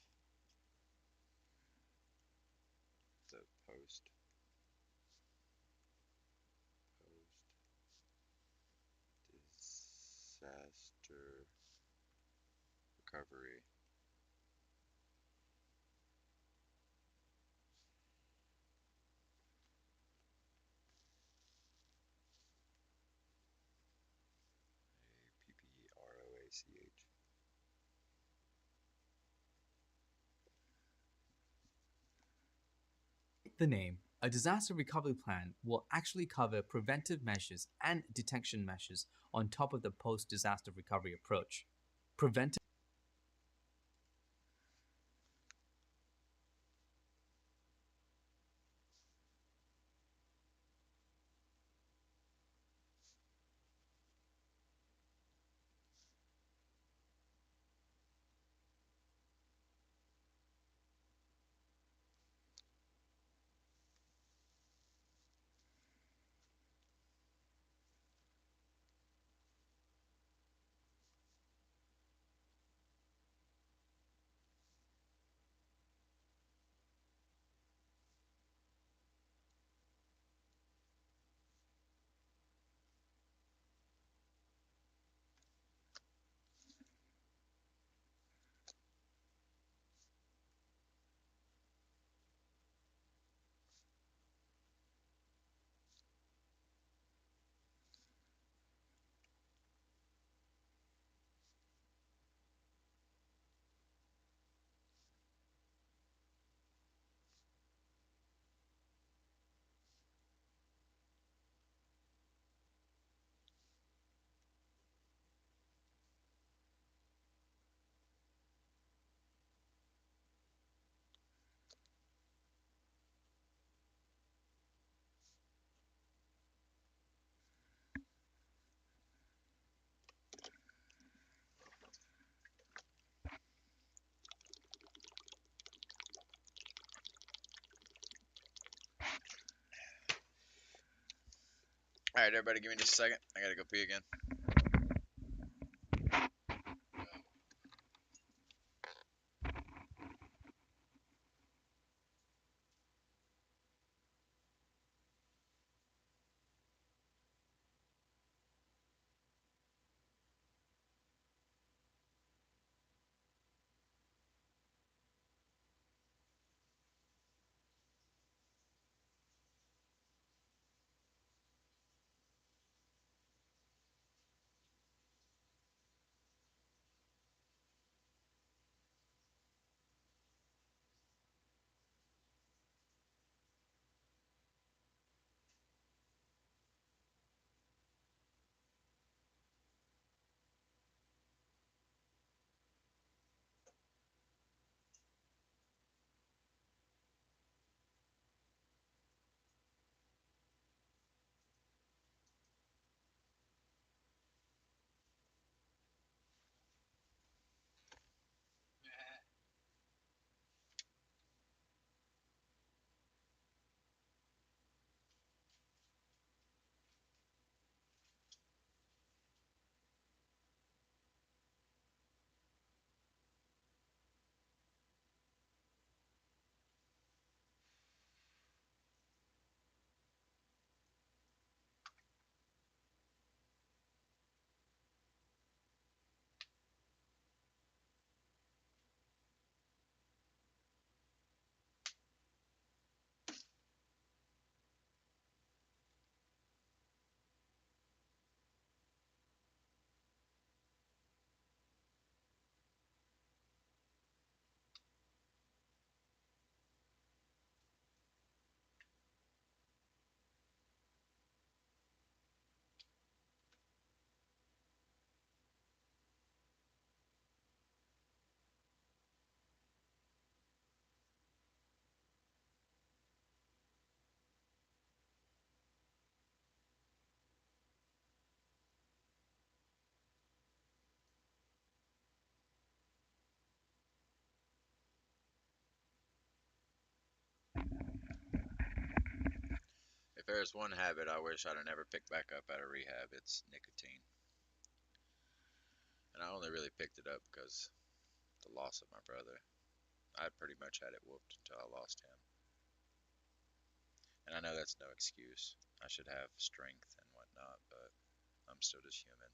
the post-disaster recovery PPROACH. The name, a disaster recovery plan will actually cover preventive measures and detection measures on top of the post disaster recovery approach. Preventive Alright, everybody, give me just a second. I gotta go pee again. there's one habit I wish I'd have never picked back up out of rehab, it's nicotine. And I only really picked it up because the loss of my brother. I pretty much had it whooped until I lost him. And I know that's no excuse. I should have strength and whatnot, but I'm still just human.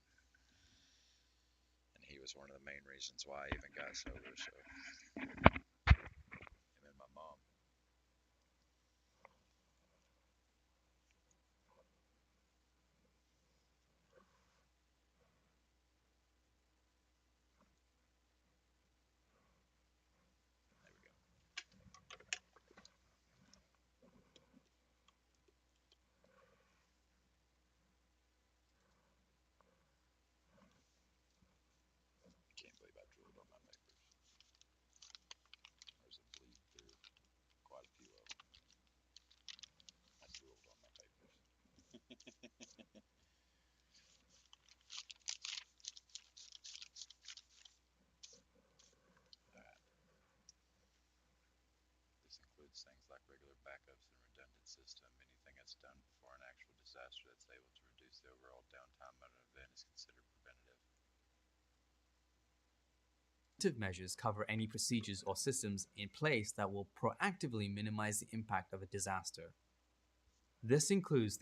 And he was one of the main reasons why I even got sober. So, him and my mom. There we go. Can't believe I drooled on my papers. There's a bleed through quite a few of them. I drooled on my papers. This includes things like regular backups and redundant system. Anything that's done before an actual disaster that's able to reduce the overall downtime of an event is considered preventative. Preventive measures cover any procedures or systems in place that will proactively minimize the impact of a disaster. This includes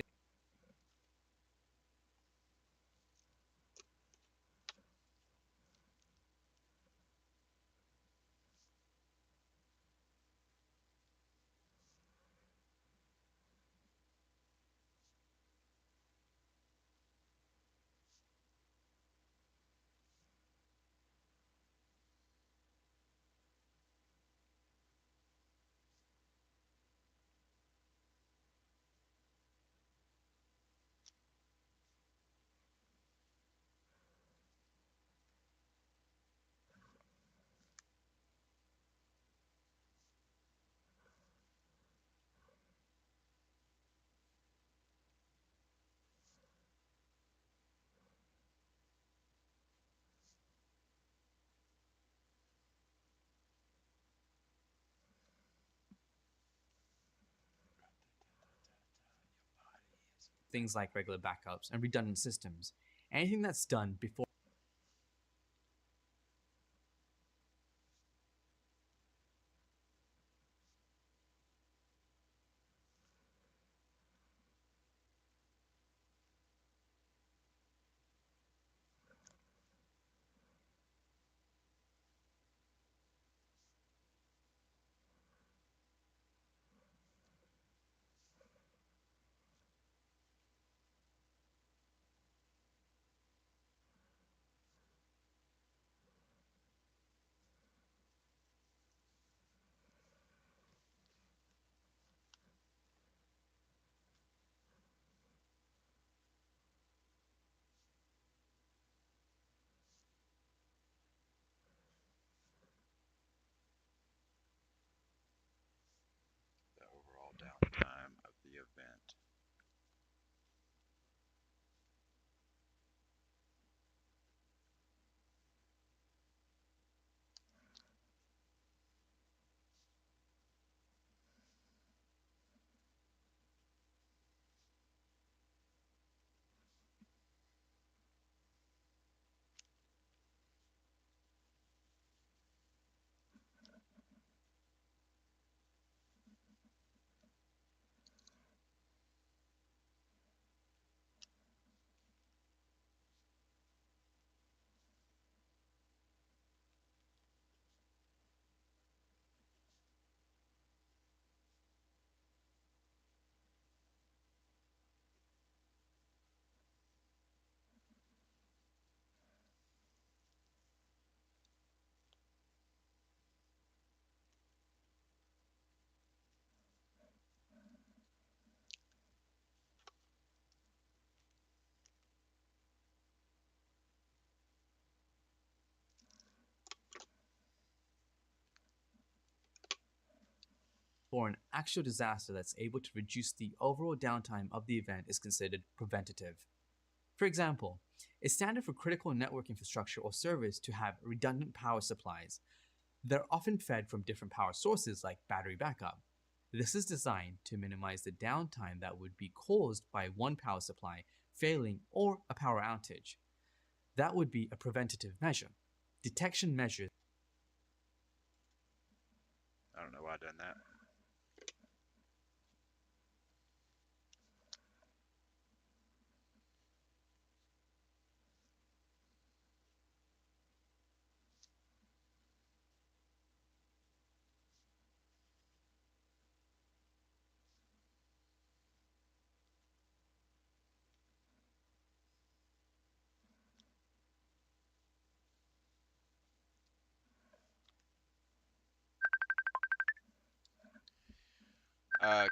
things like regular backups and redundant systems. Anything that's done before The overall downtime of the event. an actual disaster that's able to reduce the overall downtime of the event is considered preventative. For example, it's standard for critical network infrastructure or servers to have redundant power supplies. They're often fed from different power sources like battery backup. This is designed to minimize the downtime that would be caused by one power supply failing or a power outage. That would be a preventative measure. Detection measures. I don't know why I done that.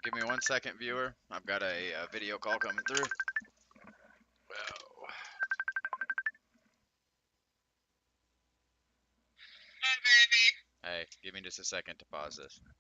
Give me 1 second, viewer. I've got a video call coming through. Whoa. Hi, baby. Hey, give me just a second to pause this. Okay.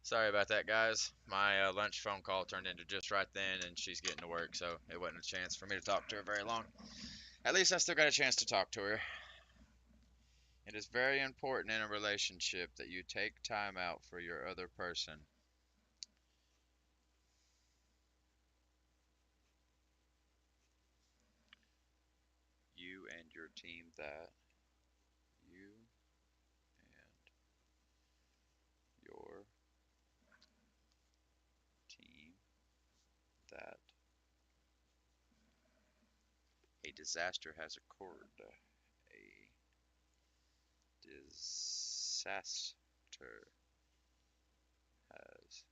Sorry about that, guys. My lunch phone call turned into just right then, and she's getting to work, so it wasn't a chance for me to talk to her very long. At least I still got a chance to talk to her. It is very important in a relationship that you take time out for your other person. You and your team that. You and your team that. A disaster has occurred. A disaster has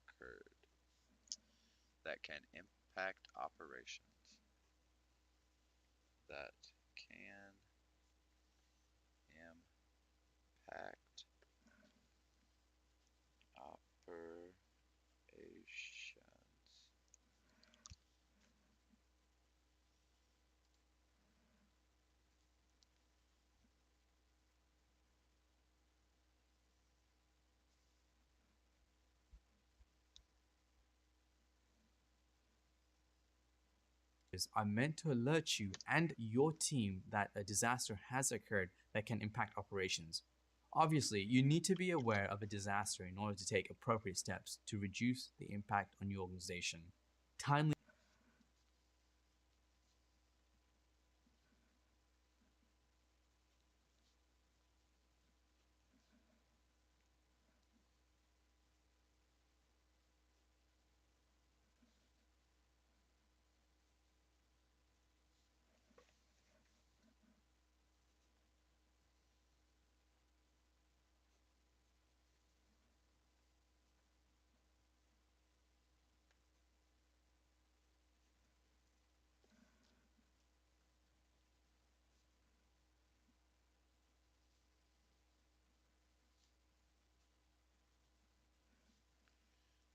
occurred that can impact operations. That can impact operations. Are meant to alert you and your team that a disaster has occurred that can impact operations. Obviously, you need to be aware of a disaster in order to take appropriate steps to reduce the impact on your organization. Timely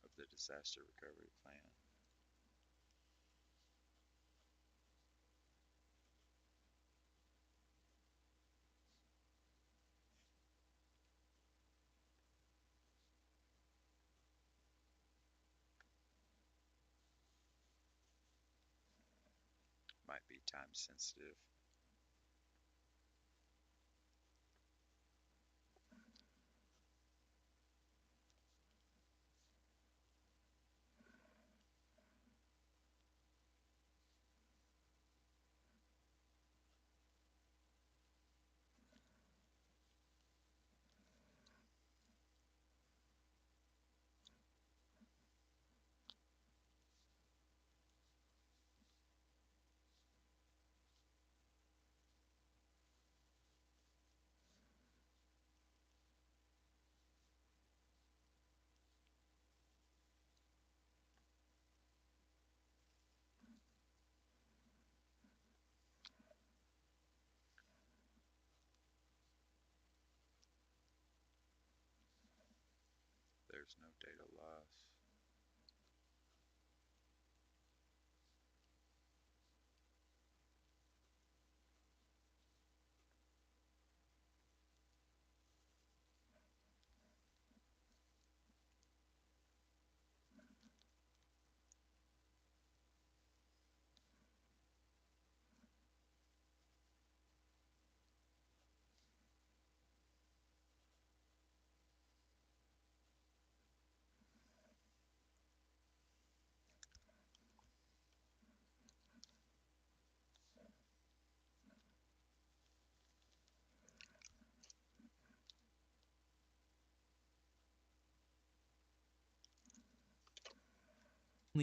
Of the disaster recovery plan. Might be time sensitive. There's no data loss.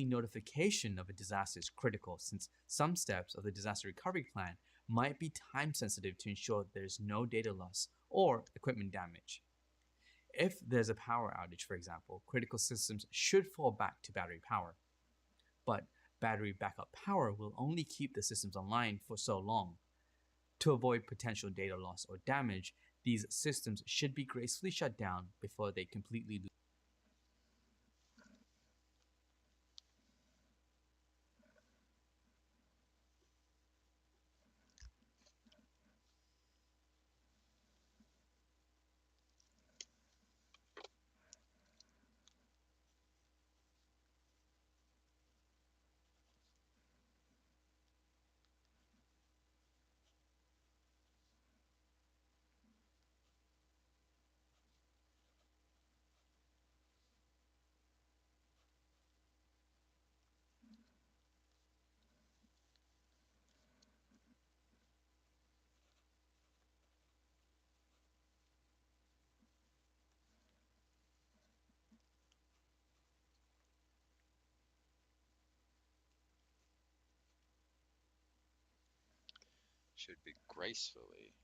notification of a disaster is critical since some steps of the disaster recovery plan might be time sensitive to ensure there's no data loss or equipment damage. If there's a power outage, for example, critical systems should fall back to battery power. But battery backup power will only keep the systems online for so long. To avoid potential data loss or damage, these systems should be gracefully shut down before they completely lose. Should be gracefully.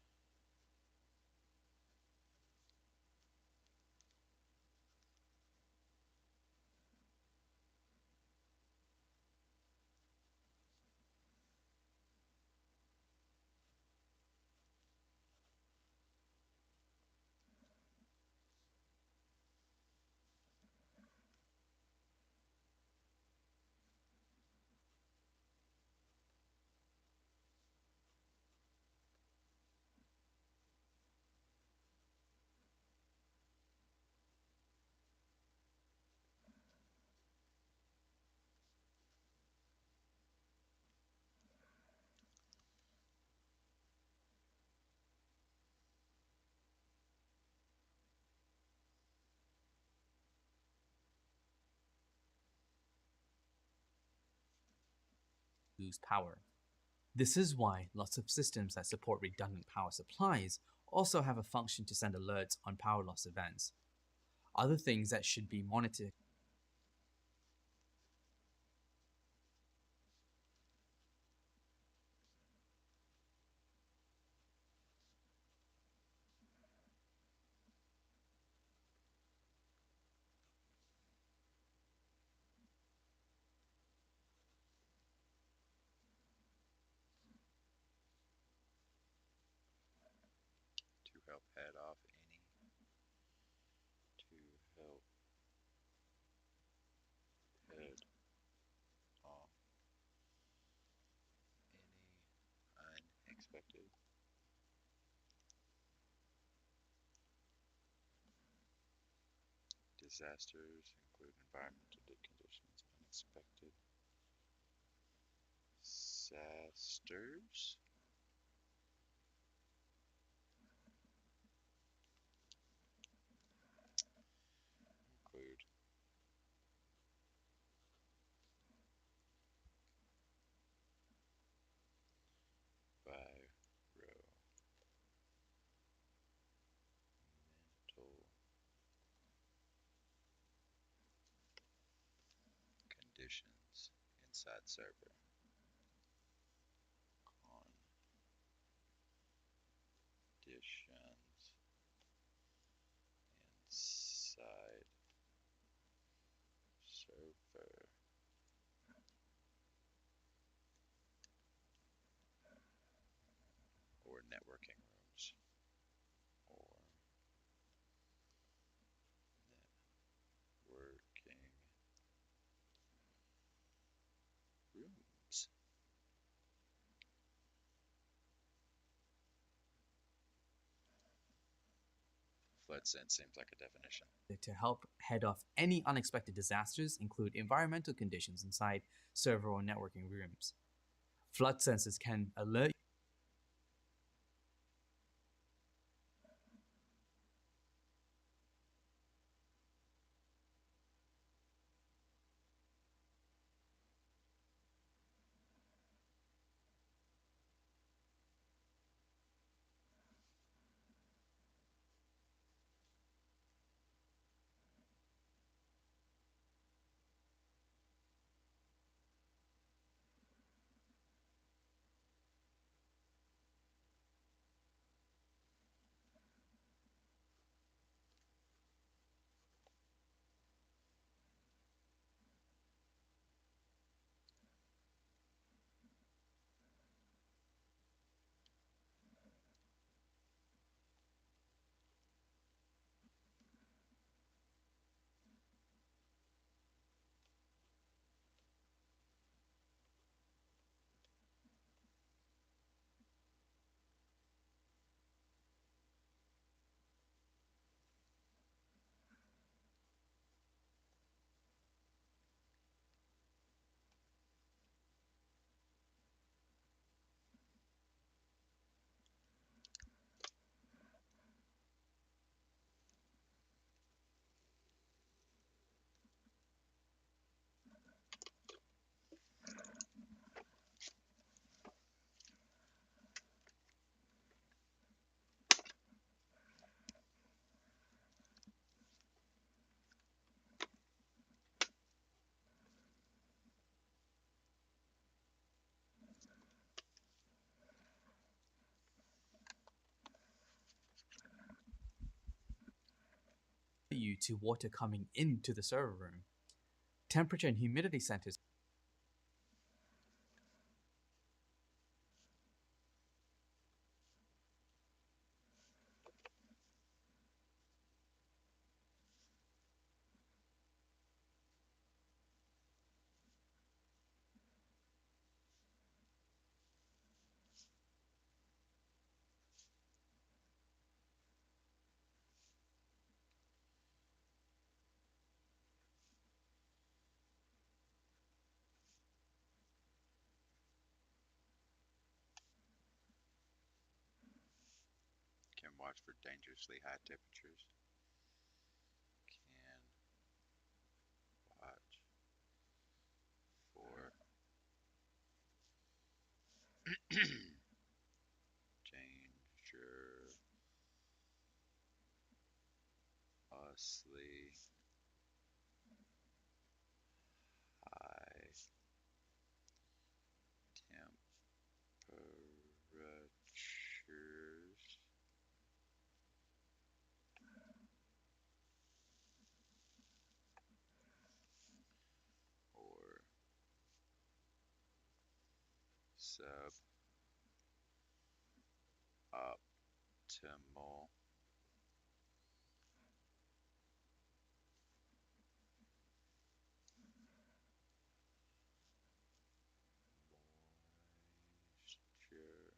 lose power. This is why lots of systems that support redundant power supplies also have a function to send alerts on power loss events. Other things that should be monitored To help head off any. To help head off any unexpected disasters, include environmental conditions, unexpected disasters, include environmental conditions inside server. Conditions inside server or networking rooms or networking rooms. FloodSense seems like a definition. to help head off any unexpected disasters include environmental conditions inside server or networking rooms. Flood sensors can alert you to water coming into the server room. Temperature and humidity sensors Can watch for dangerously high temperatures. Can watch for dangerously high temperatures or suboptimal moisture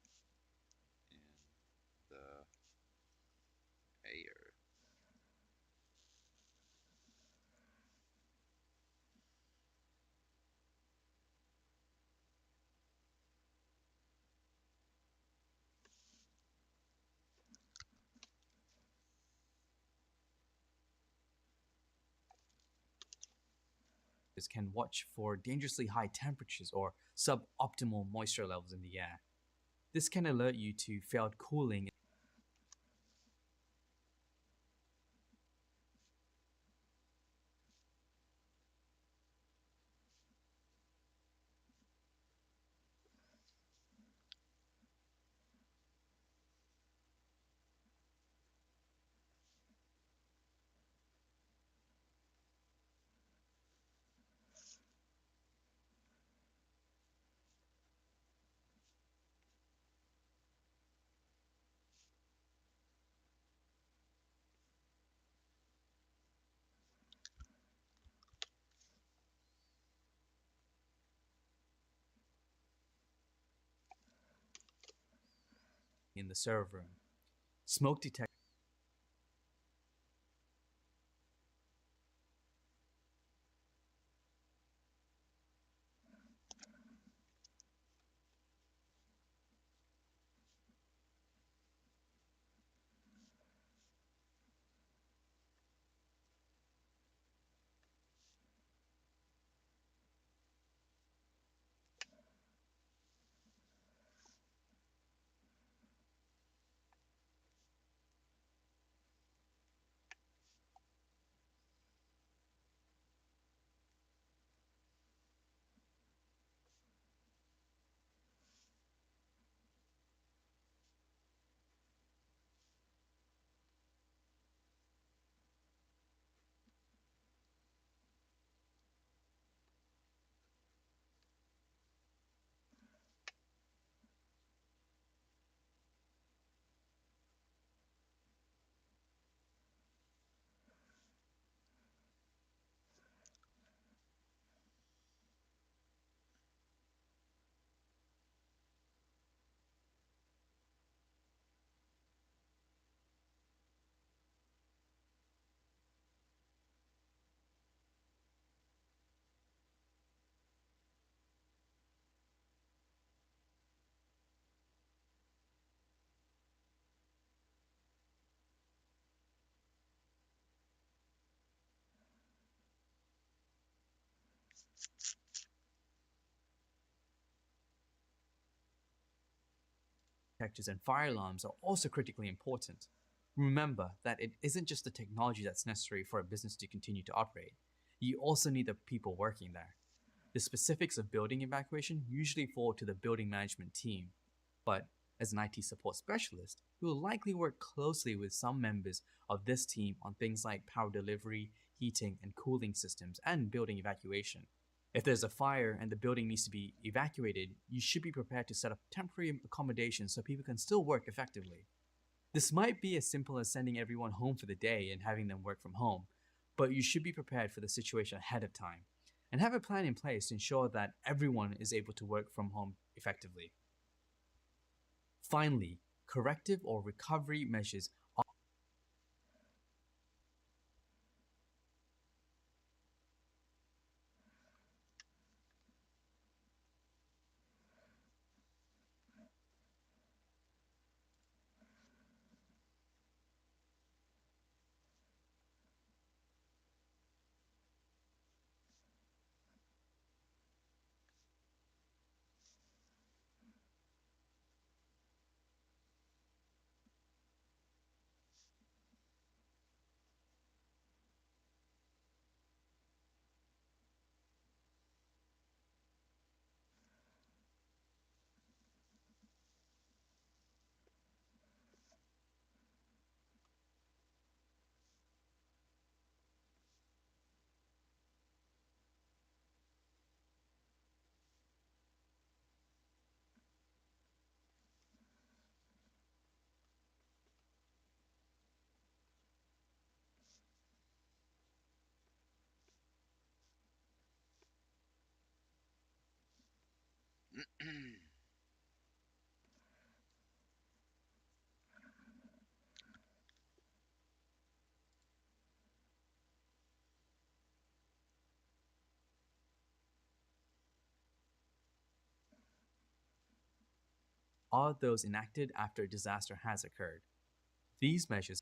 levels in the air. can watch for dangerously high temperatures or suboptimal moisture levels in the air. This can alert you to failed cooling. In the server room. Smoke detectors and fire alarms are also critically important. Remember that it isn't just the technology that's necessary for a business to continue to operate. You also need the people working there. The specifics of building evacuation usually fall to the building management team, but As an IT support specialist, you will likely work closely with some members of this team on things like power delivery, heating and cooling systems, and building evacuation. If there's a fire and the building needs to be evacuated, you should be prepared to set up temporary accommodations so people can still work effectively. This might be as simple as sending everyone home for the day and having them work from home, but you should be prepared for the situation ahead of time and have a plan in place to ensure that everyone is able to work from home effectively. Finally, corrective or recovery measures are those enacted after a disaster has occurred. These measures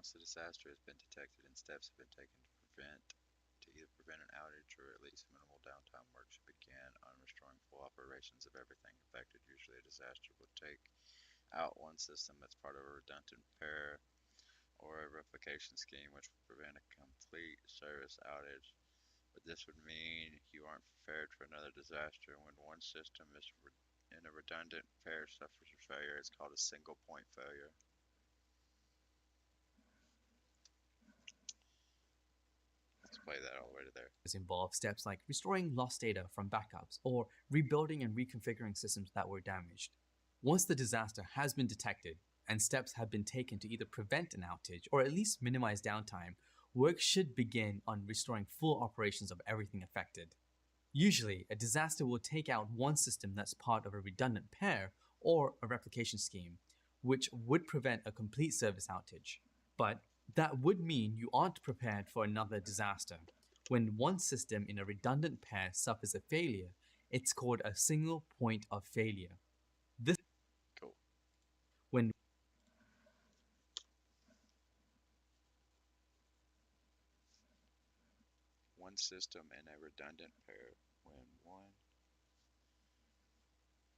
Once the disaster has been detected and steps have been taken to either prevent an outage or at least minimal downtime, work should begin on restoring full operations of everything affected. Usually a disaster will take out one system that's part of a redundant repair or a replication scheme, which will prevent a complete service outage. But this would mean you aren't prepared for another disaster. When one system is in a redundant repair suffers a failure, it's called a single point failure. Let's play that all the way to there. involve steps like restoring lost data from backups or rebuilding and reconfiguring systems that were damaged. Once the disaster has been detected and steps have been taken to either prevent an outage or at least minimize downtime, work should begin on restoring full operations of everything affected. Usually, a disaster will take out one system that's part of a redundant pair or a replication scheme, which would prevent a complete service outage. But that would mean you aren't prepared for another disaster. When one system in a redundant pair suffers a failure, it's called a single point of failure. This Cool. when One system in a redundant pair. When one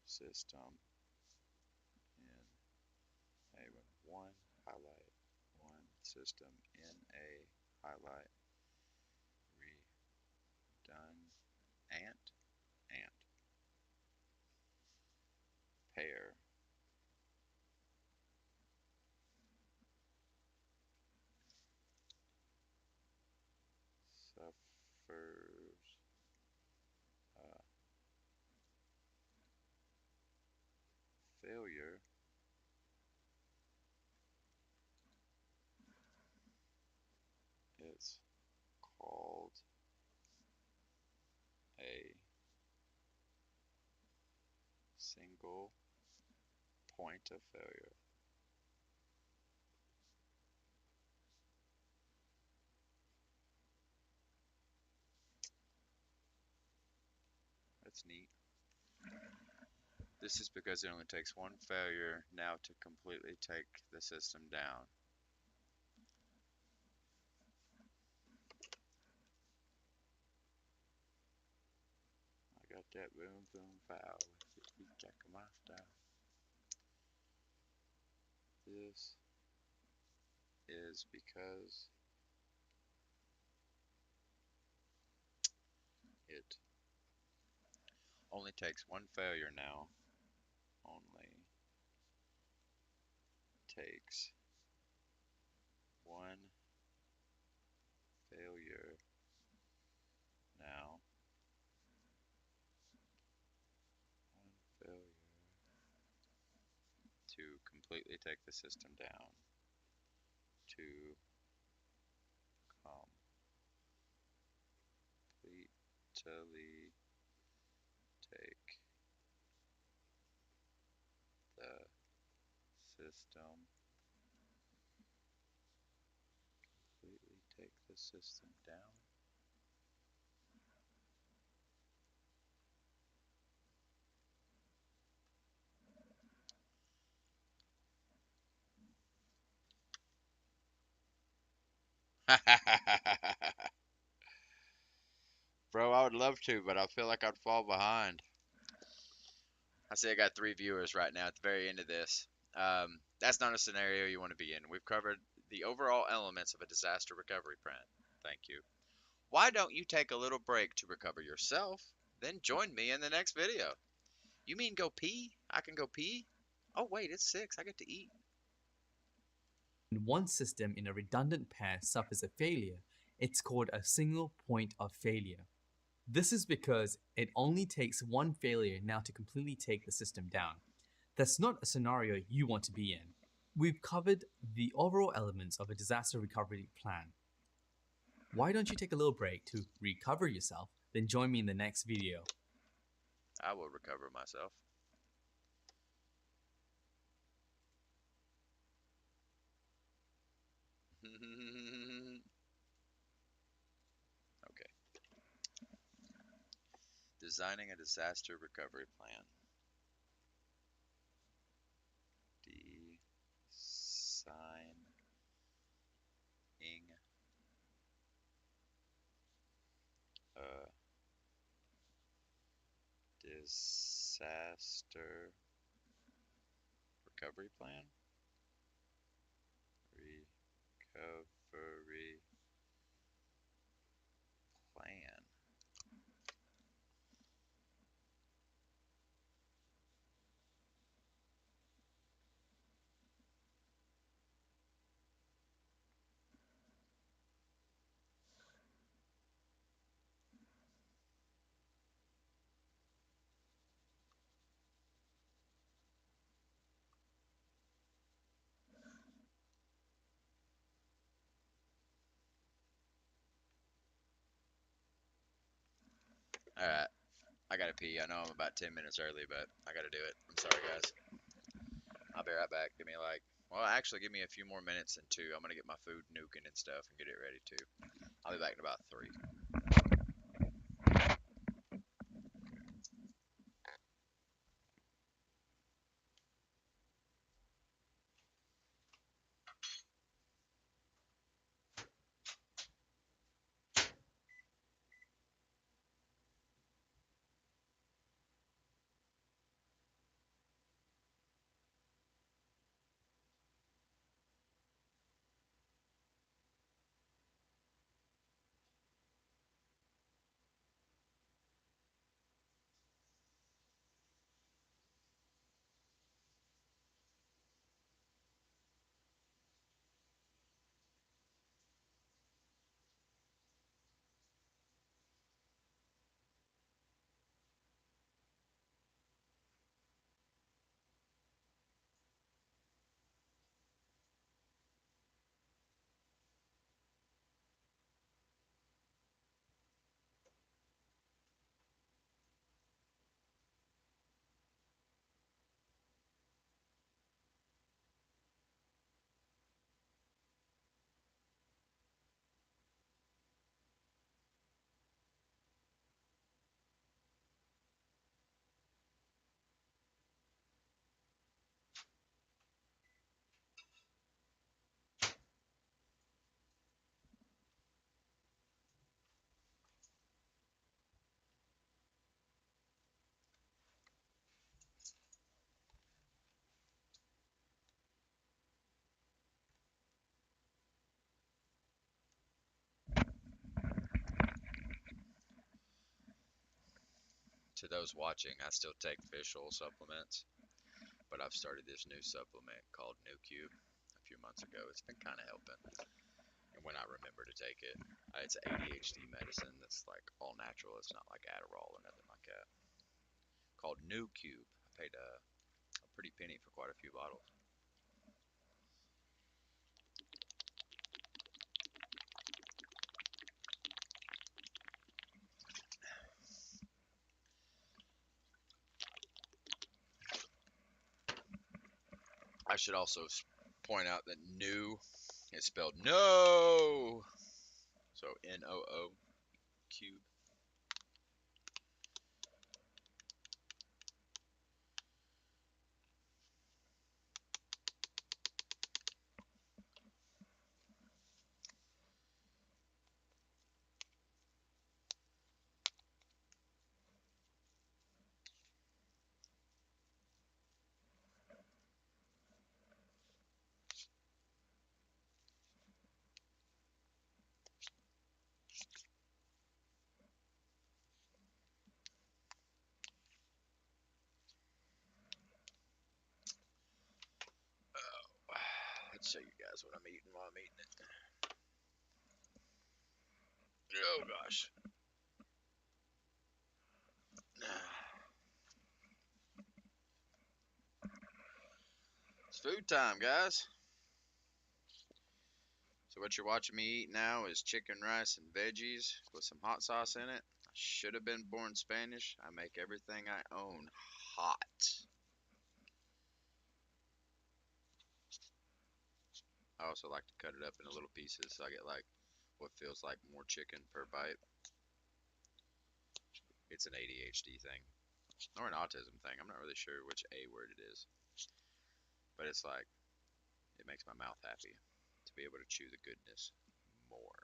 system in a one highlight one system in a highlight redundant ant pair suffers a failure, it's called a single point of failure. That's neat. This is because it only takes one failure now to completely take the system down. I got that boom boom pow. Check my style. This is because it only takes one failure now. Only takes one failure now. One failure to completely take the system down. To completely take the system. Completely take the system down. Bro, I would love to, but I feel like I'd fall behind. I see I got 3 viewers right now at the very end of this. That's not a scenario you want to be in. We've covered the overall elements of a disaster recovery plan. Thank you. Why don't you take a little break to recover yourself, then join me in the next video? You mean go pee? I can go pee? Oh wait, it's 6. I get to eat. one system in a redundant pair suffers a failure, it's called a single point of failure. This is because it only takes one failure now to completely take the system down. That's not a scenario you want to be in. We've covered the overall elements of a disaster recovery plan. Why don't you take a little break to recover yourself, then join me in the next video. I will recover myself. Okay. Designing a disaster recovery plan. Designing a disaster recovery plan. Recovery plan. Alright, I gotta pee. I know I'm about 10 minutes early, but I gotta do it. I'm sorry, guys. I'll be right back. Give me like, well, actually, give me a few more minutes and two. I'm gonna get my food nuking and stuff and get it ready too. I'll be back in about 3. To those watching, I still take fish oil supplements, but I've started this new supplement called New Cube a few months ago. It's been kind of helping. And when I remember to take it, it's ADHD medicine that's like all natural. It's not like Adderall or nothing like that. Called New Cube. I paid a pretty penny for quite a few bottles. I should also point out that new is spelled no. So NOO Cube. Let's show you guys what I'm eating while I'm eating it. Oh gosh. It's food time, guys. So what you're watching me eat now is chicken, rice, and veggies with some hot sauce in it. I should have been born Spanish. I make everything I own hot. I also like to cut it up into little pieces so I get like what feels like more chicken per bite. It's an ADHD thing or an autism thing. I'm not really sure which A word it is, but it's like it makes my mouth happy to be able to chew the goodness more.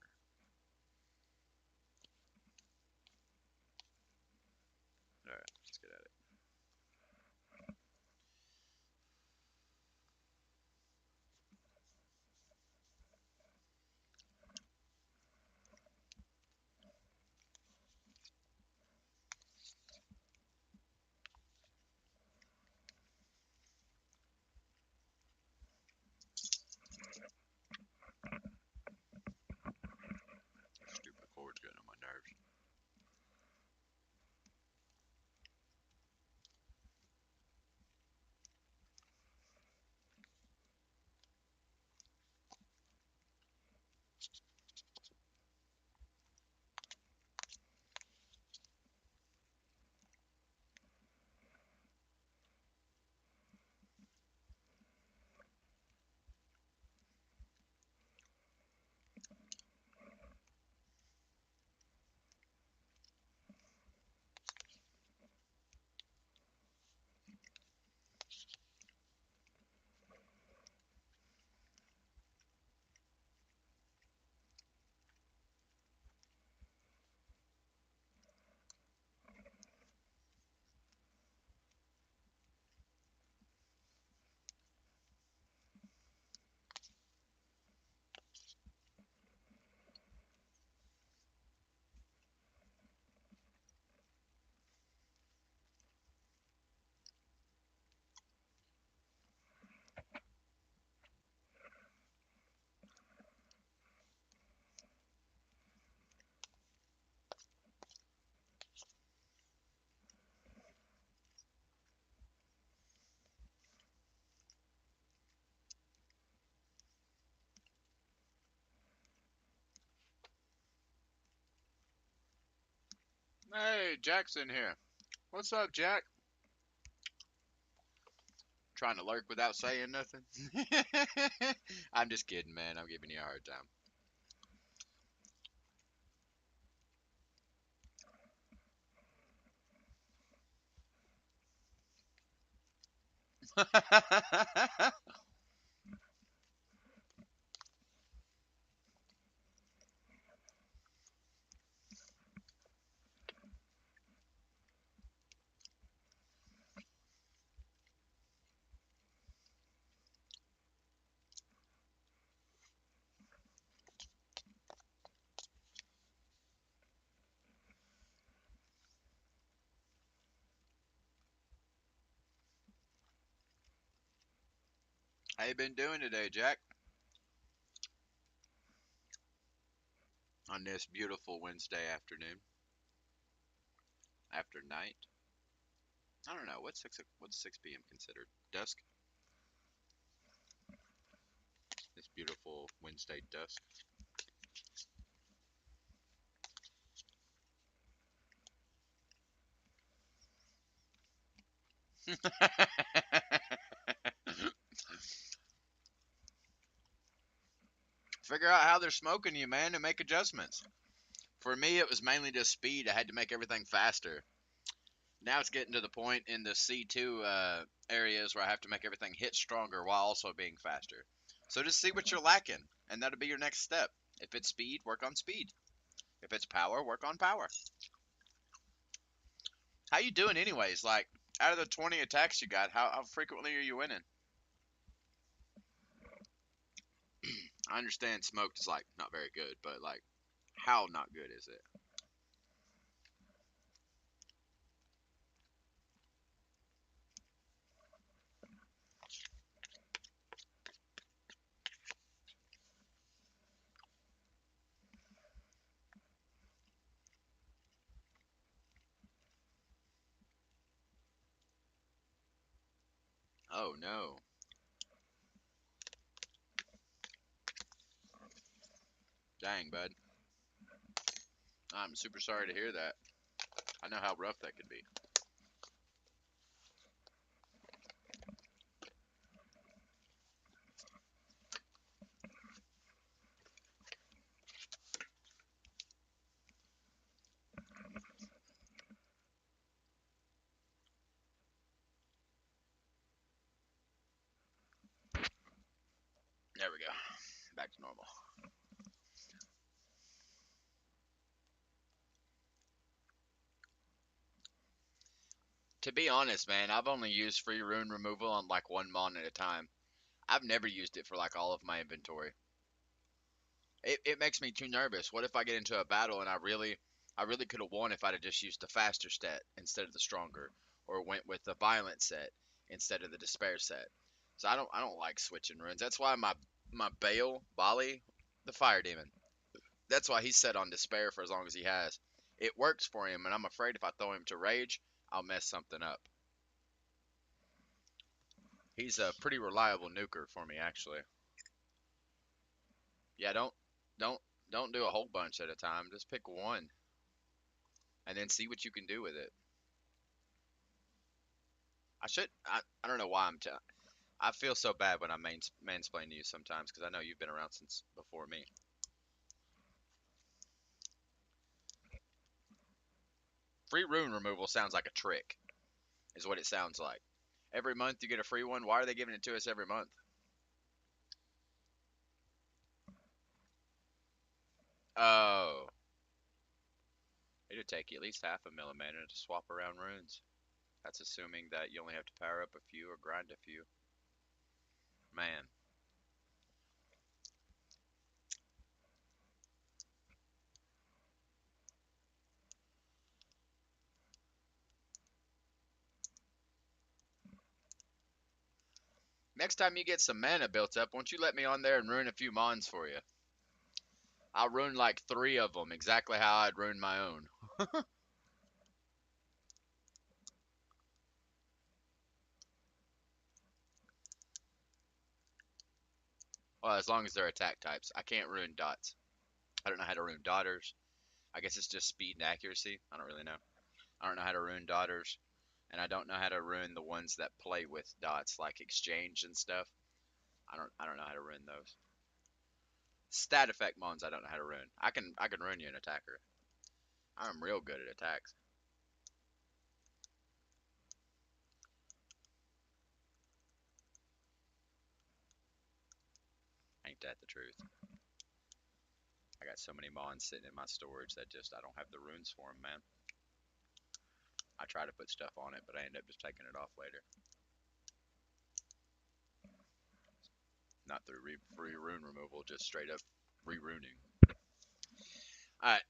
All right, let's get at it. Hey, Jack's in here. What's up, Jack? Trying to lurk without saying nothing? I'm just kidding, man. I'm giving you a hard time. How you been doing today, Jack? On this beautiful Wednesday afternoon, after night. I don't know what's 6 p.m. considered dusk. This beautiful Wednesday dusk. Figure out how they're smoking you, man, and make adjustments. For me, it was mainly just speed. I had to make everything faster. Now it's getting to the point in the C2 areas where I have to make everything hit stronger while also being faster. So just see what you're lacking, and that'll be your next step. If it's speed, work on speed. If it's power, work on power. How you doing anyways? Like, out of the 20 attacks you got, how frequently are you winning? I understand smoked is like not very good, but like how not good is it? Oh no. Dang, bud. I'm super sorry to hear that. I know how rough that could be. There we go. Back to normal. To be honest, man, I've only used free rune removal on like one mon at a time. I've never used it for like all of my inventory. It makes me too nervous. What if I get into a battle and I really could have won if I'd have just used the faster set instead of the stronger, or went with the violent set instead of the despair set. So I don't like switching runes. That's why my Bale Bali, the fire demon. That's why he's set on despair for as long as he has. It works for him, and I'm afraid if I throw him to rage, I'll mess something up. He's a pretty reliable nuker for me, actually. Yeah, don't don't do a whole bunch at a time. Just pick one and then see what you can do with it. I don't know why I feel so bad when I mansplain to you sometimes because I know you've been around since before me. Free rune removal sounds like a trick, is what it sounds like. Every month you get a free one. Why are they giving it to us every month? Oh, it'd take you at least half a millimeter to swap around runes. That's assuming that you only have to power up a few or grind a few. Man, next time you get some mana built up, won't you let me on there and ruin a few mons for you? I'll ruin like 3 of them, exactly how I'd ruin my own. Well, as long as they're attack types. I can't ruin dots. I don't know how to ruin daughters. I guess it's just speed and accuracy. I don't really know. I don't know how to ruin daughters, and I don't know how to ruin the ones that play with dots, like exchange and stuff. I don't know how to ruin those. Stat effect mons I don't know how to ruin. I can ruin you an attacker. I'm real good at attacks. Ain't that the truth? I got so many mons sitting in my storage that just I don't have the runes for them, man. I try to put stuff on it, but I end up just taking it off later. Not through free rune removal, just straight up re-runing. Alright,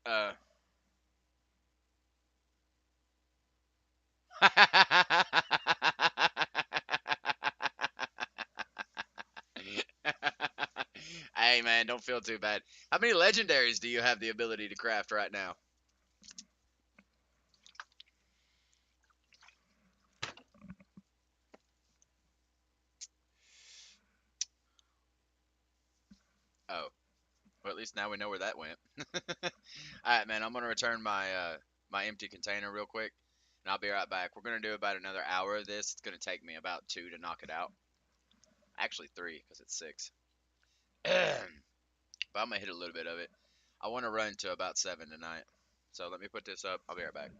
Hey man, don't feel too bad. How many legendaries do you have the ability to craft right now? Oh, well at least now we know where that went. Alright man, I'm gonna return my empty container real quick, and I'll be right back. We're gonna do about another hour of this. It's gonna take me about 2 to knock it out. Actually 3, because it's 6. But I'm gonna hit a little bit of it. I want to run to about 7 tonight. So let me put this up. I'll be right back.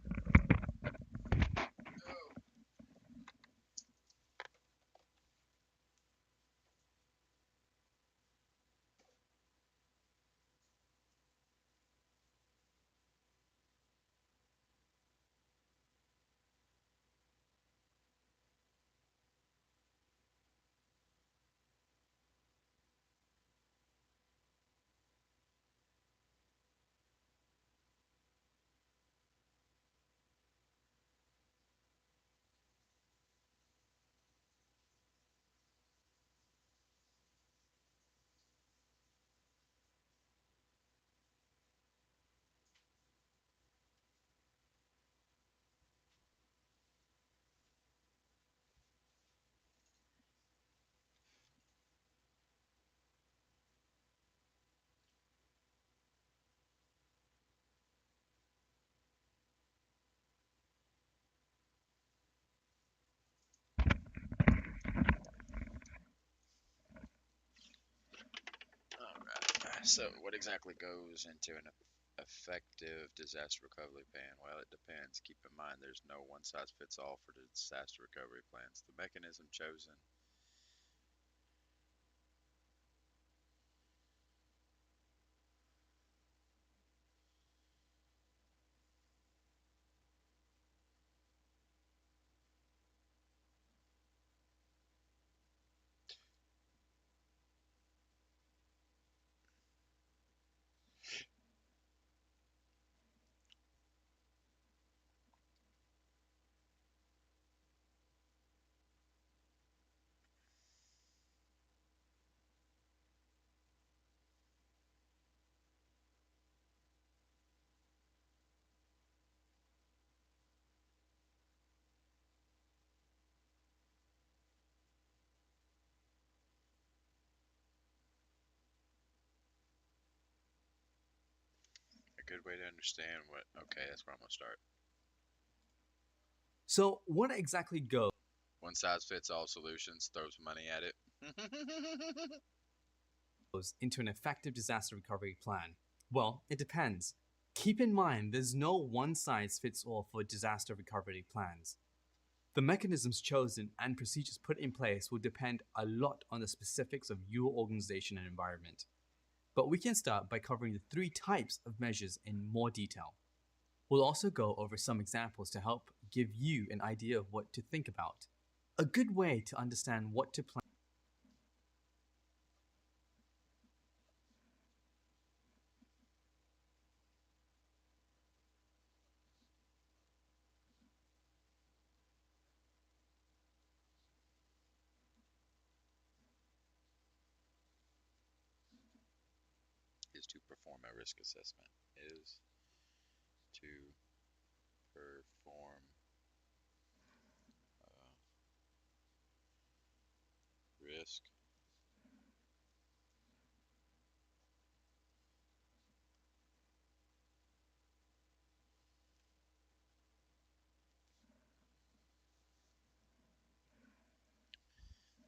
Alright. So what exactly goes into an effective disaster recovery plan? Well, it depends. Keep in mind there's no one size fits all for the disaster recovery plans. The mechanism chosen a good way to understand what. Okay, that's where I'm gonna start. So, what exactly goes One size fits all solutions. Throws money at it. into an effective disaster recovery plan? Well, it depends. Keep in mind, there's no one size fits all for disaster recovery plans. The mechanisms chosen and procedures put in place will depend a lot on the specifics of your organization and environment. But we can start by covering the 3 types of measures in more detail. We'll also go over some examples to help give you an idea of what to think about. A good way to understand what to plan Is to perform a risk assessment. Is to perform risk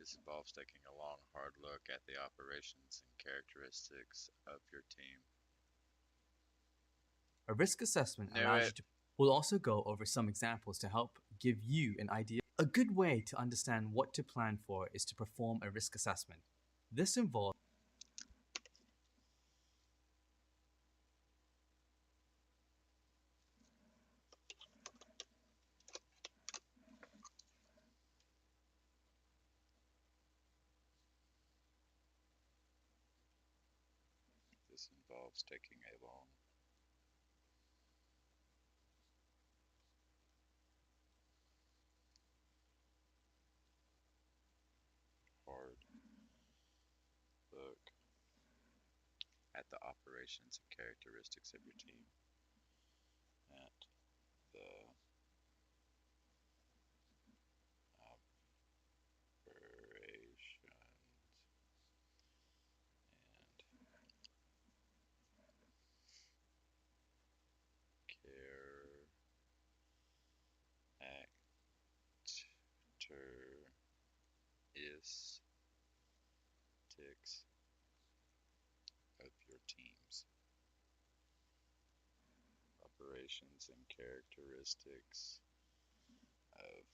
This involves taking a long, hard look at the operations and characteristics of your team. A risk assessment Knew allows it. you to. We'll also go over some examples to help give you an idea. A good way to understand what to plan for is to perform a risk assessment. This involves This involves taking a long, hard look at the operations and characteristics of your team. At the operations and characteristics of your teams. Operations and characteristics of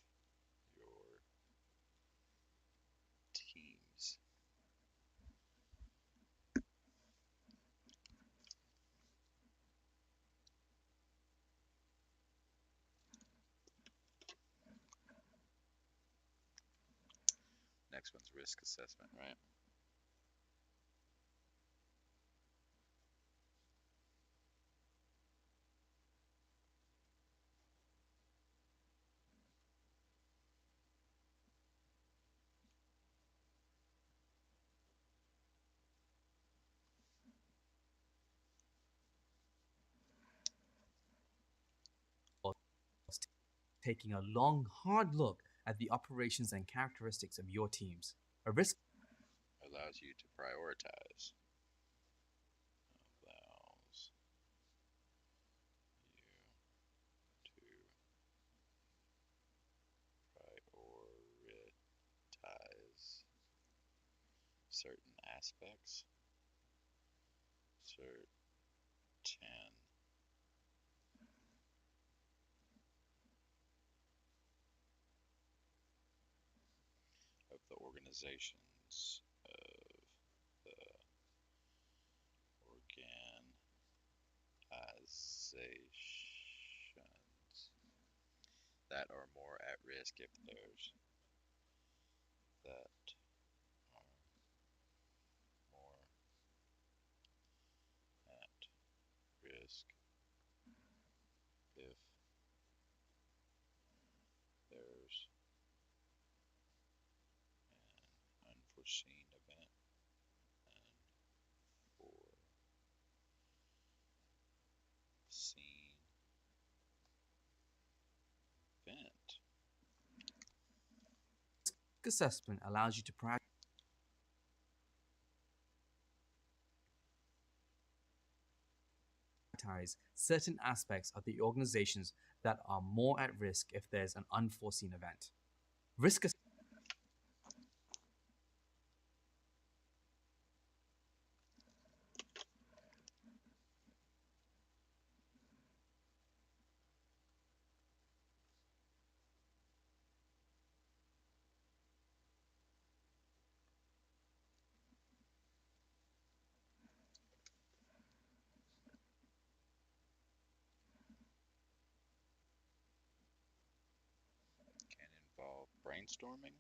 your teams. Next one's risk assessment, right? taking a long, hard look at the operations and characteristics of your teams. A risk Allows you to prioritize. Allows you to prioritize certain aspects, certain of the organizations that are more at risk if there's that are more at risk if there's an unforeseen event, seen event. assessment allows you to prioritize certain aspects of the organizations that are more at risk if there's an unforeseen event. Risk Can involve brainstorming,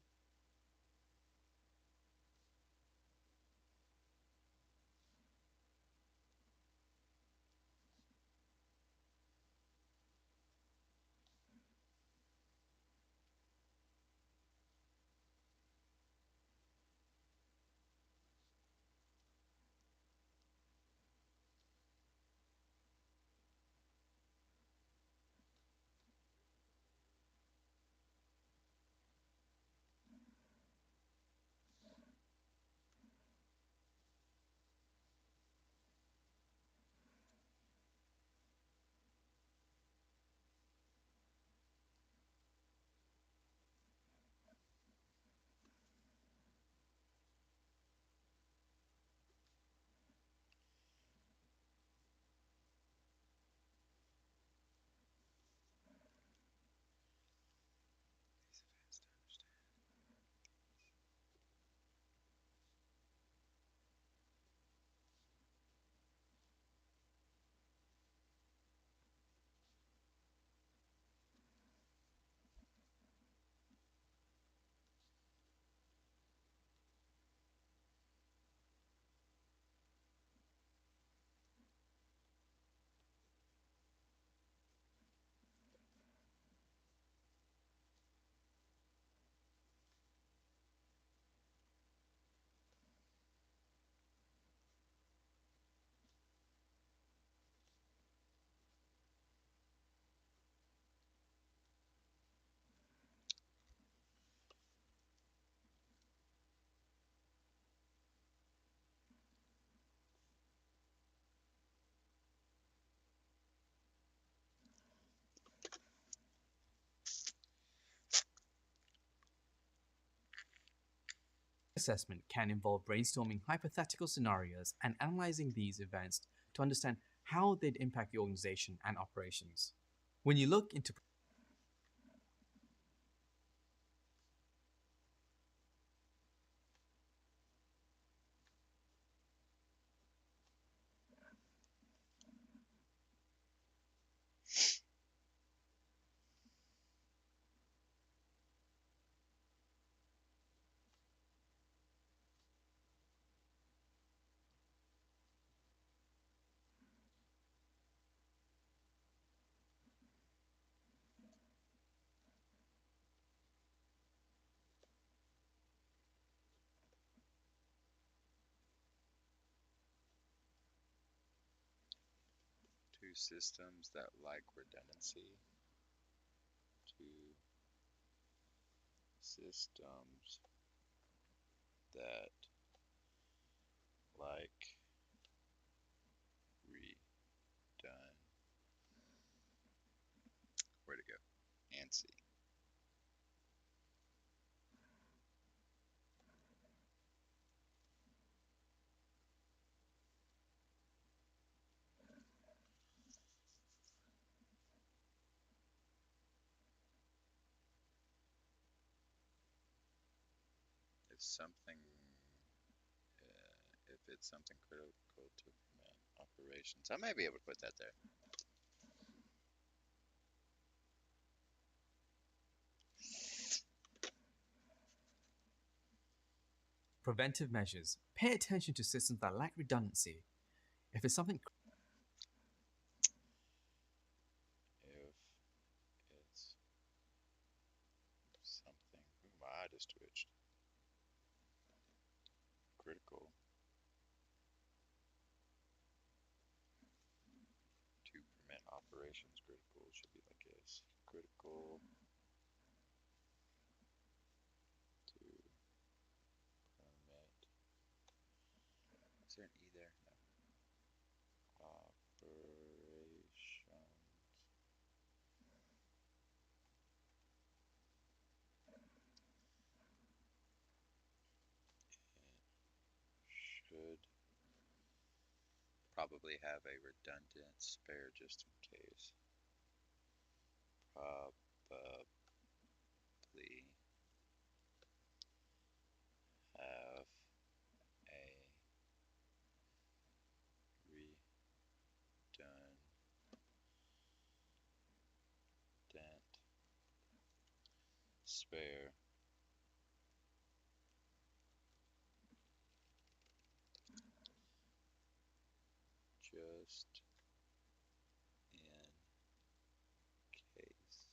assessment can involve brainstorming hypothetical scenarios and analyzing these events to understand how they'd impact the organization and operations. When you look into Two systems that like redundancy. Two systems that like redone. Where'd it go? ANSI. If it's something critical to prevent operations. I may be able to put that there. preventive measures, pay attention to systems that lack redundancy. If it's something If it's something, ooh, my eye just twitched. Critical to prevent operations. Critical should be like this. Critical to permit. Is there an E there? No. Operations. Should probably have a redundant spare just in case. Probably have a redundant spare just in case.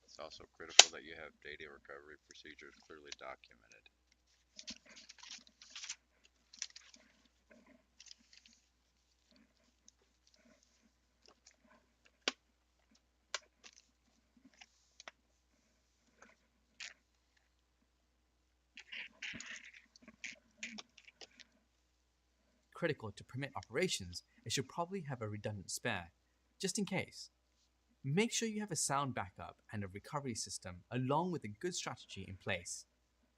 It's also critical that you have data recovery procedures clearly documented. critical to permit operations, it should probably have a redundant spare, just in case. Make sure you have a sound backup and a recovery system along with a good strategy in place.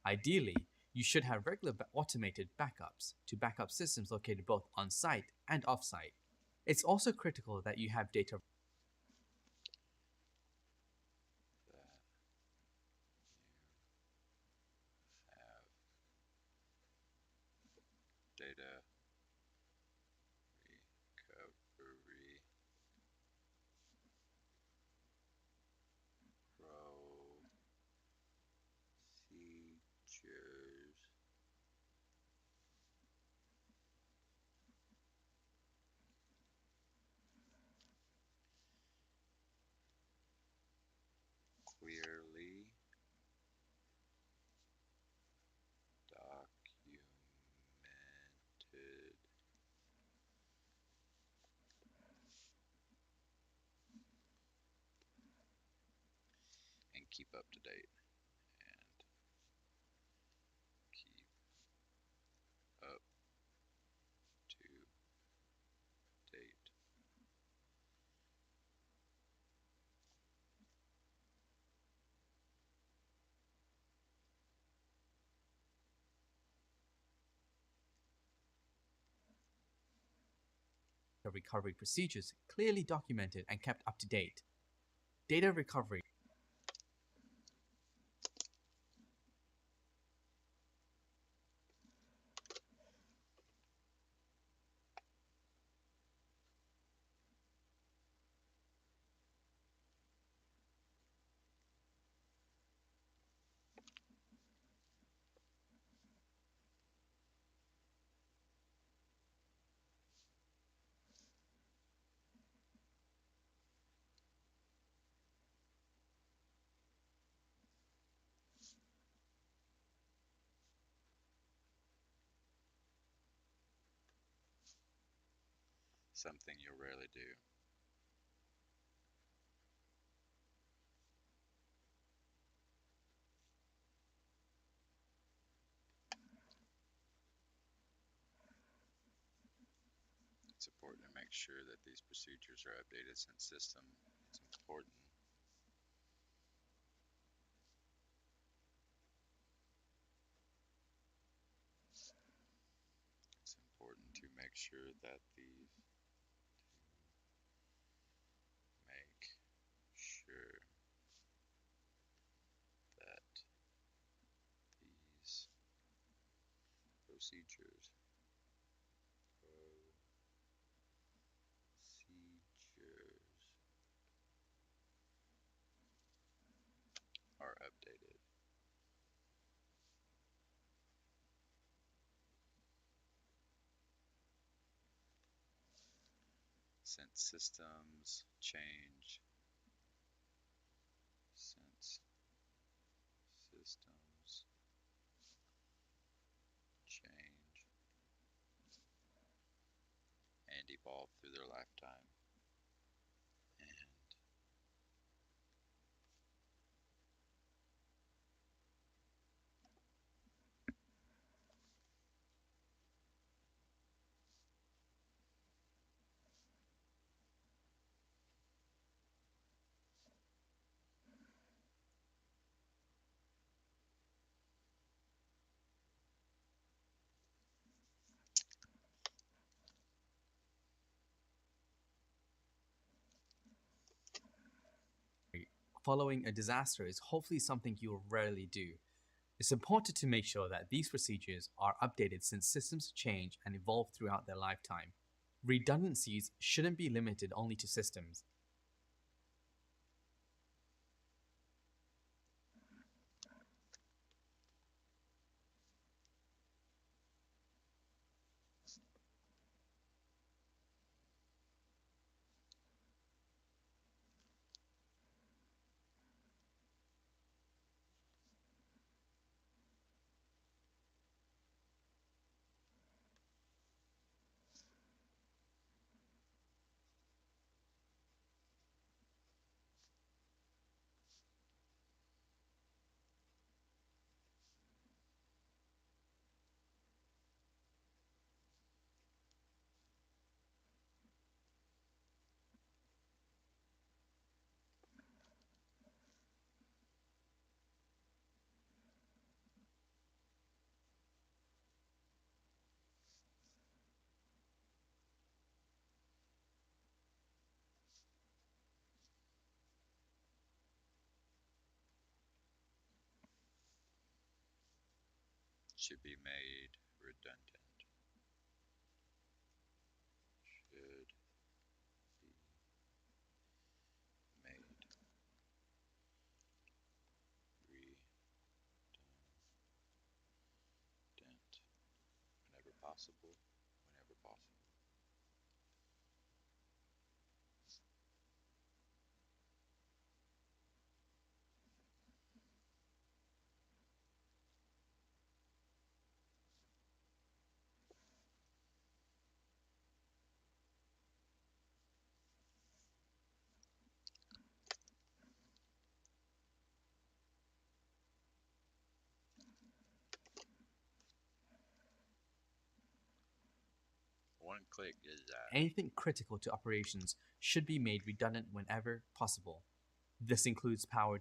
Ideally, you should have regular automated backups to backup systems located both on site and off site. It's also critical that you have data Data recovery procedures keep up to date and keep up to date. Recovery procedures clearly documented and kept up to date. Data recovery Something you'll rarely do. It's important to make sure that these procedures are updated since system is important. It's important to make sure that these procedures are updated. Since systems change, and evolve through their lifetime. And following a disaster is hopefully something you'll rarely do. It's important to make sure that these procedures are updated since systems change and evolve throughout their lifetime. Redundancies shouldn't be limited only to systems. should be made redundant. Should be made redundant whenever possible. Whenever possible. click is that? Anything critical to operations should be made redundant whenever possible. This includes power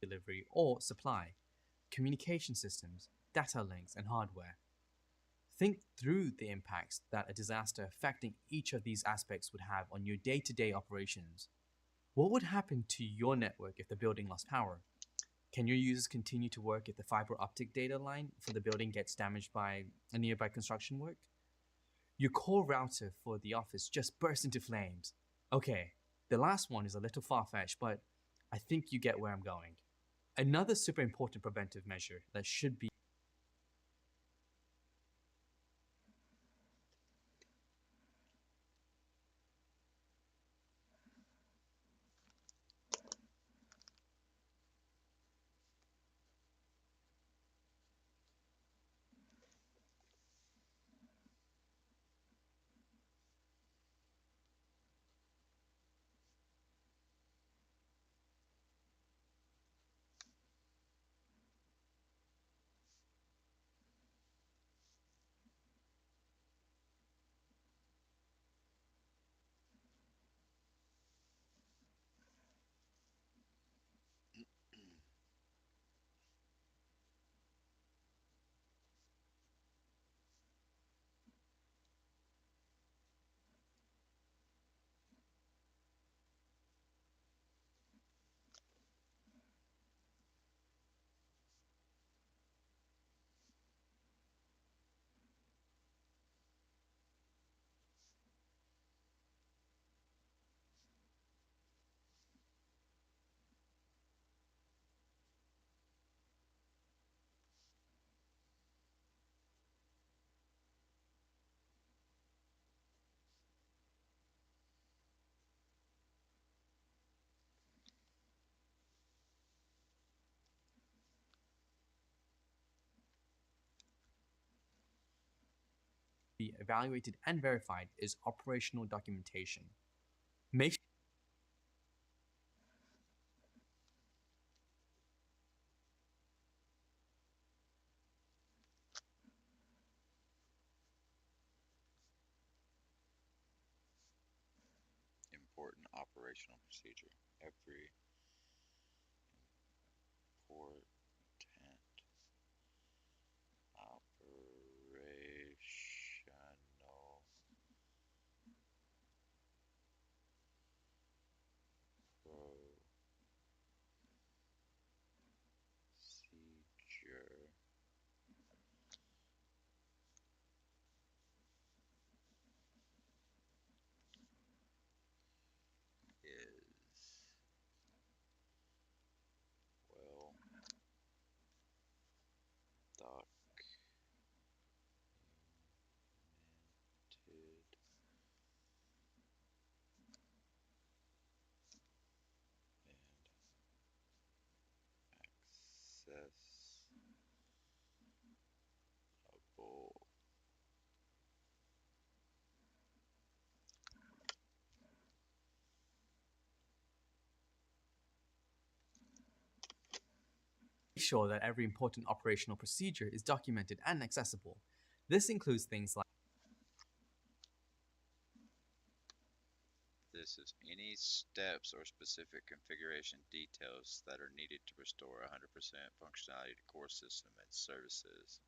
delivery or supply, communication systems, data links, and hardware. Think through the impacts that a disaster affecting each of these aspects would have on your day to day operations. What would happen to your network if the building lost power? Can your users continue to work if the fiber optic data line for the building gets damaged by a nearby construction work? Your core router for the office just burst into flames. Okay, the last one is a little far fetched, but I think you get where I'm going. Another super important preventive measure that should be evaluated and verified is operational documentation. Make Important operational procedure. Every important operational procedure is well documented and accessible. sure that every important operational procedure is documented and accessible. This includes things like This is any steps or specific configuration details that are needed to restore 100% functionality to core system and services.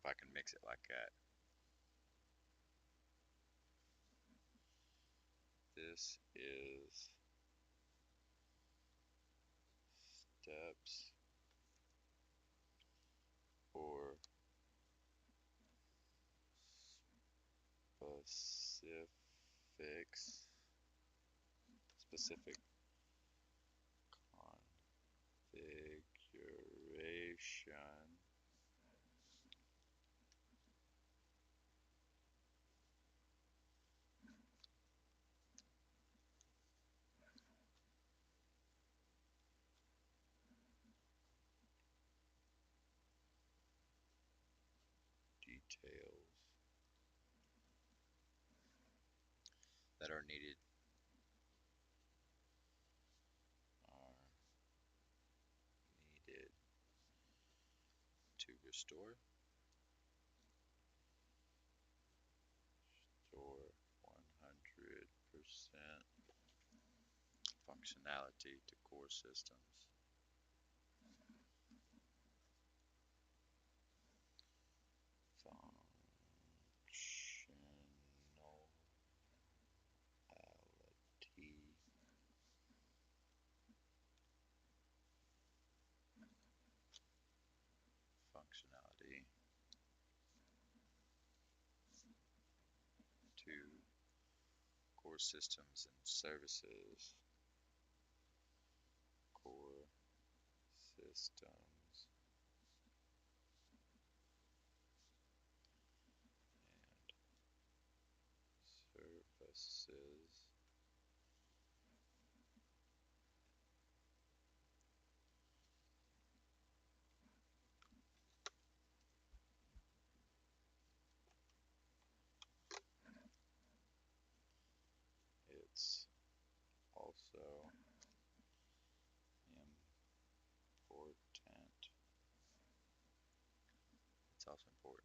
I can mix it like that. This is steps for specific configuration details that are needed to restore 100% functionality to core systems. Functionality to core systems and services. Core systems and services. It's also important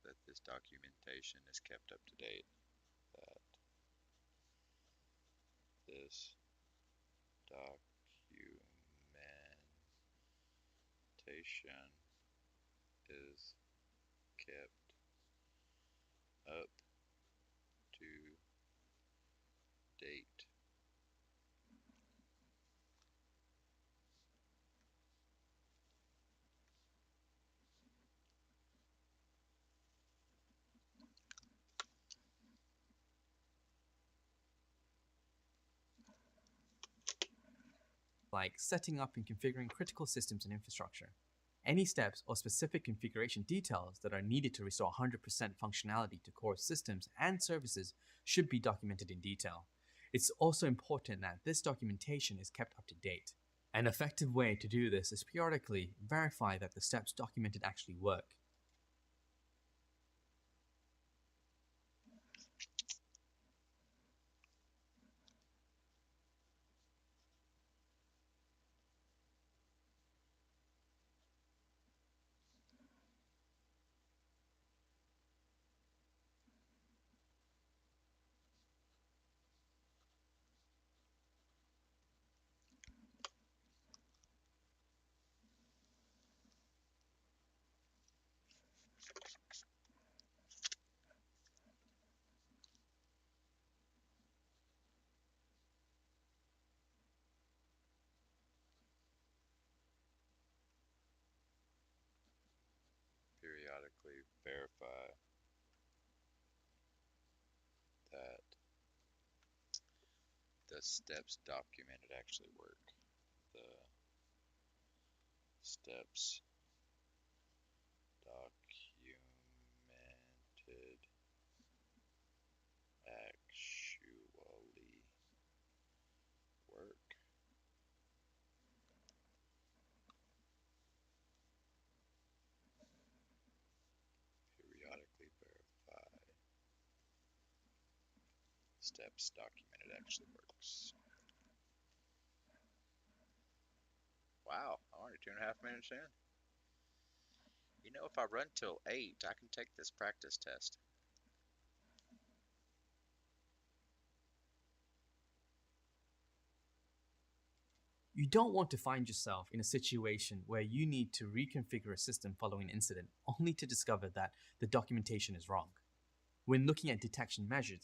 that this documentation is kept up to date, that this documentation is kept up to date. Like setting up and configuring critical systems and infrastructure. Any steps or specific configuration details that are needed to restore 100% functionality to core systems and services should be documented in detail. It's also important that this documentation is kept up to date. An effective way to do this is periodically verify that the steps documented actually work. Periodically verify that the steps documented actually work. The steps documented actually work. Periodically verify steps documented actually works. Wow, already 2.5 minutes in. You know, if I run till 8, I can take this practice test. You don't want to find yourself in a situation where you need to reconfigure a system following an incident only to discover that the documentation is wrong. When looking at detection measures,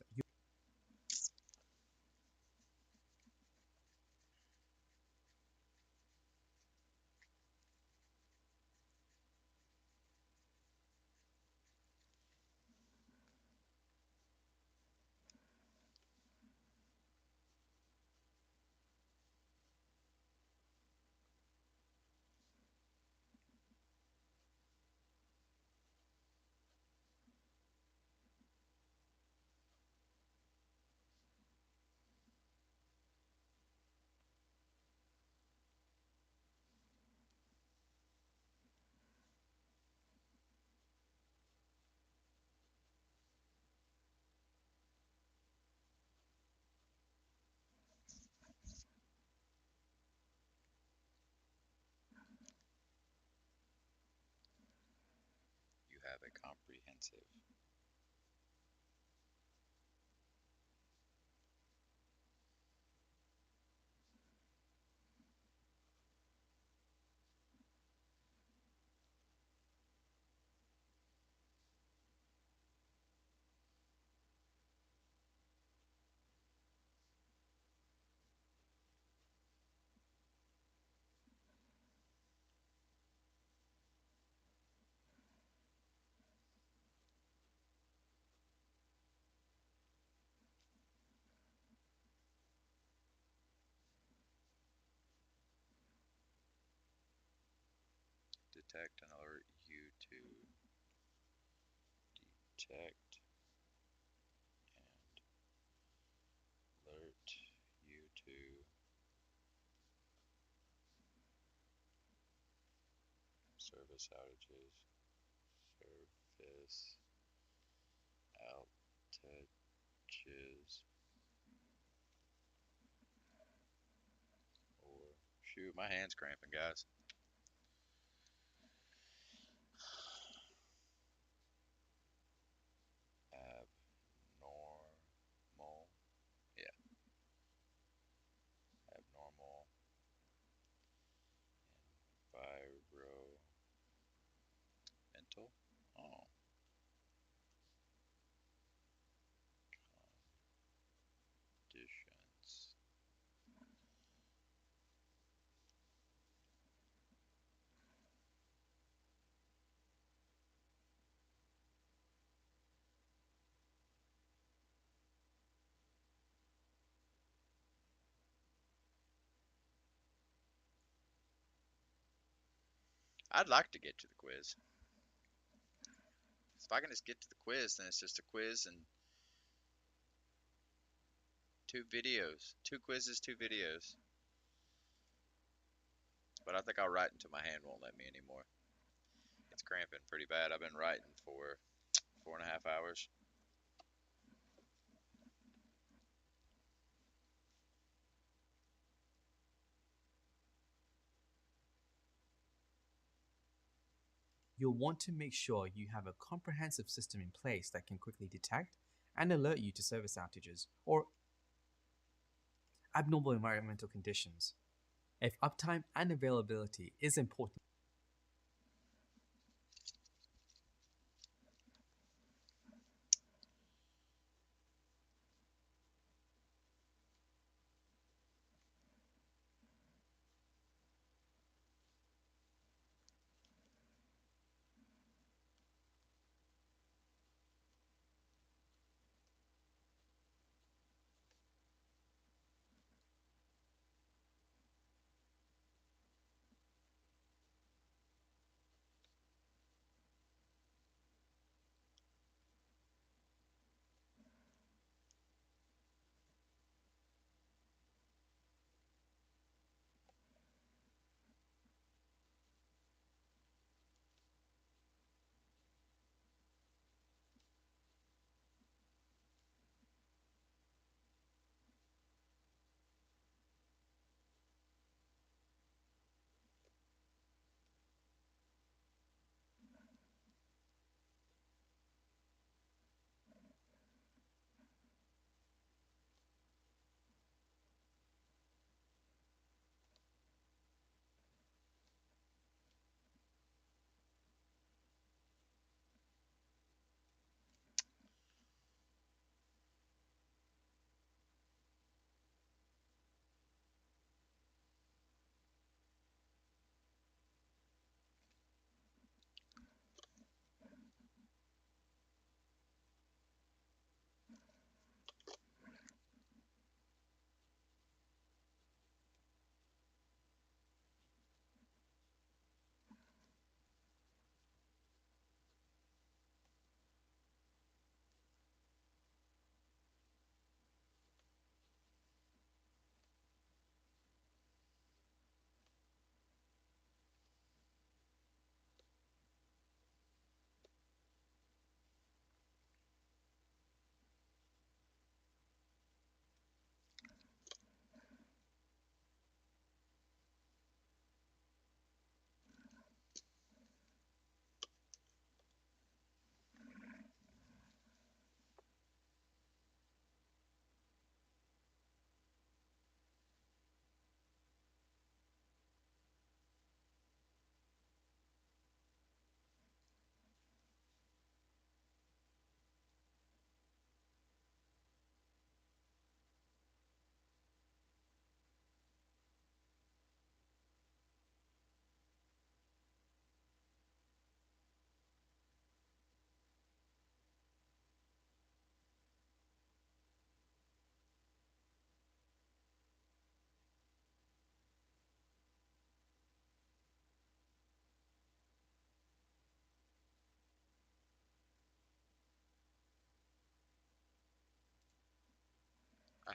You have a comprehensive. Detect and alert you to detect and alert you to service outages, service outages, or shoot, my hand's cramping, guys. Abnormal, yeah, abnormal environmental, oh, conditions. I'd like to get to the quiz. If I can just get to the quiz, then it's just a quiz and 2 videos. 2 quizzes, 2 videos. But I think I'll write until my hand won't let me anymore. It's cramping pretty bad. I've been writing for 4.5 hours. you'll want to make sure you have a comprehensive system in place that can quickly detect and alert you to service outages or abnormal environmental conditions. If uptime and availability is important,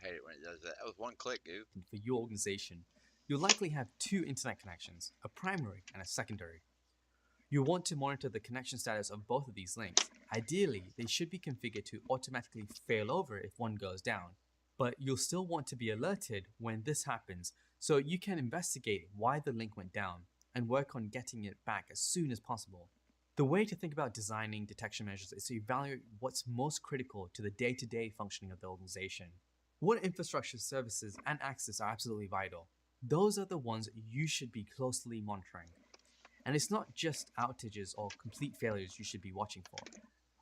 hate it when it does that. That was one click, dude. For your organization, you'll likely have two internet connections, a primary and a secondary. You'll want to monitor the connection status of both of these links. Ideally, they should be configured to automatically fail over if one goes down, but you'll still want to be alerted when this happens so you can investigate why the link went down and work on getting it back as soon as possible. The way to think about designing detection measures is to evaluate what's most critical to the day-to-day functioning of the organization. What infrastructure services and access are absolutely vital? Those are the ones you should be closely monitoring. And it's not just outages or complete failures you should be watching for.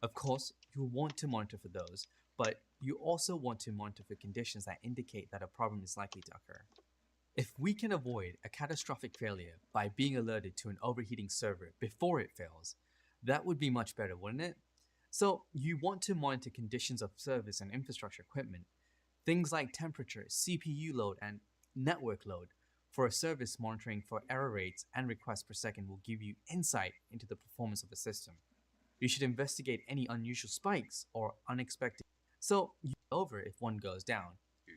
Of course, you want to monitor for those, but you also want to monitor for conditions that indicate that a problem is likely to occur. If we can avoid a catastrophic failure by being alerted to an overheating server before it fails, that would be much better, wouldn't it? So you want to monitor conditions of service and infrastructure equipment, things like temperature, CPU load, and network load. For a service, monitoring for error rates and requests per second will give you insight into the performance of the system. You should investigate any unusual spikes or unexpected. So you over if one goes down,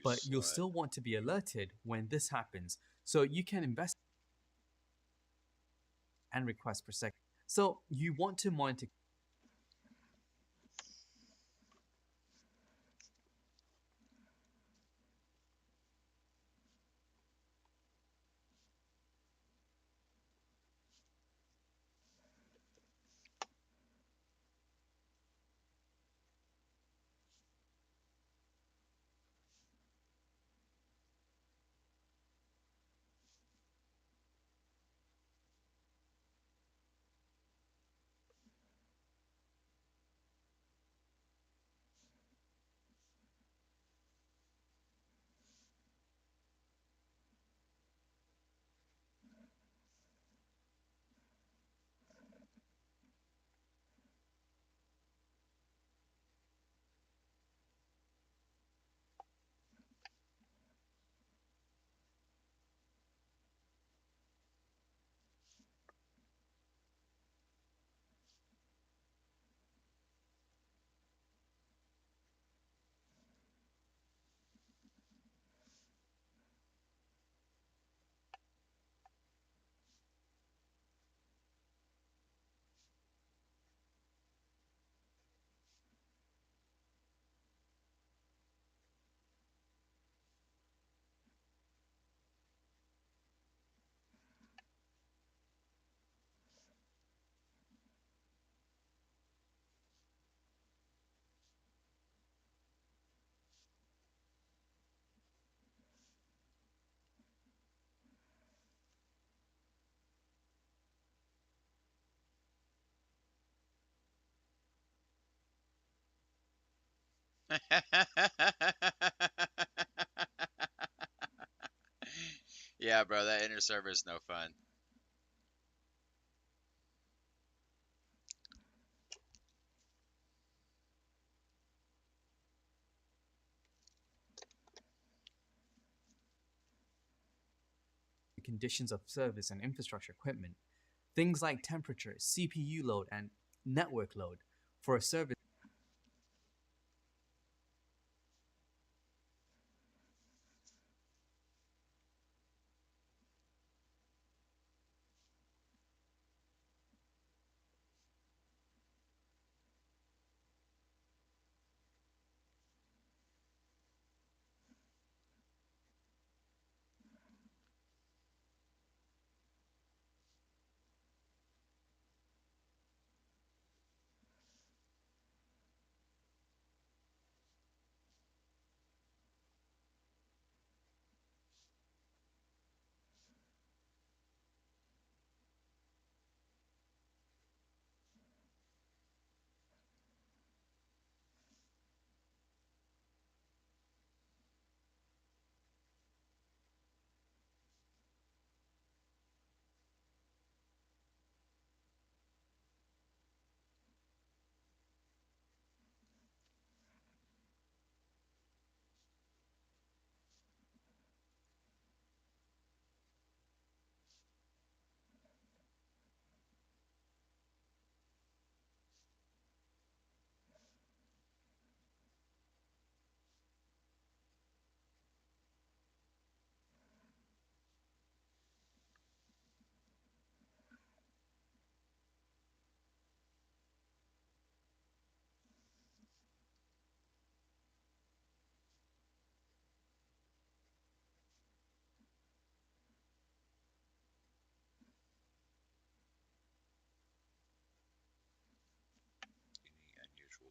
but you'll still want to be alerted when this happens so you can invest and requests per second. So you want to monitor Yeah, bro, that inner server is no fun. conditions of service and infrastructure equipment, things like temperature, CPU load, and network load. For a service,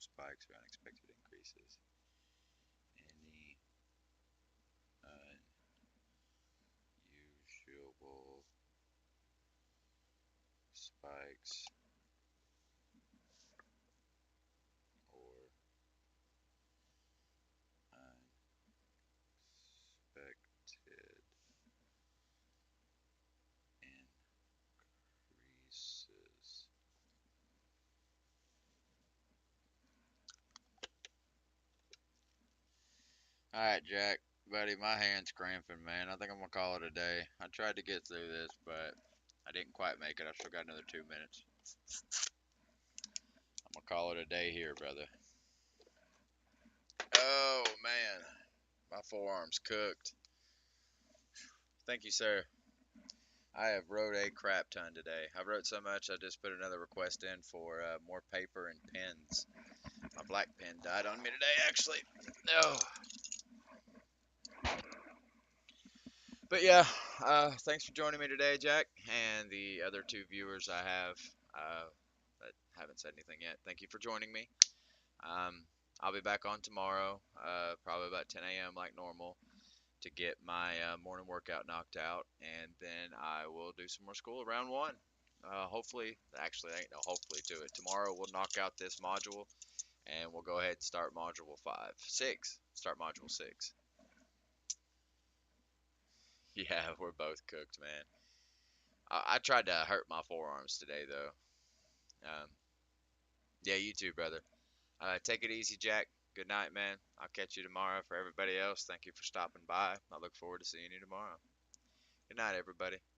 spikes or unexpected increases. Any unusual spikes or unexpected increases. Alright, Jack, buddy, my hand's cramping, man. I think I'm gonna call it a day. I tried to get through this, but I didn't quite make it. I still got another 2 minutes. I'm gonna call it a day here, brother. Oh, man. My forearm's cooked. Thank you, sir. I have wrote a crap ton today. I wrote so much I just put another request in for more paper and pens. My black pen died on me today, actually. No. But yeah, thanks for joining me today, Jack, and the other two viewers I have that haven't said anything yet. Thank you for joining me. I'll be back on tomorrow, probably about 10 a.m. like normal, to get my morning workout knocked out, and then I will do some more school around 1. Hopefully, actually, there ain't no hopefully to it. Tomorrow we'll knock out this module, and we'll go ahead and start module 6. Start module 6. Yeah, we're both cooked, man. I tried to hurt my forearms today, though. Yeah, you too, brother. Take it easy, Jack. Good night, man. I'll catch you tomorrow. For everybody else, thank you for stopping by. I look forward to seeing you tomorrow. Good night, everybody.